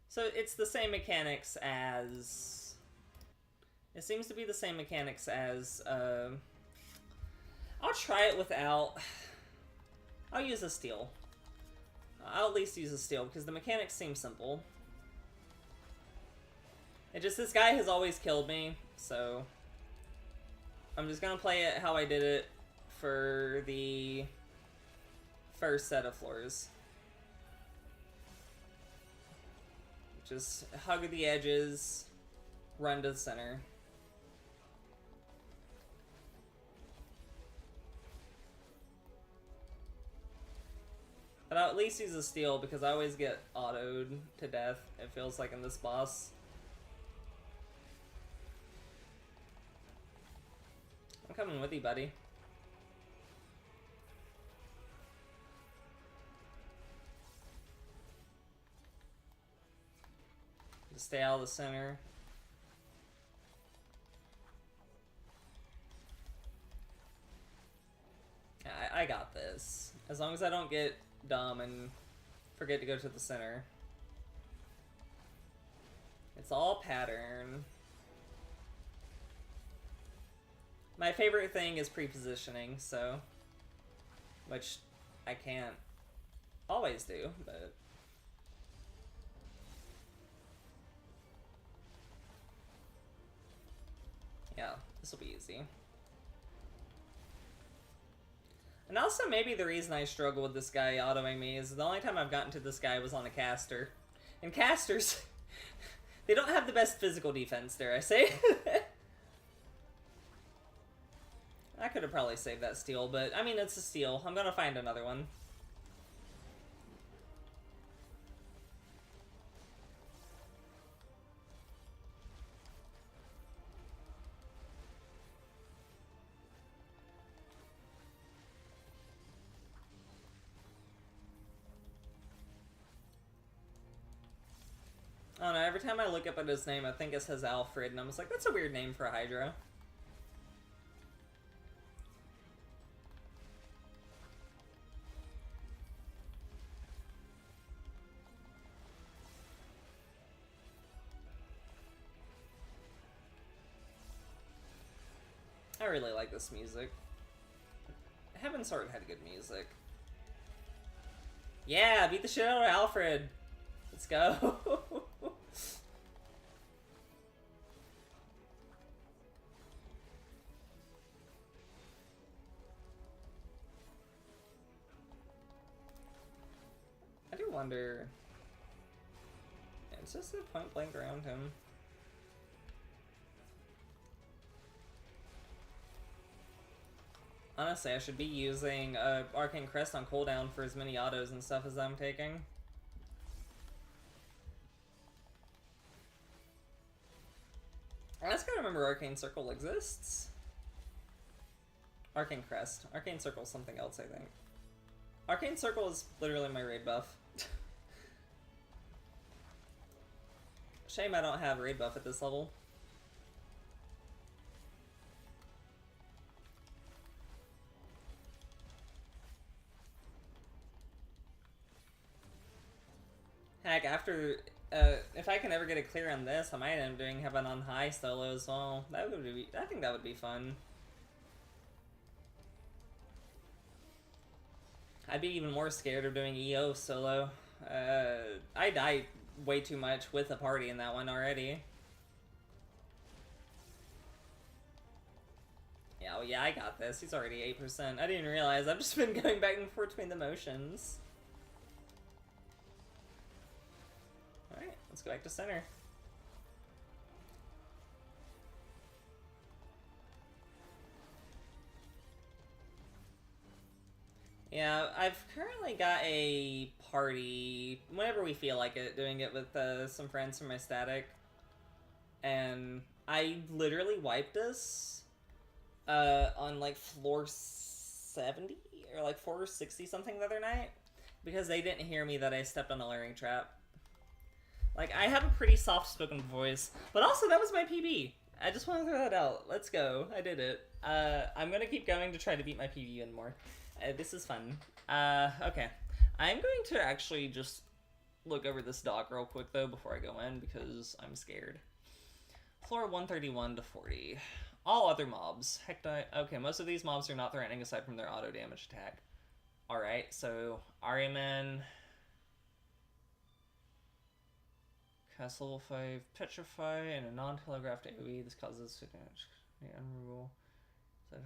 So it's the same mechanics as... It seems to be the same mechanics as... I'll try it without... I'll use a steal. I'll at least use a steal, because the mechanics seem simple. It just, this guy has always killed me, so... I'm just gonna play it how I did it for the first set of floors. Just hug the edges, run to the center. But I'll at least use a steal because I always get autoed to death, it feels like in this boss. I'm coming with you, buddy. Just stay out of the center. I got this. As long as I don't get dumb and forget to go to the center. It's all pattern. My favorite thing is pre-positioning, so... Which I can't always do, but... Yeah, this will be easy. And also maybe the reason I struggle with this guy autoing me is the only time I've gotten to this guy was on a caster. And casters, they don't have the best physical defense, dare I say. I could have probably saved that steal, but I mean, it's a steal. I'm gonna find another one. I don't know, every time I look up at his name, I think it says Alfred, and I'm just like, that's a weird name for a Hydra. I really like this music. Heaven Sword had good music. Yeah, beat the shit out of Alfred. Let's go. I do wonder... It's just a point blank around him. Honestly, I should be using Arcane Crest on cooldown for as many autos and stuff as I'm taking. I just gotta remember Arcane Circle exists. Arcane Crest. Arcane Circle's something else, I think. Arcane Circle is literally my raid buff. Shame I don't have raid buff at this level. Heck, after, if I can ever get a clear on this, I might end up doing Heaven on High solo as well. That would be, I think that would be fun. I'd be even more scared of doing EO solo. I died way too much with a party in that one already. Yeah, well, yeah, I got this. He's already 8%. I didn't realize. I've just been going back and forth between the motions. Let's go back to center. Yeah, I've currently got a party, whenever we feel like it, doing it with some friends from my static. And I literally wiped us on like floor 70 or like floor 60 something the other night because they didn't hear me that I stepped on a luring trap. Like, I have a pretty soft-spoken voice, but also that was my PB. I just want to throw that out. Let's go. I did it. I'm gonna keep going to try to beat my PB even more. This is fun. Okay. I'm going to actually just look over this dock real quick, though, before I go in, because I'm scared. Floor 131 to 40. All other mobs. Okay, most of these mobs are not threatening aside from their auto damage attack. Alright, so Ariaman. Cast level 5 Petrify and a non-telegraphed AoE. This causes unremovable.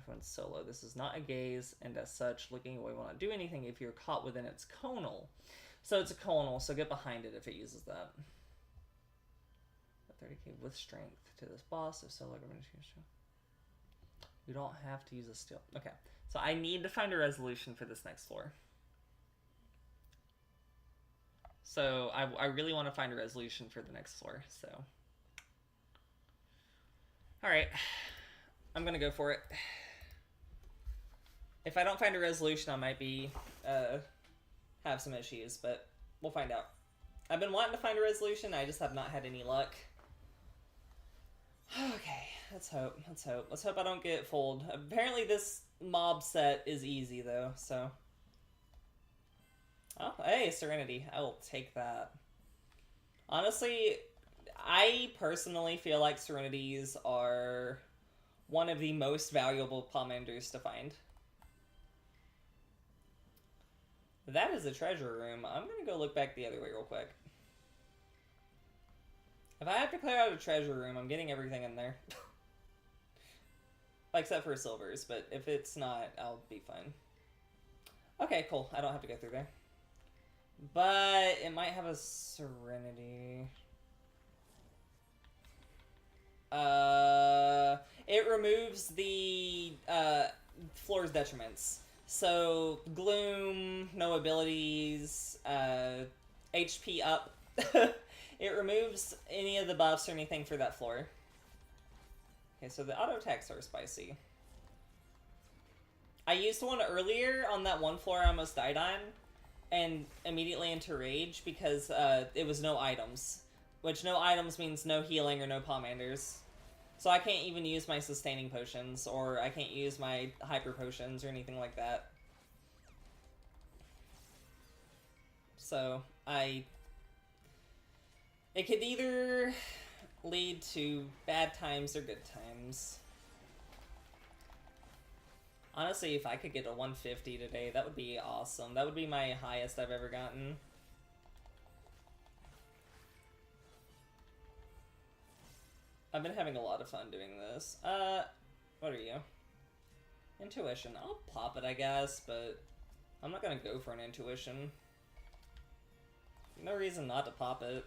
When solo. This is not a gaze, and as such, looking away will not do anything if you're caught within its conal. So it's a conal, so get behind it if it uses that. 30k with strength to this boss, if solo you don't have to use a steal. Okay, so I need to find a resolution for this next floor. So I really want to find a resolution for the next floor, so. Alright. I'm gonna go for it. If I don't find a resolution, I might be, have some issues, but we'll find out. I've been wanting to find a resolution, I just have not had any luck. Okay, let's hope, let's hope. Let's hope I don't get fooled. Apparently this mob set is easy, though, so. Oh, hey, Serenity. I will take that. Honestly, I personally feel like Serenities are one of the most valuable Pomanders to find. That is a treasure room. I'm gonna go look back the other way real quick. If I have to clear out a treasure room, I'm getting everything in there. Except for silvers, but if it's not, I'll be fine. Okay, cool. I don't have to go through there. But it might have a Serenity. It removes the floor's detriments. So gloom, no abilities, HP up. It removes any of the buffs or anything for that floor. Okay, so the auto attacks are spicy. I used one earlier on that one floor I almost died on, and immediately into rage because it was no items. Which no items means no healing or no pomanders. So I can't even use my sustaining potions, or I can't use my hyper potions or anything like that. So it could either lead to bad times or good times. Honestly, if I could get a 150 today, that would be awesome. That would be my highest I've ever gotten. I've been having a lot of fun doing this. What are you? Intuition. I'll pop it, I guess, but I'm not gonna go for an intuition. No reason not to pop it.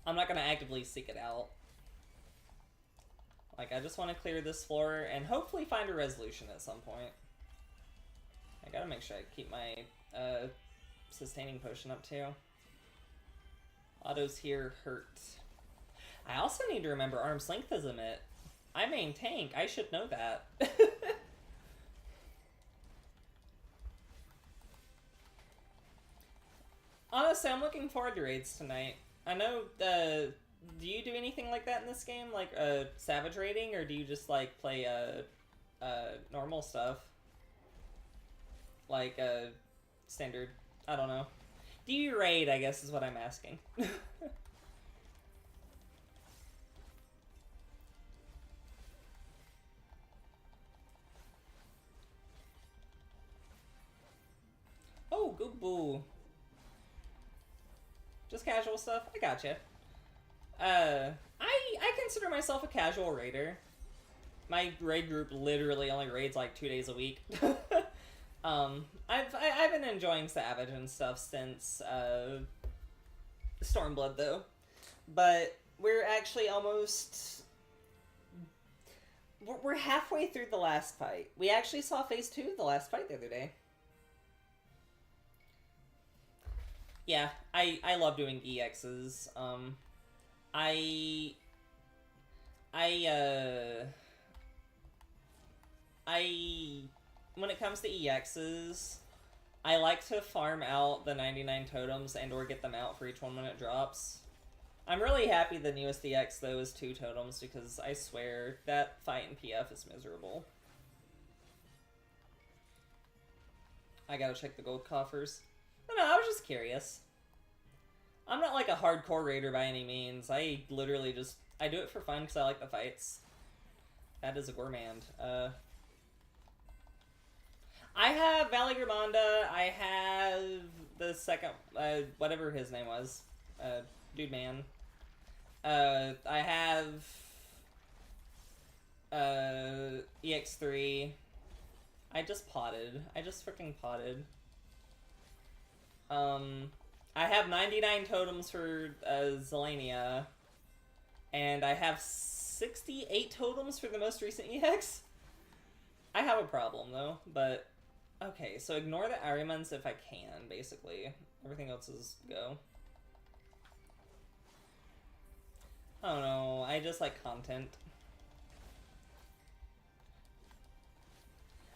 I'm not gonna actively seek it out. Like, I just want to clear this floor and hopefully find a resolution at some point. I gotta make sure I keep my sustaining potion up too. Autos here hurt. I also need to remember arm's length is a mitt. I main tank. I should know that. Honestly, I'm looking forward to raids tonight. I know, do you do anything like that in this game? Like, savage raiding? Or do you just, like, play, normal stuff? Like, standard, I don't know. Do you raid, I guess, is what I'm asking. Oh, good boo. Just casual stuff? I gotcha. I consider myself a casual raider. My raid group literally only raids like 2 days a week. I've been enjoying Savage and stuff since Stormblood though, but we're actually almost we're halfway through the last fight. We actually saw phase 2 of the last fight the other day. Yeah, I love doing EXs. I I when it comes to EXs, I like to farm out the 99 totems and or get them out for each 1 minute drops. I'm really happy the newest EX though is 2 totems because I swear that fight in PF is miserable. I gotta check the gold coffers. No, I was just curious. I'm not like a hardcore raider by any means. I literally just, I do it for fun because I like the fights. That is a gourmand. I have Valley Gramonda. I have the second, whatever his name was. Dude man. I have EX3. I just potted. I just freaking potted. I have 99 totems for Zelania. And I have 68 totems for the most recent EX. I have a problem though, but okay, so ignore the Arimans if I can, basically. Everything else is go. I don't know, I just like content.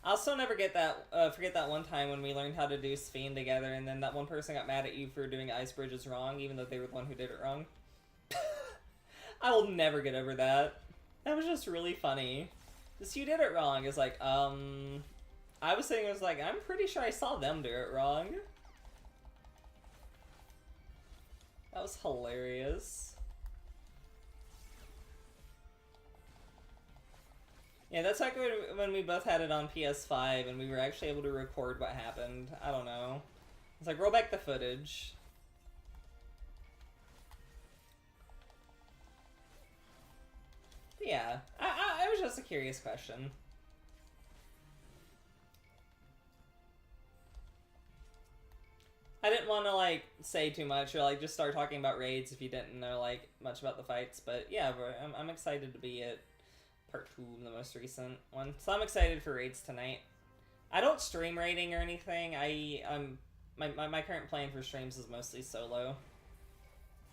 I'll still never get that, forget that one time when we learned how to do Sphene together and then that one person got mad at you for doing Ice Bridges wrong, even though they were the one who did it wrong. I will never get over that. That was just really funny. Just, you did it wrong. It's like, I was saying, I was like, I'm pretty sure I saw them do it wrong. That was hilarious. Yeah, that's like when we both had it on PS5 and we were actually able to record what happened. I don't know. It's like, roll back the footage. But yeah, it was just a curious question. I didn't want to, like, say too much or, like, just start talking about raids if you didn't know, like, much about the fights. But yeah, I'm excited to be at part 2, the most recent one. So I'm excited for raids tonight. I don't stream raiding or anything. My current plan for streams is mostly solo.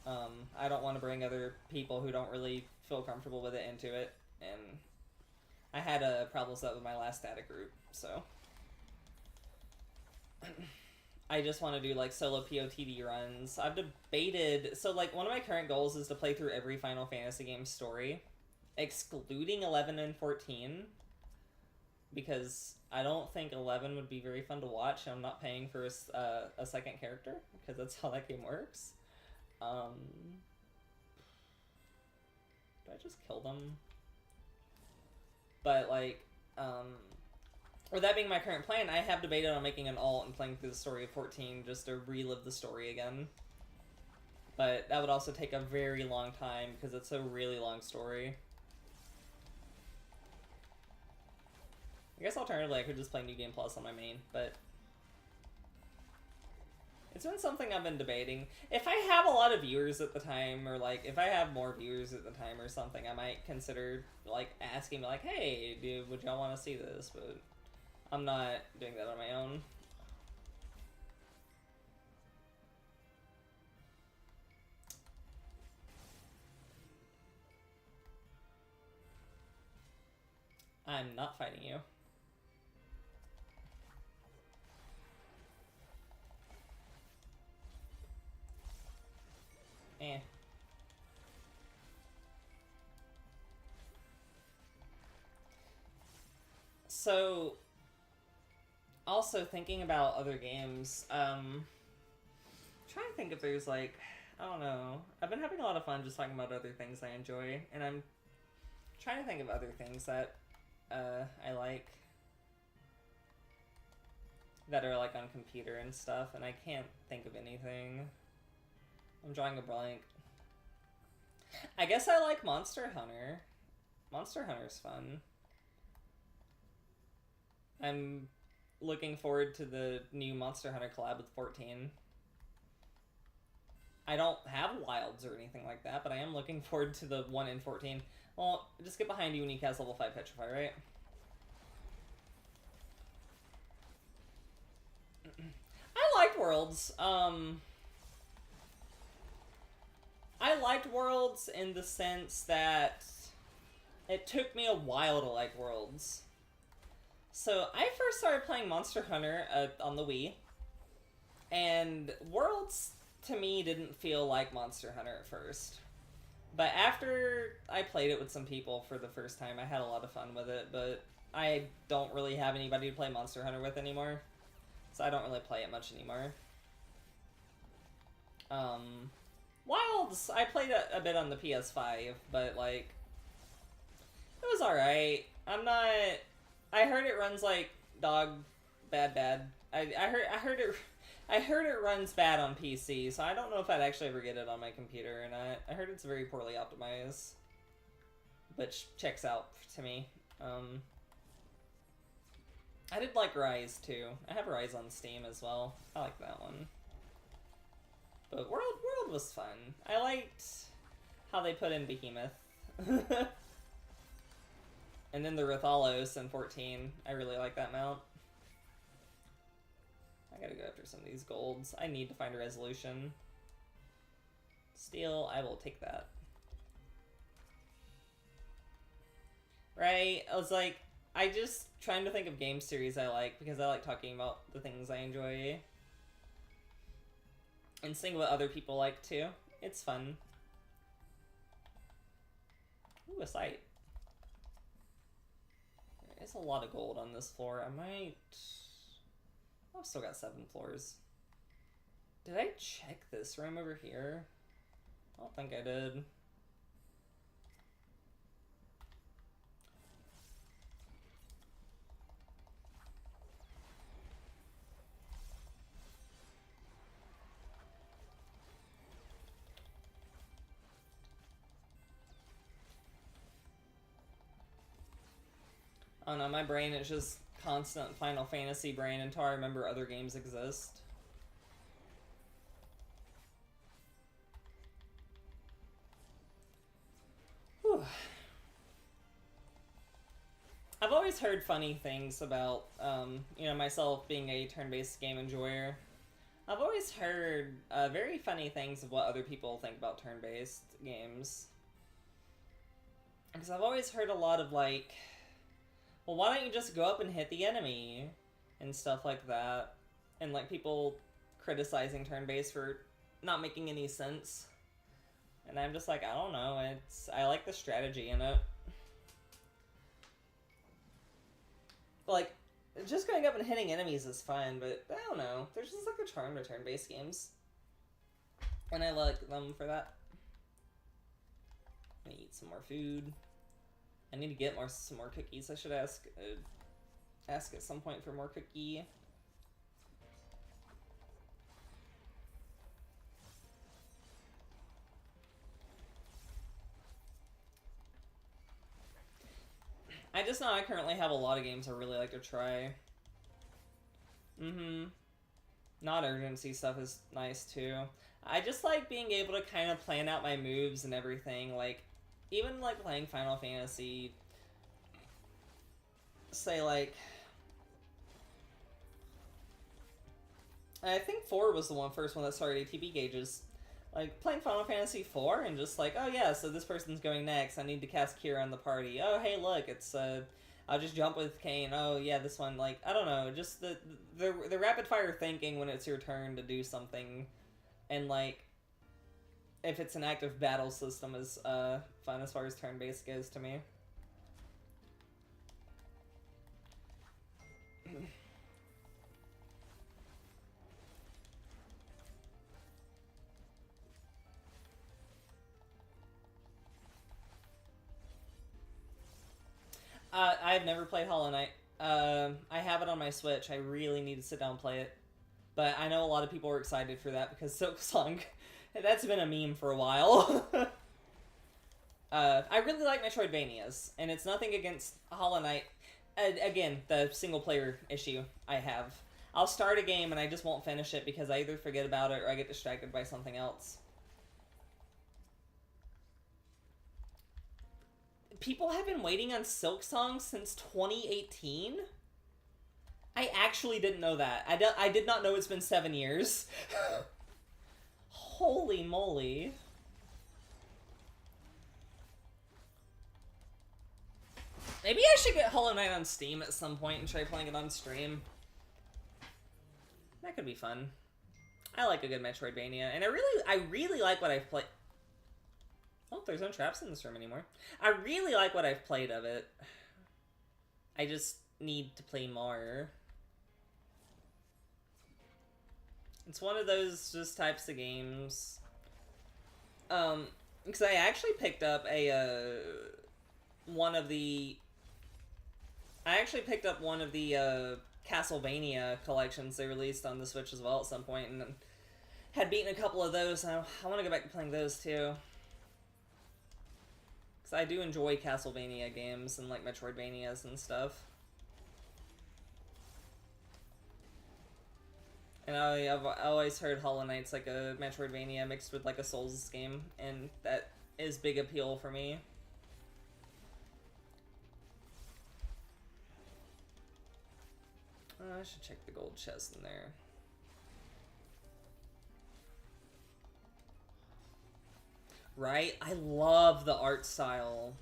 I don't want to bring other people who don't really feel comfortable with it into it, and I had a problem with that with my last data group, so I just want to do like solo POTD runs. I've debated, so like one of my current goals is to play through every Final Fantasy game story, excluding 11 and 14, because I don't think 11 would be very fun to watch, and I'm not paying for a second character, because that's how that game works. Did I just kill them? But, like, or that being my current plan, I have debated on making an alt and playing through the story of 14 just to relive the story again. But that would also take a very long time because it's a really long story. I guess alternatively I could just play New Game Plus on my main, but it's been something I've been debating. If I have a lot of viewers at the time, or like if I have more viewers at the time or something, I might consider like asking like, hey, dude, would y'all want to see this? But I'm not doing that on my own. I'm not fighting you. Eh. So, also thinking about other games, trying to think if there's like, I don't know. I've been having a lot of fun just talking about other things I enjoy, and I'm trying to think of other things that I like that are like on computer and stuff, and I can't think of anything. I'm drawing a blank. I guess I like Monster Hunter. Monster Hunter's fun. I'm looking forward to the new Monster Hunter collab with 14. I don't have wilds or anything like that, but I am looking forward to the one in 14. Well, just get behind you when you cast level 5 Petrify, right? I liked Worlds. I liked Worlds in the sense that it took me a while to like Worlds. So I first started playing Monster Hunter on the Wii, and Worlds to me didn't feel like Monster Hunter at first. But after I played it with some people for the first time, I had a lot of fun with it, but I don't really have anybody to play Monster Hunter with anymore, so I don't really play it much anymore. Wilds, I played a bit on the PS5, but, like, it was alright. I heard it runs like dog bad. I heard it runs bad on PC, so I don't know if I'd actually ever get it on my computer or not. I heard it's very poorly optimized, which checks out to me. I did like Rise too. I have Rise on Steam as well. I like that one. But World was fun. I liked how they put in Behemoth. And then the Rathalos in 14. I really like that mount. I gotta go after some of these golds. I need to find a resolution. Steel, I will take that. Right? I was like, I just trying to think of game series I like, because I like talking about the things I enjoy. And seeing what other people like too. It's fun. Ooh, a sight. There's a lot of gold on this floor. I've still got 7 floors. Did I check this room over here? I don't think I did. I don't know, my brain is just constant Final Fantasy brain until I remember other games exist. Whew. I've always heard funny things about, myself being a turn-based game enjoyer. I've always heard very funny things of what other people think about turn-based games. Because I've always heard a lot of, like, well, why don't you just go up and hit the enemy? And stuff like that. And, like, people criticizing turn-based for not making any sense. And I'm just like, I don't know, I like the strategy in it. Like, just going up and hitting enemies is fine, but I don't know. There's just, like, a charm to turn-based games. And I like them for that. I'm gonna eat some more food. I need to get some more cookies. I should ask at some point for more cookie. I just know I currently have a lot of games I really like to try. Not urgency stuff is nice too. I just like being able to kind of plan out my moves and everything. Like, even like playing Final Fantasy, say like, I think 4 was the first one that started ATB gauges. Like, playing Final Fantasy 4 and just like, oh yeah, so this person's going next, I need to cast Kira on the party. Oh hey look, it's I'll just jump with Kain. Oh yeah, this one, like, I don't know, just the rapid fire thinking when it's your turn to do something, and like, if it's an active battle system is fun as far as turn-based goes to me. I've never played Hollow Knight. I have it on my Switch. I really need to sit down and play it. But I know a lot of people are excited for that because Silksong, that's been a meme for a while. I really like Metroidvanias, and it's nothing against Hollow Knight. again, the single player issue I have. I'll start a game and I just won't finish it because I either forget about it or I get distracted by something else. People have been waiting on Silksong since 2018? I actually didn't know that. I did not know it's been 7 years. Holy moly. Maybe I should get Hollow Knight on Steam at some point and try playing it on stream. That could be fun. I like a good Metroidvania, and I really like what I've played. Oh, there's no traps in this room anymore. I really like what I've played of it. I just need to play more. It's one of those just types of games. Because I actually picked up one of the Castlevania collections they released on the Switch as well at some point, and had beaten a couple of those. I want to go back to playing those too. Because I do enjoy Castlevania games and like Metroidvanias and stuff. And I've always heard Hollow Knight's like a Metroidvania mixed with like a Souls game, and that is big appeal for me. I should check the gold chest in there. Right? I love the art style.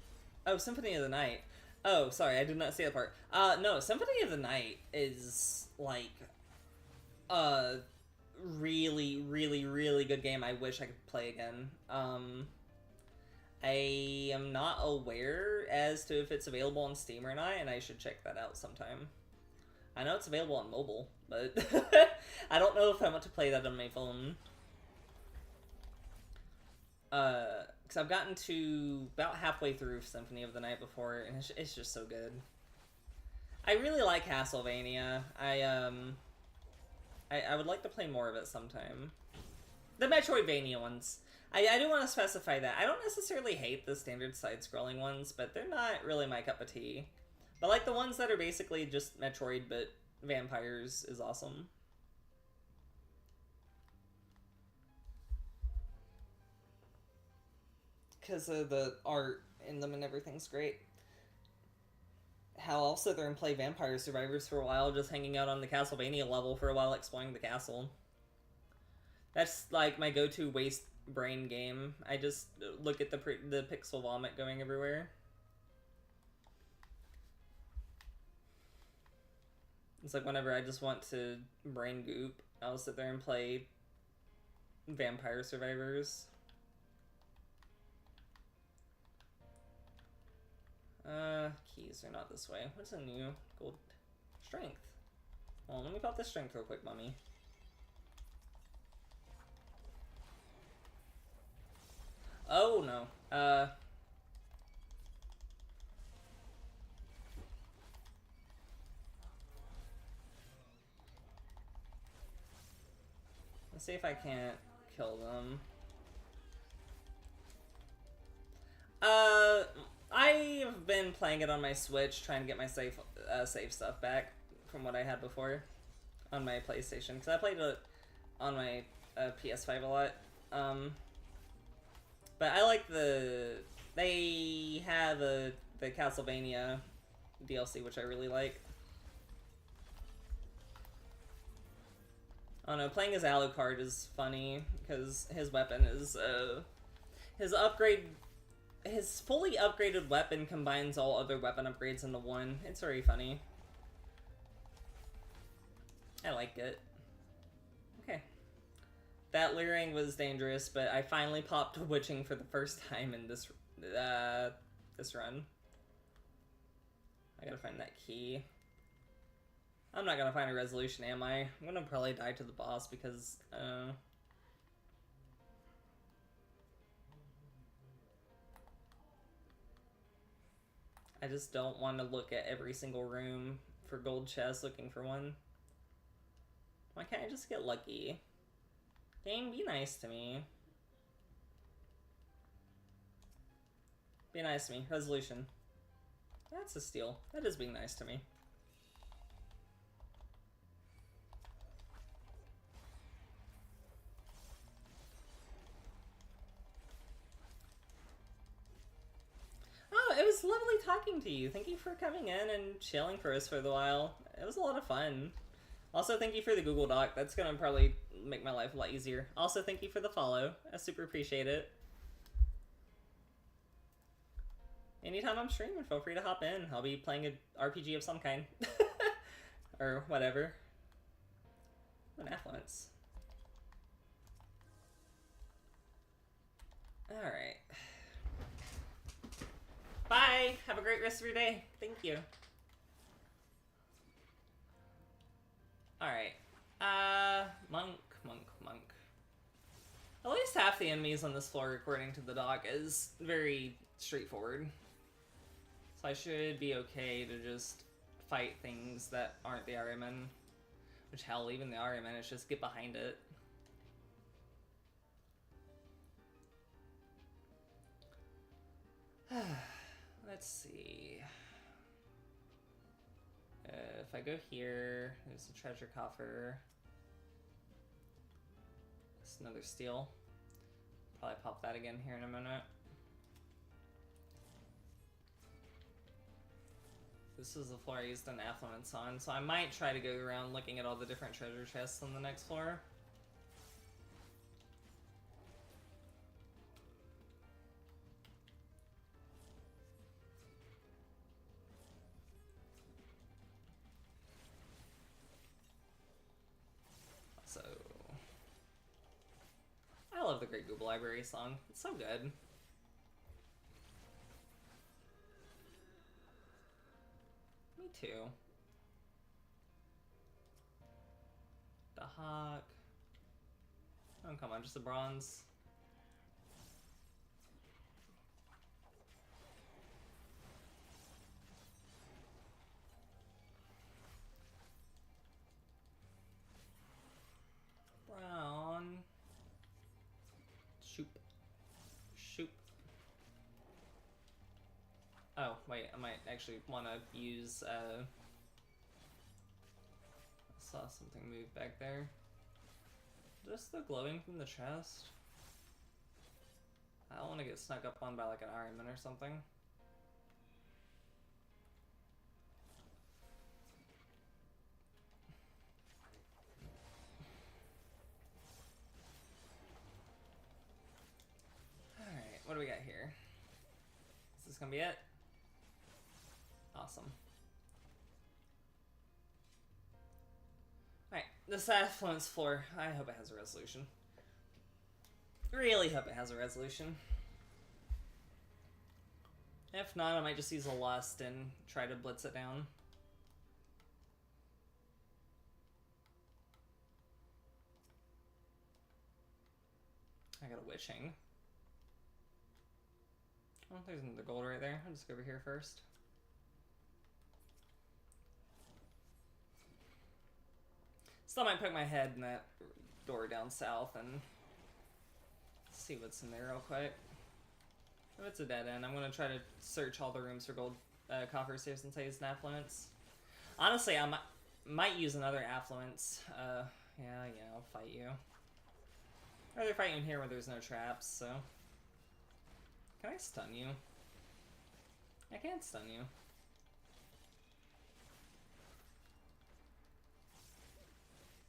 Oh, Symphony of the Night. Oh, sorry, I did not see that part. No, Symphony of the Night is like really, really, really good game I wish I could play again. I am not aware as to if it's available on Steam or not, and I should check that out sometime. I know it's available on mobile, but I don't know if I want to play that on my phone. Because I've gotten to about halfway through Symphony of the Night before, and it's just so good. I really like Castlevania. I would like to play more of it sometime. The Metroidvania ones. I do want to specify that. I don't necessarily hate the standard side-scrolling ones, but they're not really my cup of tea. But like the ones that are basically just Metroid, but vampires is awesome. Because of the art in them and everything's great. Hell, I'll sit there and play Vampire Survivors for a while, just hanging out on the Castlevania level for a while, exploring the castle. That's like my go-to waste brain game. I just look at the pixel vomit going everywhere. It's like whenever I just want to brain goop, I'll sit there and play Vampire Survivors. Keys are not this way. What's a new gold strength? Well, let me pop this strength real quick, mommy. Oh, no. Let's see if I can't kill them. I've been playing it on my Switch, trying to get my save stuff back from what I had before on my PlayStation, because I played it on my PS5 a lot. But I like they have the Castlevania DLC, which I really like. I don't know, playing as Alucard is funny, because his weapon is, his fully upgraded weapon combines all other weapon upgrades into one. It's very funny. I like it. Okay. That luring was dangerous, but I finally popped Witching for the first time in this run. I gotta find that key. I'm not gonna find a resolution, am I? I'm gonna probably die to the boss because, I just don't want to look at every single room for gold chests looking for one. Why can't I just get lucky? Game, be nice to me. Be nice to me. Resolution. That's a steal. That is being nice to me. Oh, it was lovely talking to you. Thank you for coming in and chilling for us for a while. It was a lot of fun. Also, thank you for the Google Doc. That's gonna probably make my life a lot easier. Also, thank you for the follow. I super appreciate it. Anytime I'm streaming, feel free to hop in. I'll be playing an RPG of some kind. Or whatever. An affluence. Alright. Bye! Have a great rest of your day. Thank you. Alright. Monk. At least half the enemies on this floor, according to the doc, is very straightforward. So I should be okay to just fight things that aren't the Ariaman. Which, hell, even the Ariaman is just get behind it. Let's see. If I go here, there's a treasure coffer. It's another steal. Probably pop that again here in a minute. This is the floor I used an affluence on, so I might try to go around looking at all the different treasure chests on the next floor. So, I love the Great Google Library song. It's so good. Me too. The Hawk. Oh, come on, just a bronze. Brown. Shoop. Shoop. Oh, wait, I might actually want to use, I saw something move back there. Just the glowing from the chest? I don't want to get snuck up on by like an Ironman or something. Alright, what do we got here? Is this gonna be it? Awesome. Alright, this affluence floor. I hope it has a resolution. Really hope it has a resolution. If not, I might just use a lust and try to blitz it down. I got a witching. Oh, there's another gold right there. I'll just go over here first. Still might poke my head in that door down south and see what's in there real quick. If it's a dead end, I'm gonna try to search all the rooms for gold coffers here since I used an affluence. Honestly, I might use another affluence. Yeah, I'll fight you. I'd rather fight you in here where there's no traps, so. Can I stun you? I can't stun you.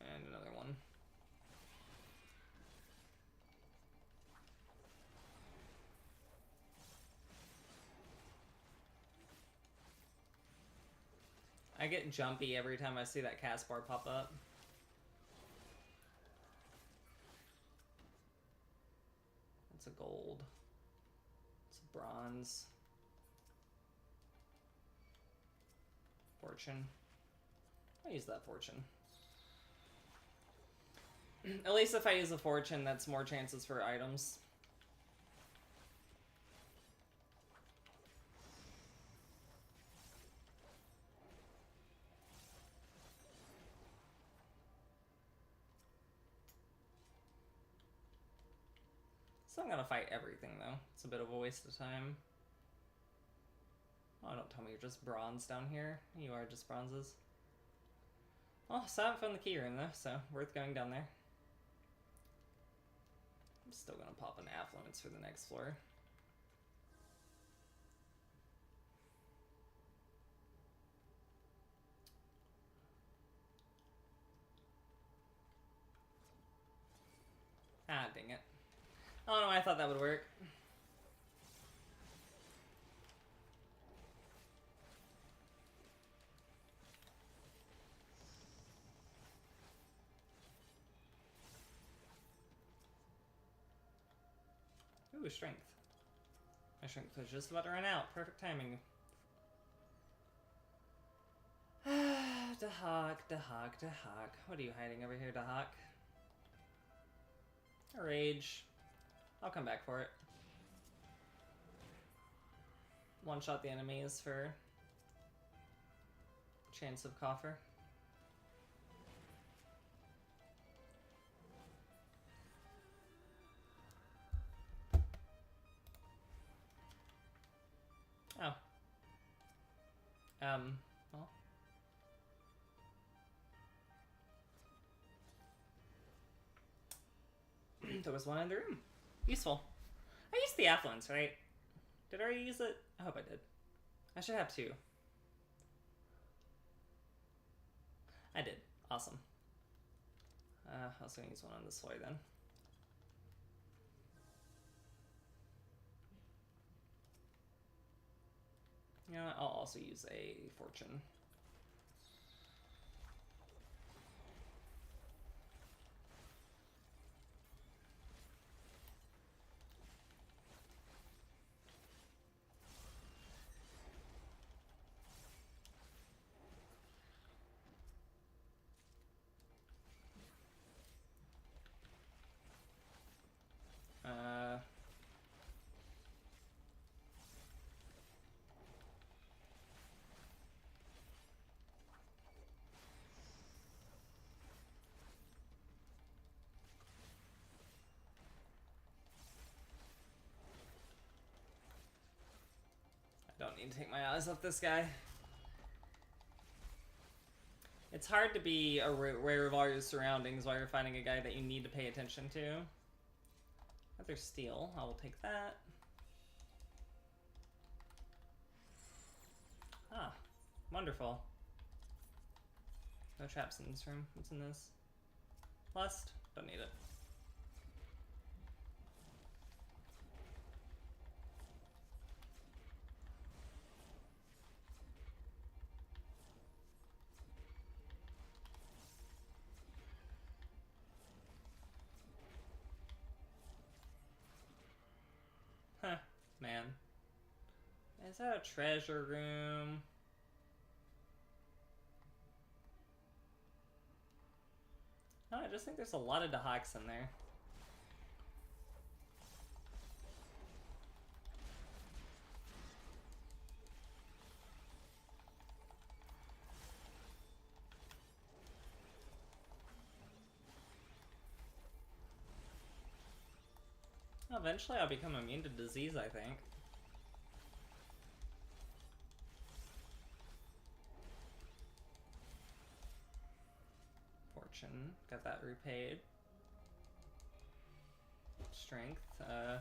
And another one. I get jumpy every time I see that cast bar pop up. It's a gold. It's a bronze. Fortune. I'll use that fortune. At least if I use a fortune, that's more chances for items. So I'm gonna fight everything though. It's a bit of a waste of time. Oh, I don't tell me you're just bronze down here. You are just bronzes. Oh, still haven't found the key room though, so worth going down there. I'm still gonna pop an affluence for the next floor. Ah, dang it. I don't know why I thought that would work. Ooh, strength. My strength was just about to run out. Perfect timing. Dahak, Dahak, Dahak. What are you hiding over here, Dahak? A rage. I'll come back for it. One-shot the enemies for chance of coffer. Oh. Well. There was one in the room. Useful. I used the affluence, right? Did I already use it? I hope I did. I should have two. I did. Awesome. I was gonna use one on this floor then. You know what? I'll also use a fortune. Don't need to take my eyes off this guy. It's hard to be aware of all your surroundings while you're fighting a guy that you need to pay attention to. Another steal. I will take that. Ah, wonderful. No traps in this room. What's in this? Lust? Don't need it. Huh, man. Is that a treasure room? No, I just think there's a lot of Dahaks in there. Eventually I'll become immune to disease, I think. Fortune, got that repaid. Strength, I'll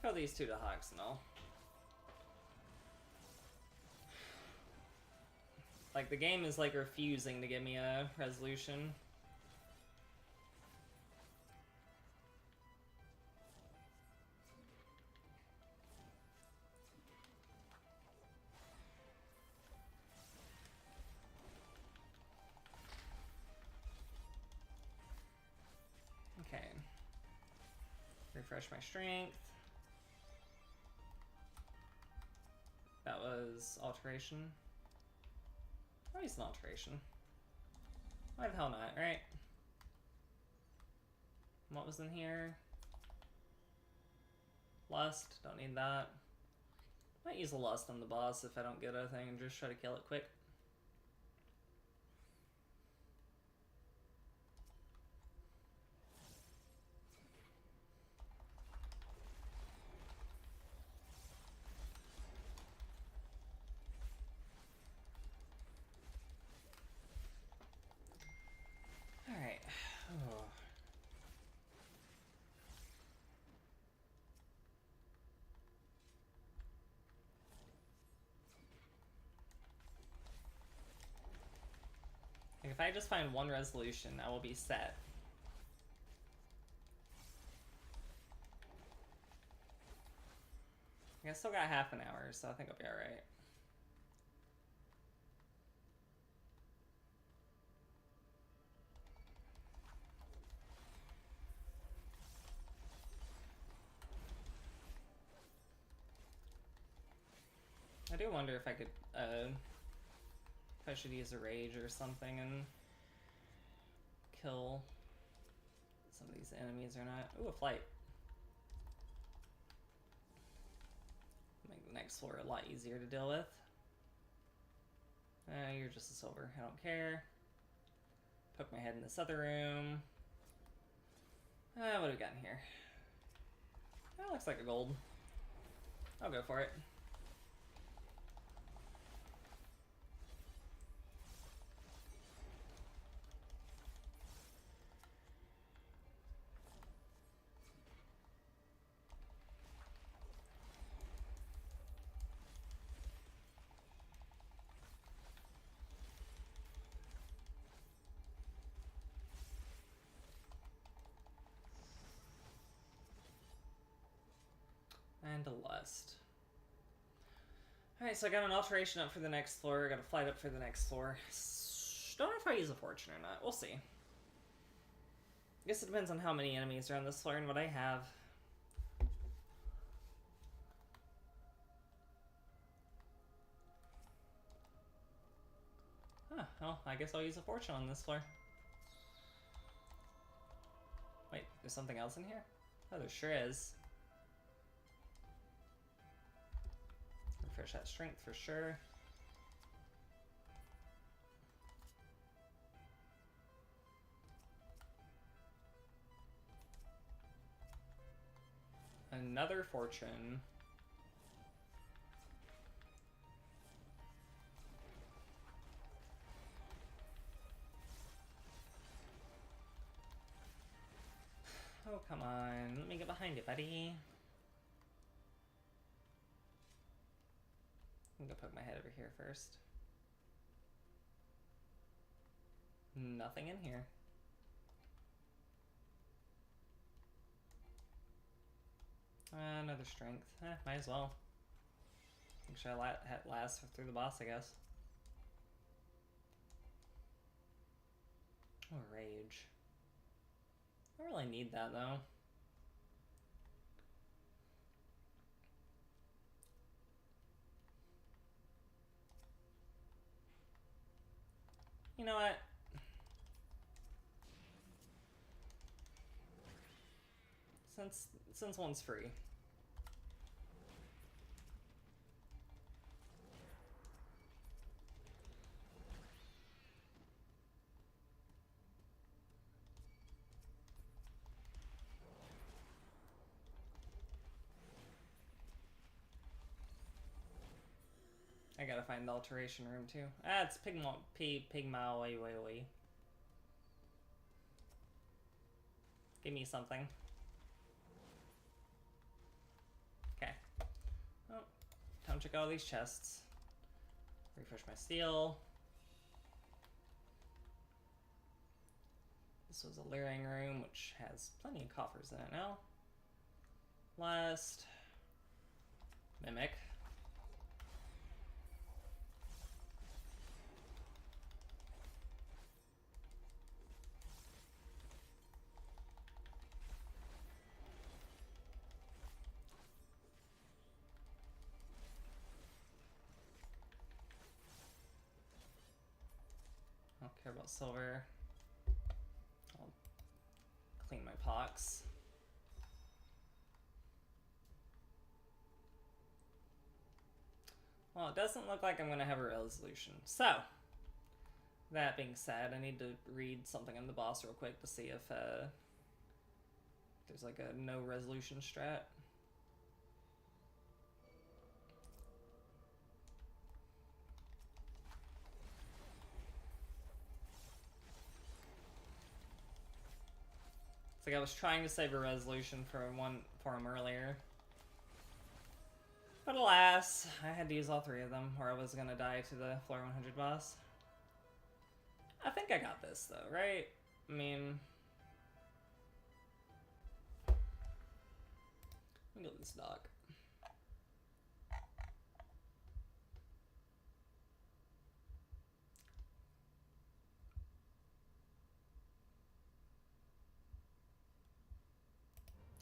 kill these two Dahaks and all. Like, the game is like refusing to give me a resolution. Okay. Refresh my strength. That was alteration. Why is an alteration? Why the hell not, right? What was in here? Lust, don't need that. Might use a lust on the boss if I don't get a thing and just try to kill it quick. I just find one resolution, I will be set. I still got half an hour, so I think I'll be alright. I do wonder if I could, if I should use a rage or something and kill some of these enemies or not. Ooh, a flight. Make the next floor a lot easier to deal with. You're just a silver. I don't care. Poke my head in this other room. What do we got in here? That looks like a gold. I'll go for it. And a lust. Alright, so I got an alteration up for the next floor, got a flight up for the next floor. Don't know if I use a fortune or not, we'll see. Guess it depends on how many enemies are on this floor and what I have. Huh, well, I guess I'll use a fortune on this floor. Wait, there's something else in here? Oh, there sure is. Refresh that strength for sure. Another fortune. Oh, come on. Let me get behind you, buddy. I'm gonna poke my head over here first. Nothing in here. Another strength. Might as well. Make sure I last through the boss, I guess. Oh, rage. I don't really need that, though. You know what? Since one's free. I gotta find the alteration room too. It's Pigma way. Give me something. Okay. Oh, time to check all these chests. Refresh my steel. This was a Lyring room, which has plenty of coffers in it now. Last. Mimic. I don't care about silver. I'll clean my pox. Well, it doesn't look like I'm going to have a resolution. So, that being said, I need to read something on the boss real quick to see if there's like a no resolution strat. It's like I was trying to save a resolution for him earlier. But alas, I had to use all three of them, or I was gonna die to the floor 100 boss. I think I got this though, right? I mean, look at this dog.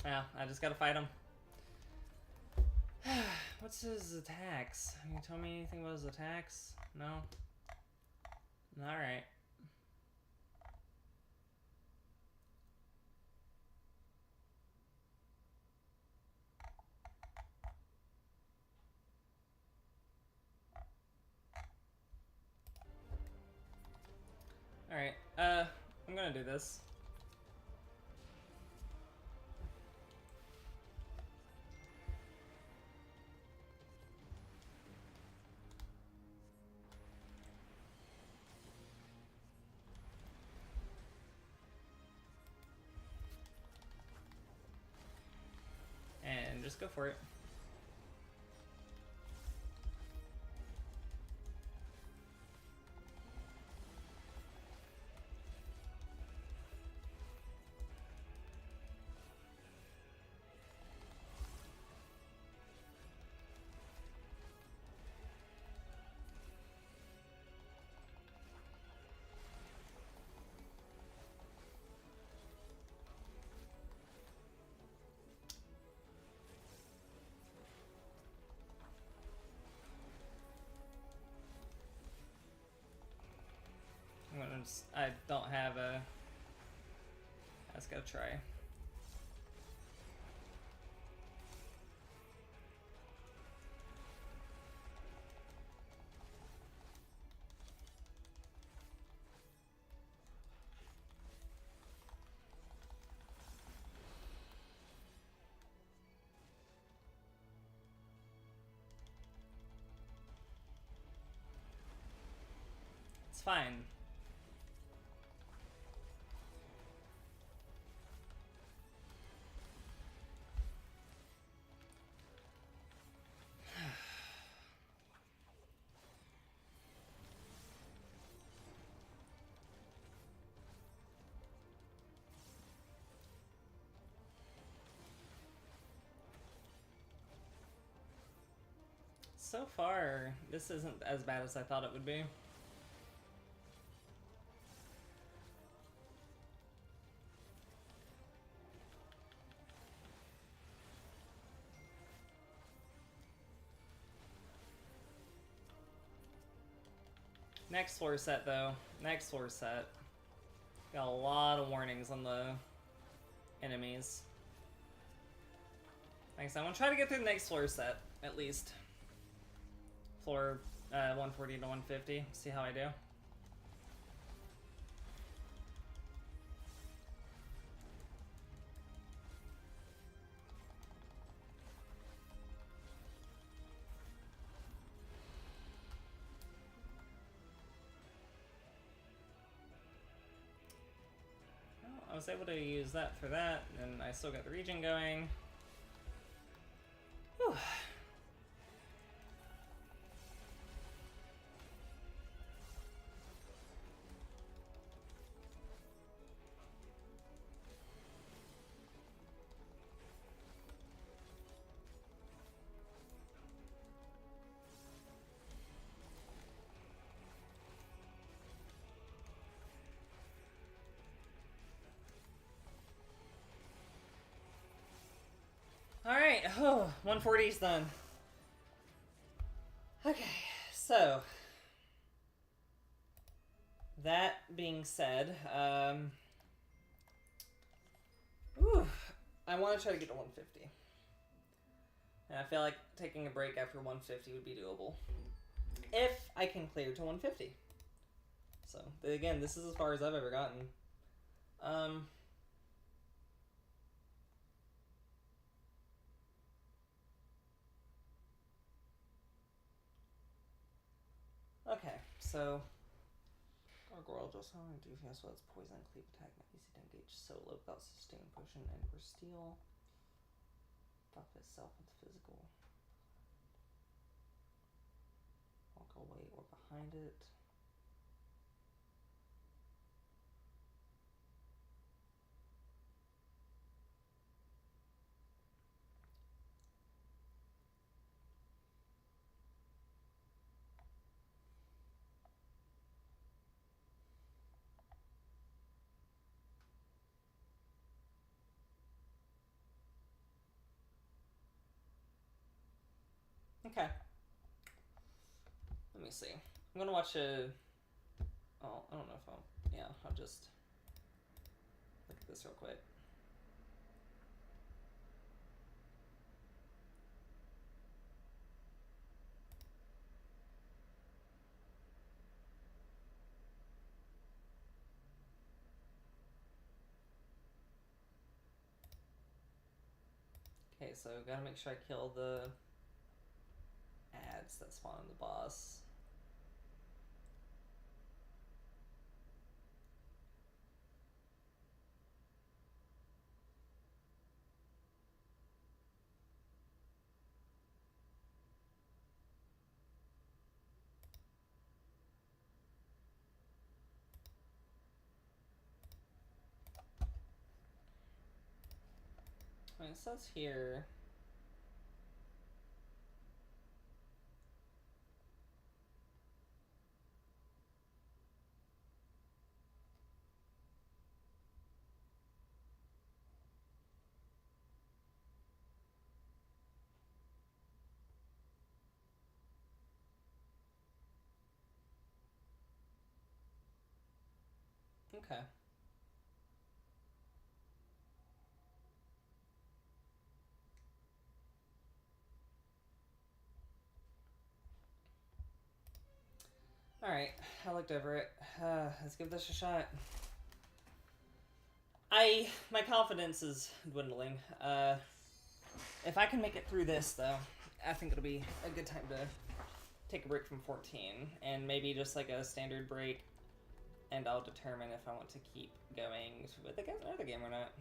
Yeah, I just gotta fight him. What's his attacks? Can you tell me anything about his attacks? No? Alright. Alright, I'm gonna do this. And just go for it. I don't have a... I just gotta try. It's fine. So far, this isn't as bad as I thought it would be. Next floor set, though. Next floor set. Got a lot of warnings on the enemies. Thanks. I want to try to get through the next floor set, at least. Floor 140 to 150. See how I do. I was able to use that for that, and I still got the region going. Whew. Alright, 140's done. Okay, so that being said, I want to try to get to 150. And I feel like taking a break after 150 would be doable. If I can clear to 150. So, again, this is as far as I've ever gotten. Okay, so Gargoyle just how do fast well, its poison cleave attack, not easy to engage solo without sustained potion and or steal. Buff itself with physical. Walk away or behind it. Okay. Let me see. I'm gonna watch a... Oh, I don't know if I'll... Yeah, I'll just look at this real quick. Okay, so gotta make sure I kill the ads that spawn the boss. It says here... Okay. Alright, I looked over it. Let's give this a shot. My confidence is dwindling. If I can make it through this, though, I think it'll be a good time to take a break from 14, and maybe just like a standard break, and I'll determine if I want to keep going with another game or not.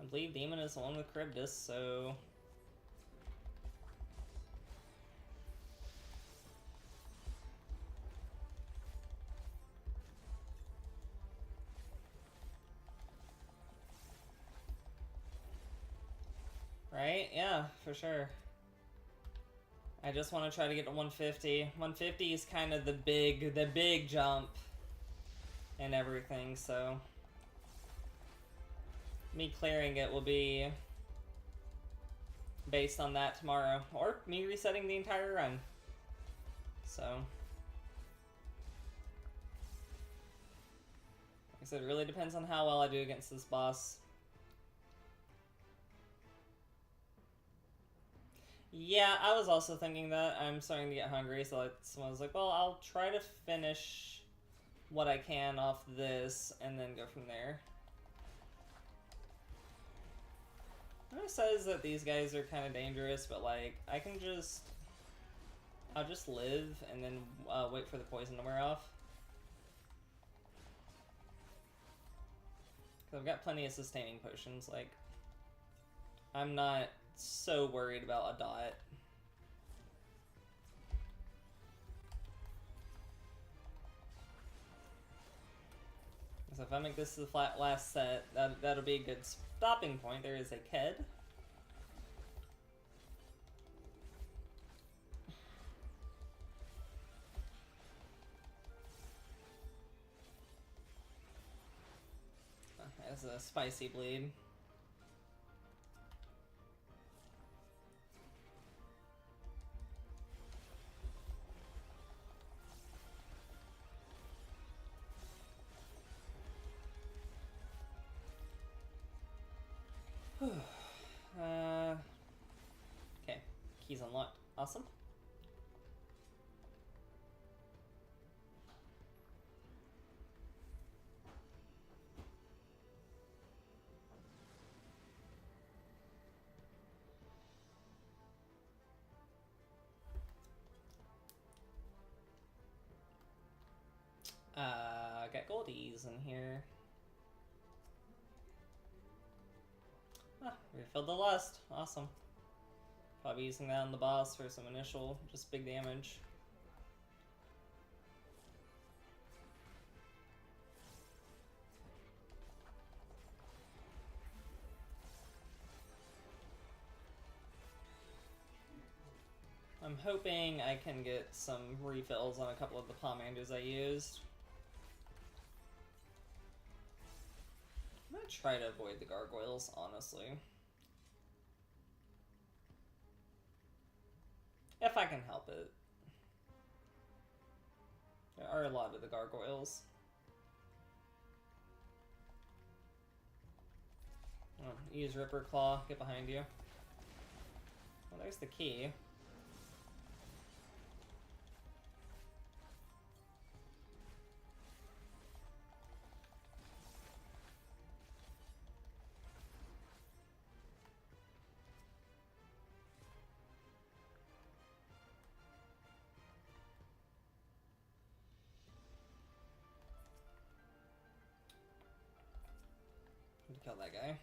I believe Demon is the one with Charybdis, so... Right? Yeah, for sure. I just want to try to get to 150. 150 is kind of the big jump and everything, so... Me clearing it will be based on that tomorrow. Or me resetting the entire run. So... Like I said, it really depends on how well I do against this boss. Yeah, I was also thinking that. I'm starting to get hungry, so I was like, well, I'll try to finish what I can off this, and then go from there. It says that these guys are kind of dangerous, but, like, I can just... I'll just live, and then wait for the poison to wear off. Because I've got plenty of sustaining potions, like... I'm not so worried about a dot. So if I make this the last set, that'll be a good stopping point. There is a Ked. As a spicy bleed. Okay, keys unlocked. Awesome. Got goldies in here. Ah, refilled the lust. Awesome. Probably using that on the boss for some initial, just big damage. I'm hoping I can get some refills on a couple of the pomanders I used. I'm gonna try to avoid the gargoyles, honestly. If I can help it. There are a lot of the gargoyles. Oh, use Ripper Claw, get behind you. Well, there's the key. Need to kill that guy.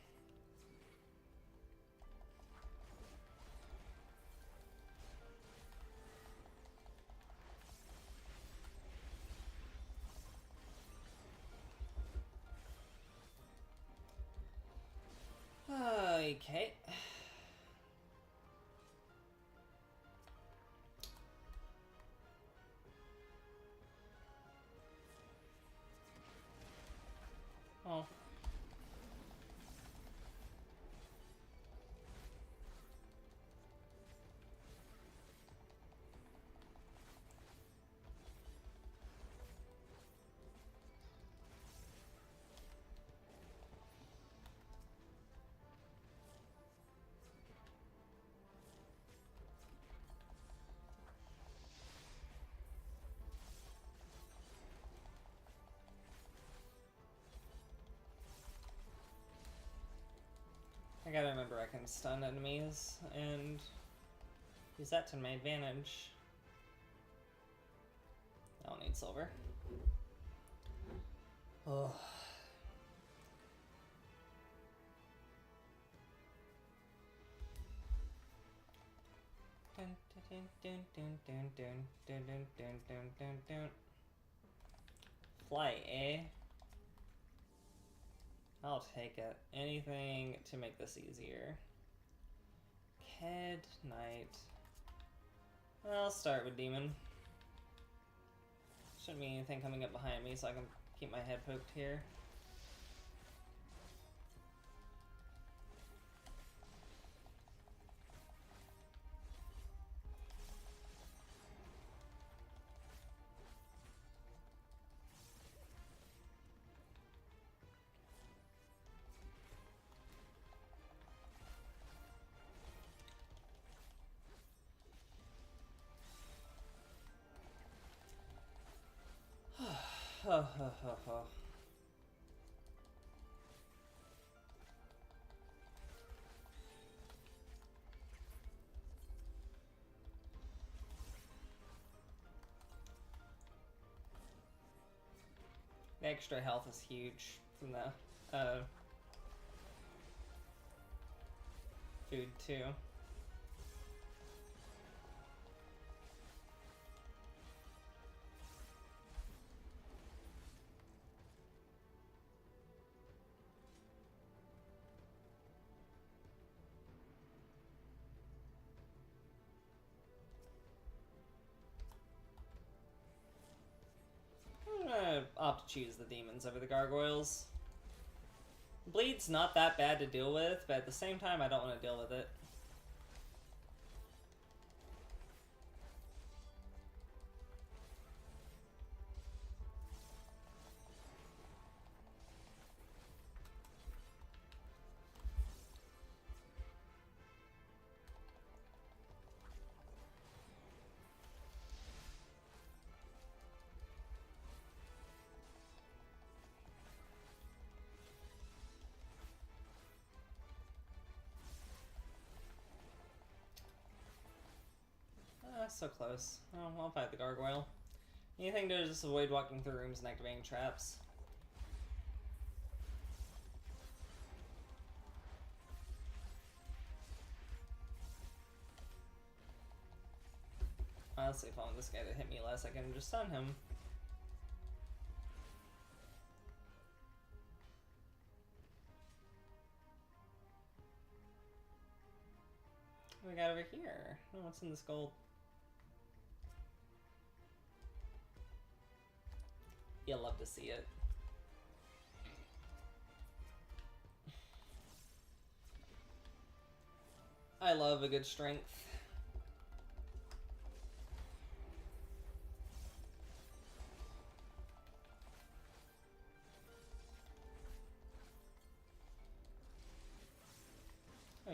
Okay. Oh. I gotta remember I can stun enemies and use that to my advantage. I don't need silver. Oh. Dun, dun, dun, dun, dun, dun, dun, dun, dun, dun, dun, dun. Fly, eh? I'll take it. Anything to make this easier. Ked, Knight. I'll start with Demon. Shouldn't be anything coming up behind me, so I can keep my head poked here. The extra health is huge from the food too. I'm gonna opt to choose the demons over the gargoyles. Bleed's not that bad to deal with, but at the same time I don't want to deal with it. So close. Oh, I'll fight the gargoyle. Anything to just avoid walking through rooms and activating traps. Honestly, if I want this guy to hit me less, I can just stun him. What do we got over here? Oh, what's in this gold? You'll love to see it. I love a good strength.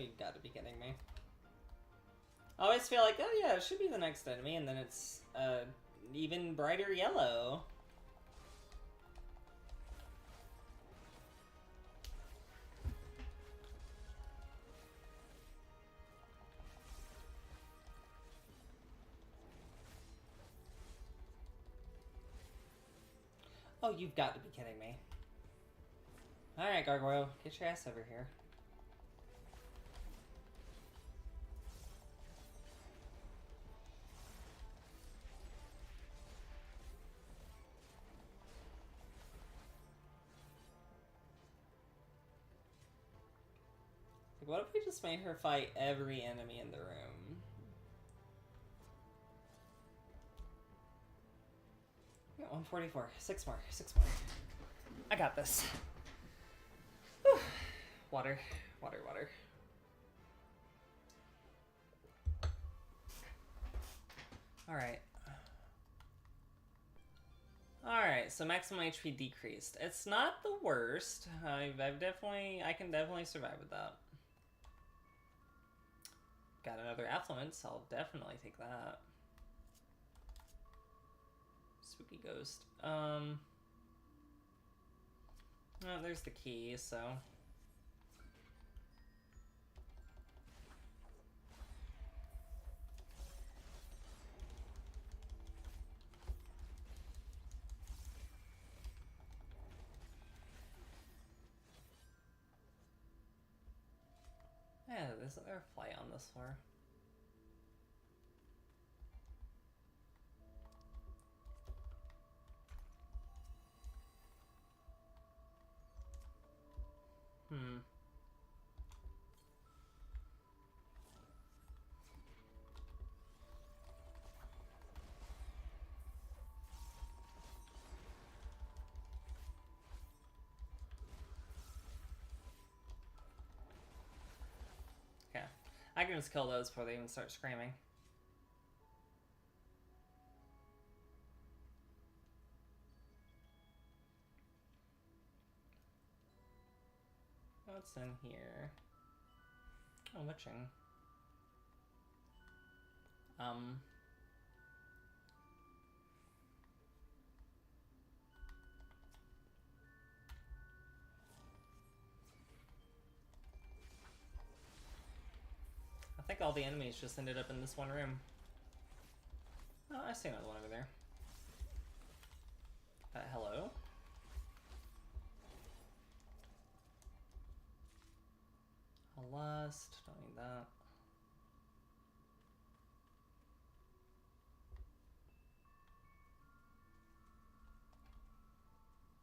you've got to be kidding me. I always feel like, oh yeah, it should be the next enemy, and then it's even brighter yellow. Oh, you've got to be kidding me. Alright, Gargoyle, get your ass over here. Like, what if we just made her fight every enemy in the room? We got 144. 6 more. 6 more. I got this. Whew. Water. Water, water. Alright. Alright, so maximum HP decreased. It's not the worst. I can definitely survive with that. Got another affluence, so I'll definitely take that. Spooky ghost. Oh, there's the key, so... Yeah, isn't there a fly on this floor? Okay. I can just kill those before they even start screaming. What's in here? Oh, witching. I think all the enemies just ended up in this one room. Oh, I see another one over there. Hello? A lust, don't need that.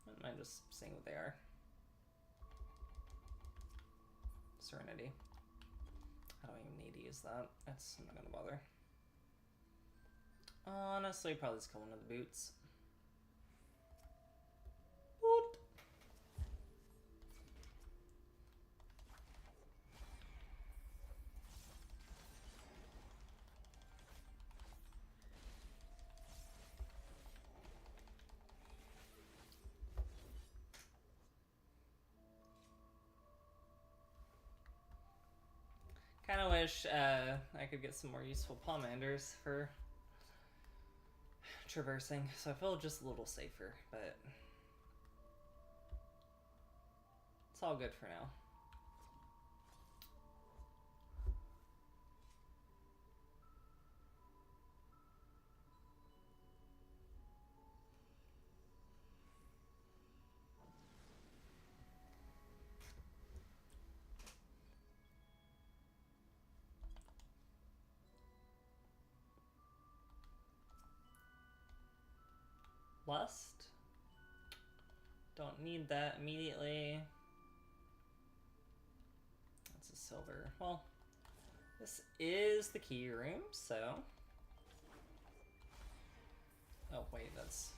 I don't mind just seeing what they are. Serenity. I don't even need to use that. I'm not gonna bother. Honestly, probably just kill one of the boots. Boot. Kind of wish I could get some more useful pomanders for traversing, so I feel just a little safer, but it's all good for now. Lust. Don't need that immediately. That's a silver. Well, this is the key room, so... Oh, wait, that's...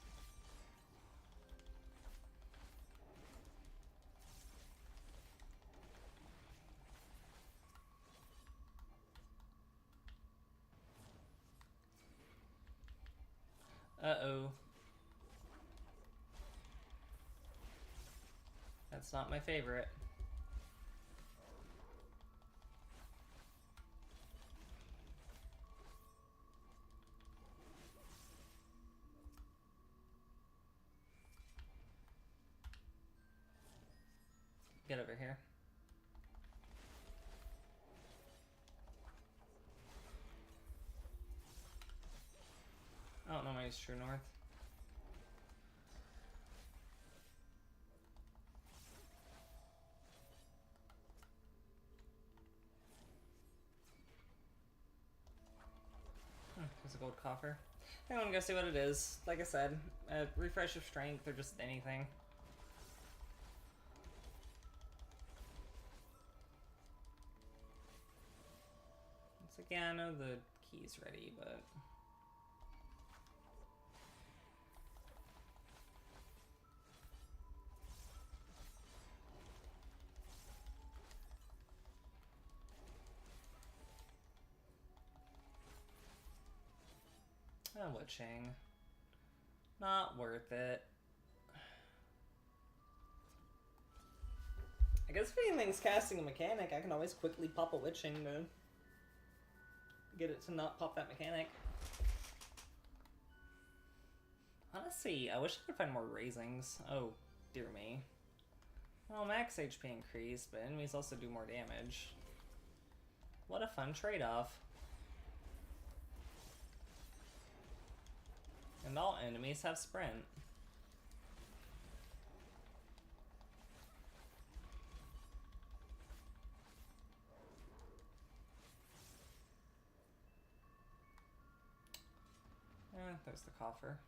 Uh-oh. That's not my favorite. get over here. I don't know why he's true north. There's a gold coffer. I want to go see what it is. Like I said, a refresh of strength or just anything. It's like, yeah, I know the key's ready, but... Oh, witching. Not worth it. I guess if anything's casting a mechanic, I can always quickly pop a witching to get it to not pop that mechanic. Honestly, I wish I could find more raisings. Oh, dear me. Well, max HP increase, but enemies also do more damage. What a fun trade-off. And all enemies have sprint. There's the coffer.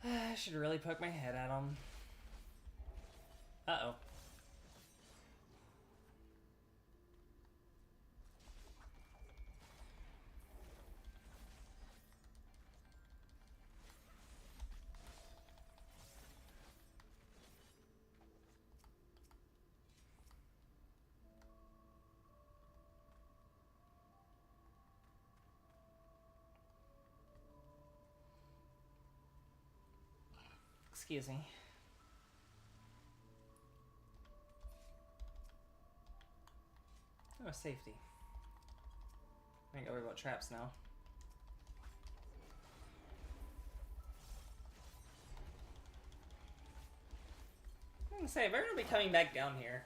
I should really poke my head at him. Uh-oh. Excuse me. Oh, safety. I ain't gotta worry about traps now. I'm gonna say, we're gonna be coming back down here.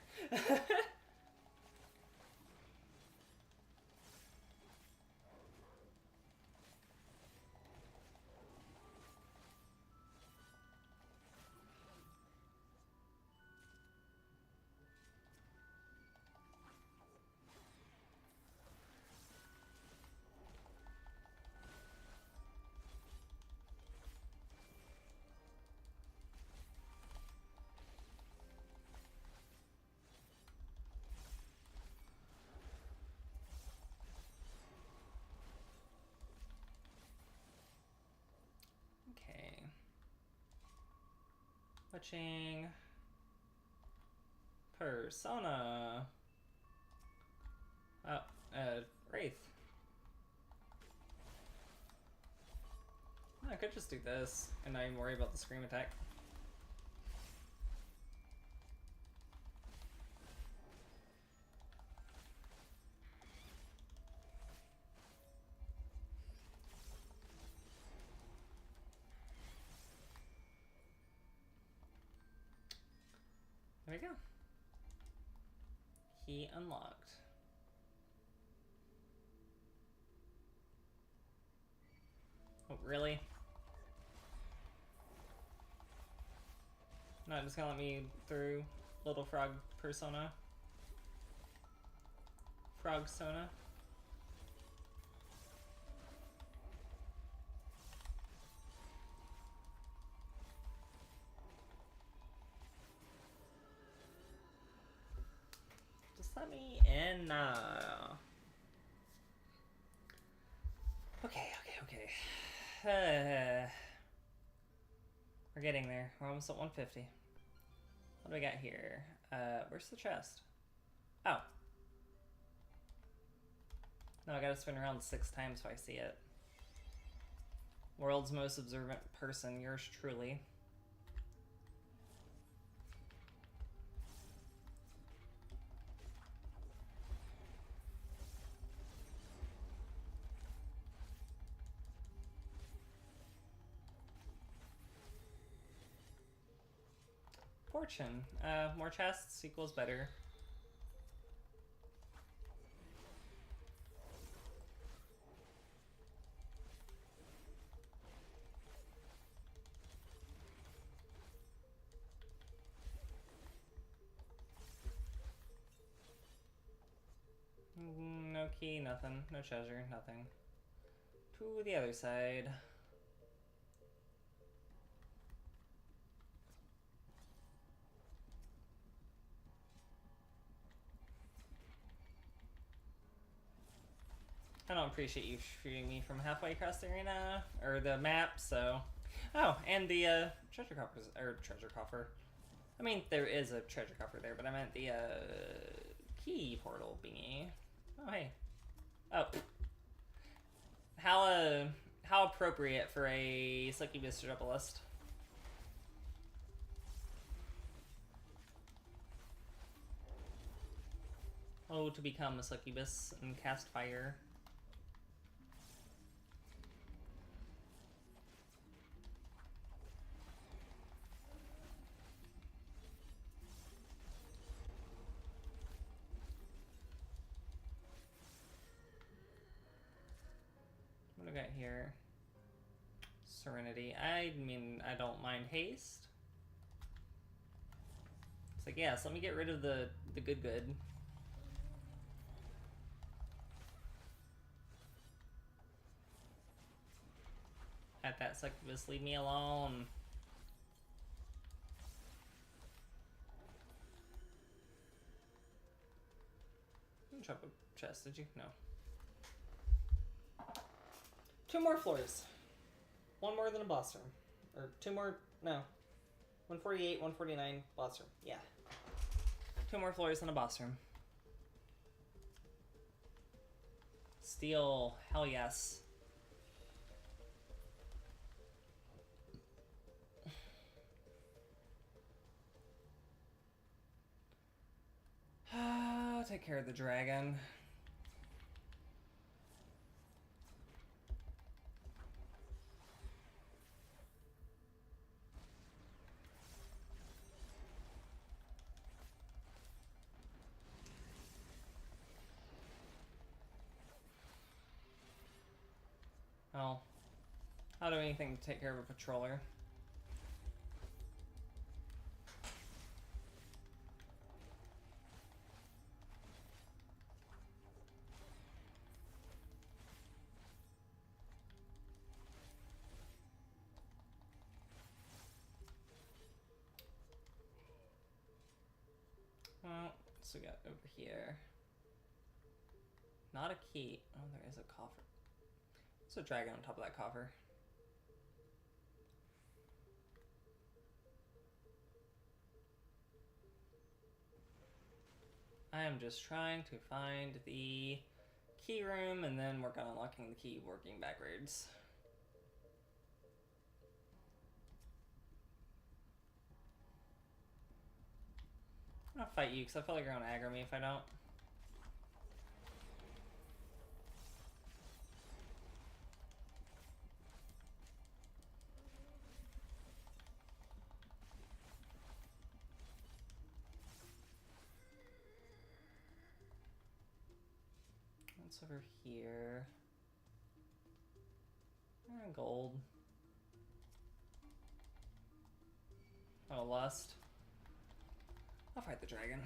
Okay. Witching. Persona. Oh, Wraith. I could just do this and not even worry about the scream attack. There we go. Key unlocked. Oh, really? Not just gonna let me through Little Frog Persona? Frog Sona? Just let me in now. Okay. We're getting there. We're almost at 150. What do we got here? Where's the chest? Oh. No, I gotta spin around 6 times so I see it. World's most observant person, yours truly. Fortune. More chests equals better. No key, nothing. No treasure, nothing. To the other side. I don't appreciate you shooting me from halfway across the arena, or the map, so... Oh, and the, treasure coffers, or treasure coffer. I mean, there is a treasure coffer there, but I meant the, key portal bingy. Oh, hey. Oh. How appropriate for a succubus herbalist. Oh, to become a succubus and cast fire. What do I got here? Serenity. I mean, I don't mind haste. It's like, yes, let me get rid of the good. At that succubus, leave me alone. You didn't drop a chest, did you? No. 2 more floors. 1 more than a boss room. Or 2 more, no. 148, 149, boss room. Yeah. 2 more floors than a boss room. Steel, hell yes. Take care of the dragon. Oh. I'll do anything to take care of a patroller. Well, so we got over here. Not a key. Oh, there is a coffer. There's a dragon on top of that coffer. I am just trying to find the key room and then work on unlocking the key working backwards. I'm gonna fight you because I feel like you're gonna aggro me if I don't. What's over here? Gold. Oh, lust. I'll fight the dragon.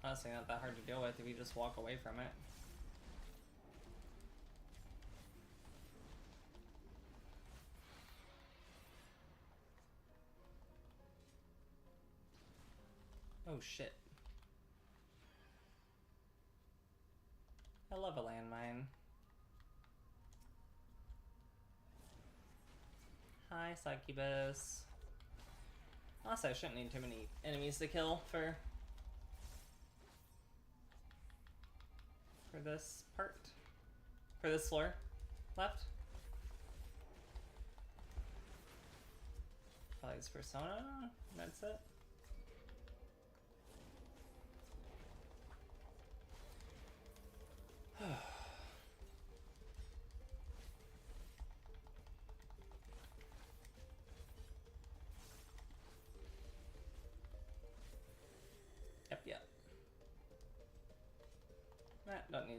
Honestly, not that hard to deal with if you just walk away from it. Oh shit. I love a landmine. Hi, succubus. Honestly, I shouldn't need too many enemies to kill for this part. For this floor left. Probably his persona. That's it.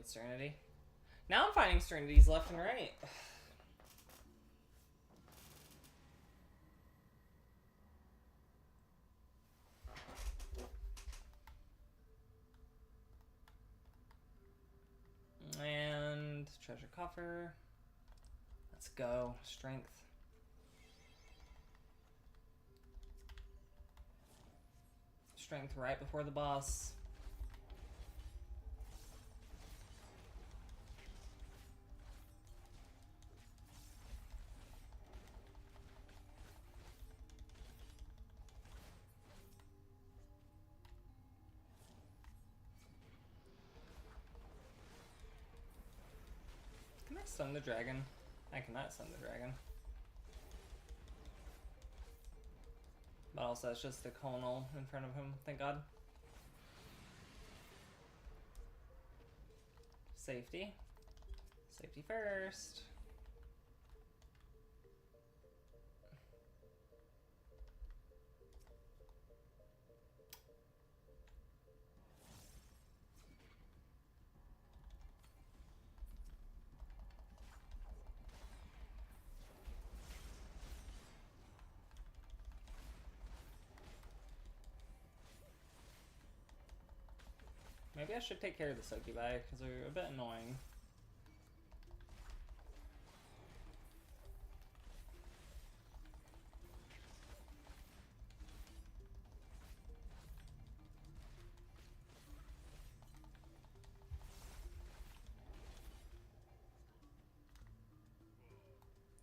with Serenity. Now I'm finding Serenities left and right. And treasure coffer. Let's go. Strength. Strength right before the boss. Can I stun the dragon? I cannot stun the dragon. But also, it's just the colonel in front of him, thank God. Safety. Safety first. Maybe I should take care of the Succubi, because they're a bit annoying.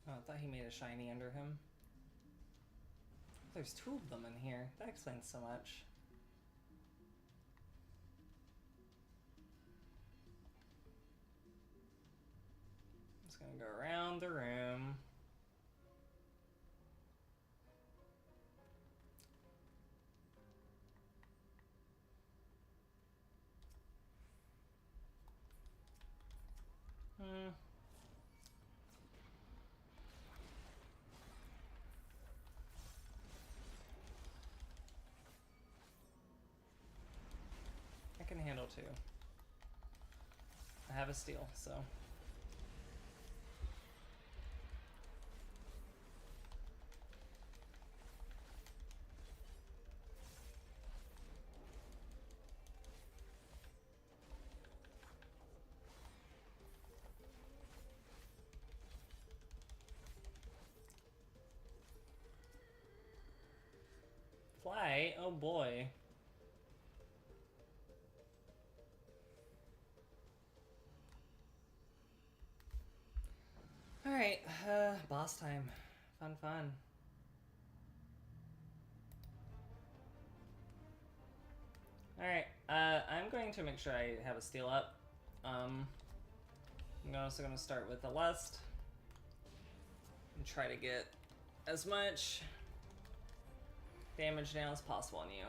Oh, I thought he made a shiny under him. There's two of them in here. That explains so much. Just gonna go around the room. I can handle two. I have a steal, so. Fly? Oh boy. Alright, boss time. Fun. Alright, I'm going to make sure I have a steal up. I'm also going to start with the Lust. And try to get as much damage down as possible on you.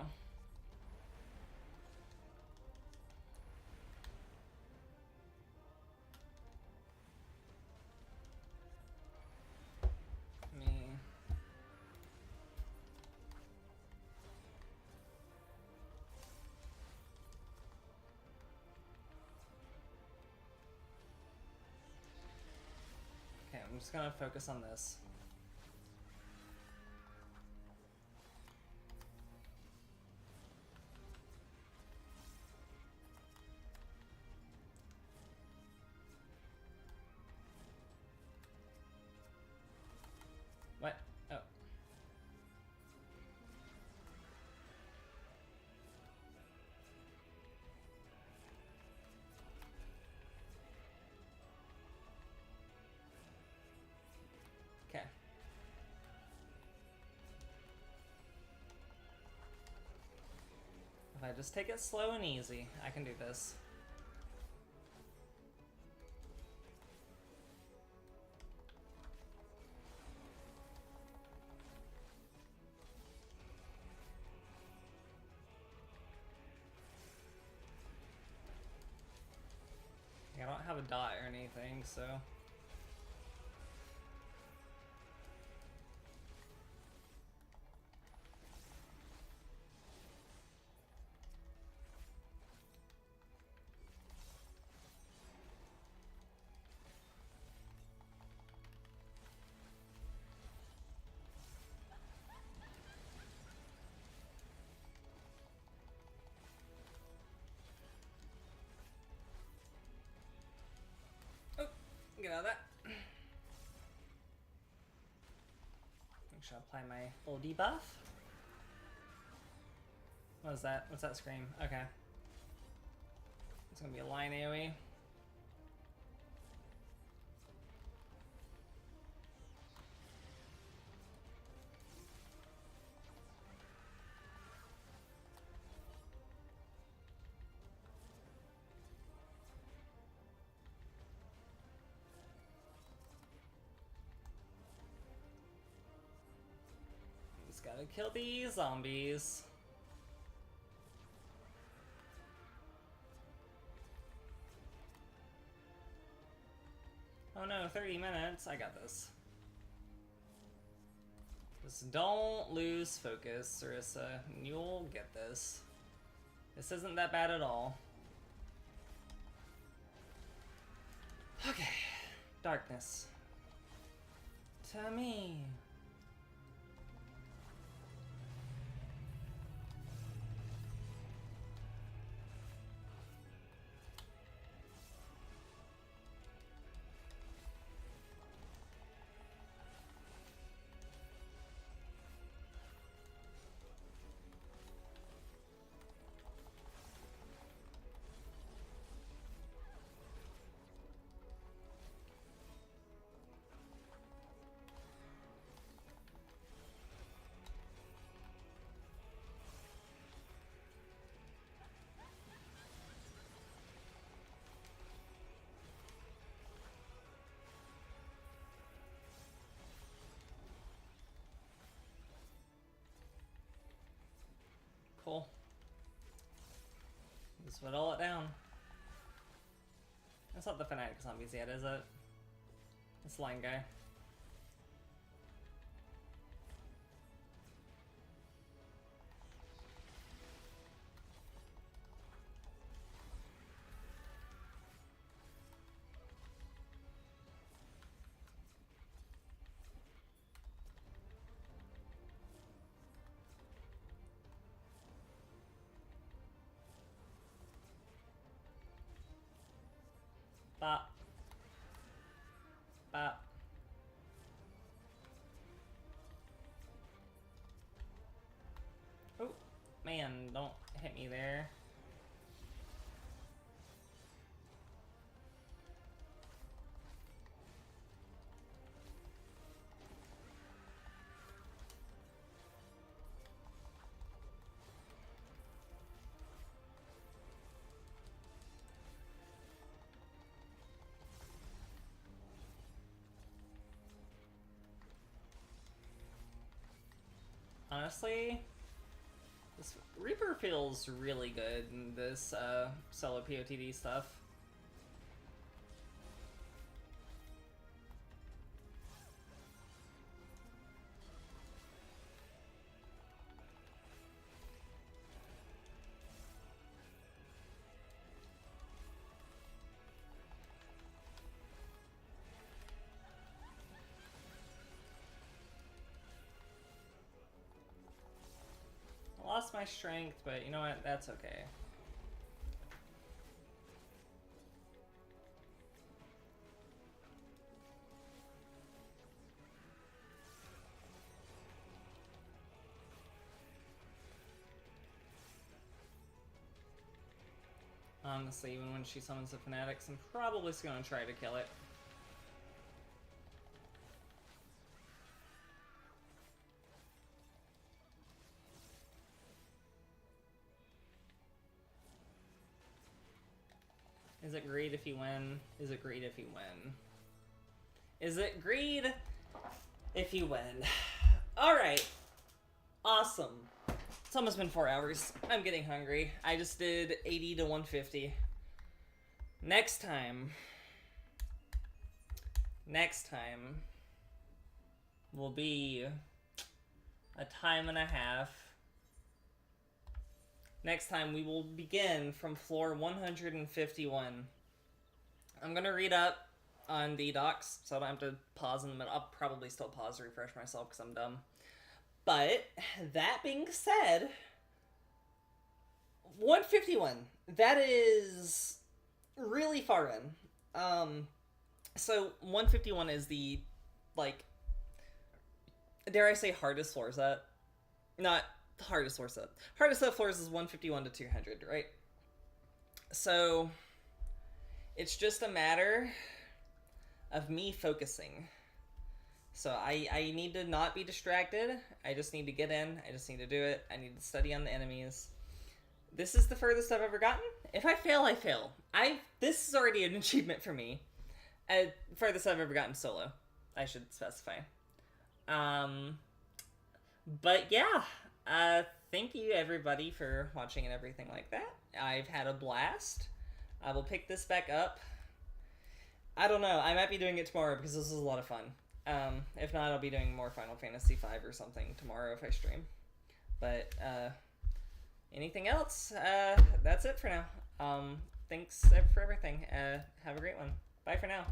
I'm just gonna focus on this. What? Oh. Okay. If I just take it slow and easy, I can do this. I don't have a dot or anything, so... got that. Make sure I apply my full debuff. What is that? What's that scream? Okay. It's gonna be a line AoE. Just gotta kill these zombies. Oh no, 30 minutes. I got this. Just don't lose focus, Sarissa. You'll get this. This isn't that bad at all. Okay. Darkness. To me. Cool. Just whittle it down. That's not the fanatic zombies yet, is it? This line guy. Bop. Bop. Oh, man, don't hit me there. Honestly, this Reaper feels really good in this solo POTD stuff. Lost my strength, but you know what? That's okay. Honestly, even when she summons the fanatics, I'm probably just gonna try to kill it. Is it greed if you win? Is it greed if you win? Is it greed if you win? Alright. Awesome. It's almost been 4 hours. I'm getting hungry. I just did 80 to 150. Next time will be a time and a half. Next time we will begin from floor 151. I'm gonna read up on the docs, so I don't have to pause in the middle. I'll probably still pause to refresh myself because I'm dumb. But that being said, 151. That is really far in. So 151 is the, like, dare I say hardest floor set? Not the hardest floor set. Hardest set floors is 151 to 200, right? So it's just a matter of me focusing. So I need to not be distracted. I just need to get in. I just need to do it. I need to study on the enemies. This is the furthest I've ever gotten. If I fail, I fail. This is already an achievement for me. Furthest I've ever gotten solo, I should specify. But yeah, thank you everybody for watching and everything like that. I've had a blast. I will pick this back up. I don't know. I might be doing it tomorrow because this is a lot of fun. If not, I'll be doing more Final Fantasy V or something tomorrow if I stream. But anything else? That's it for now. Thanks for everything. Have a great one. Bye for now.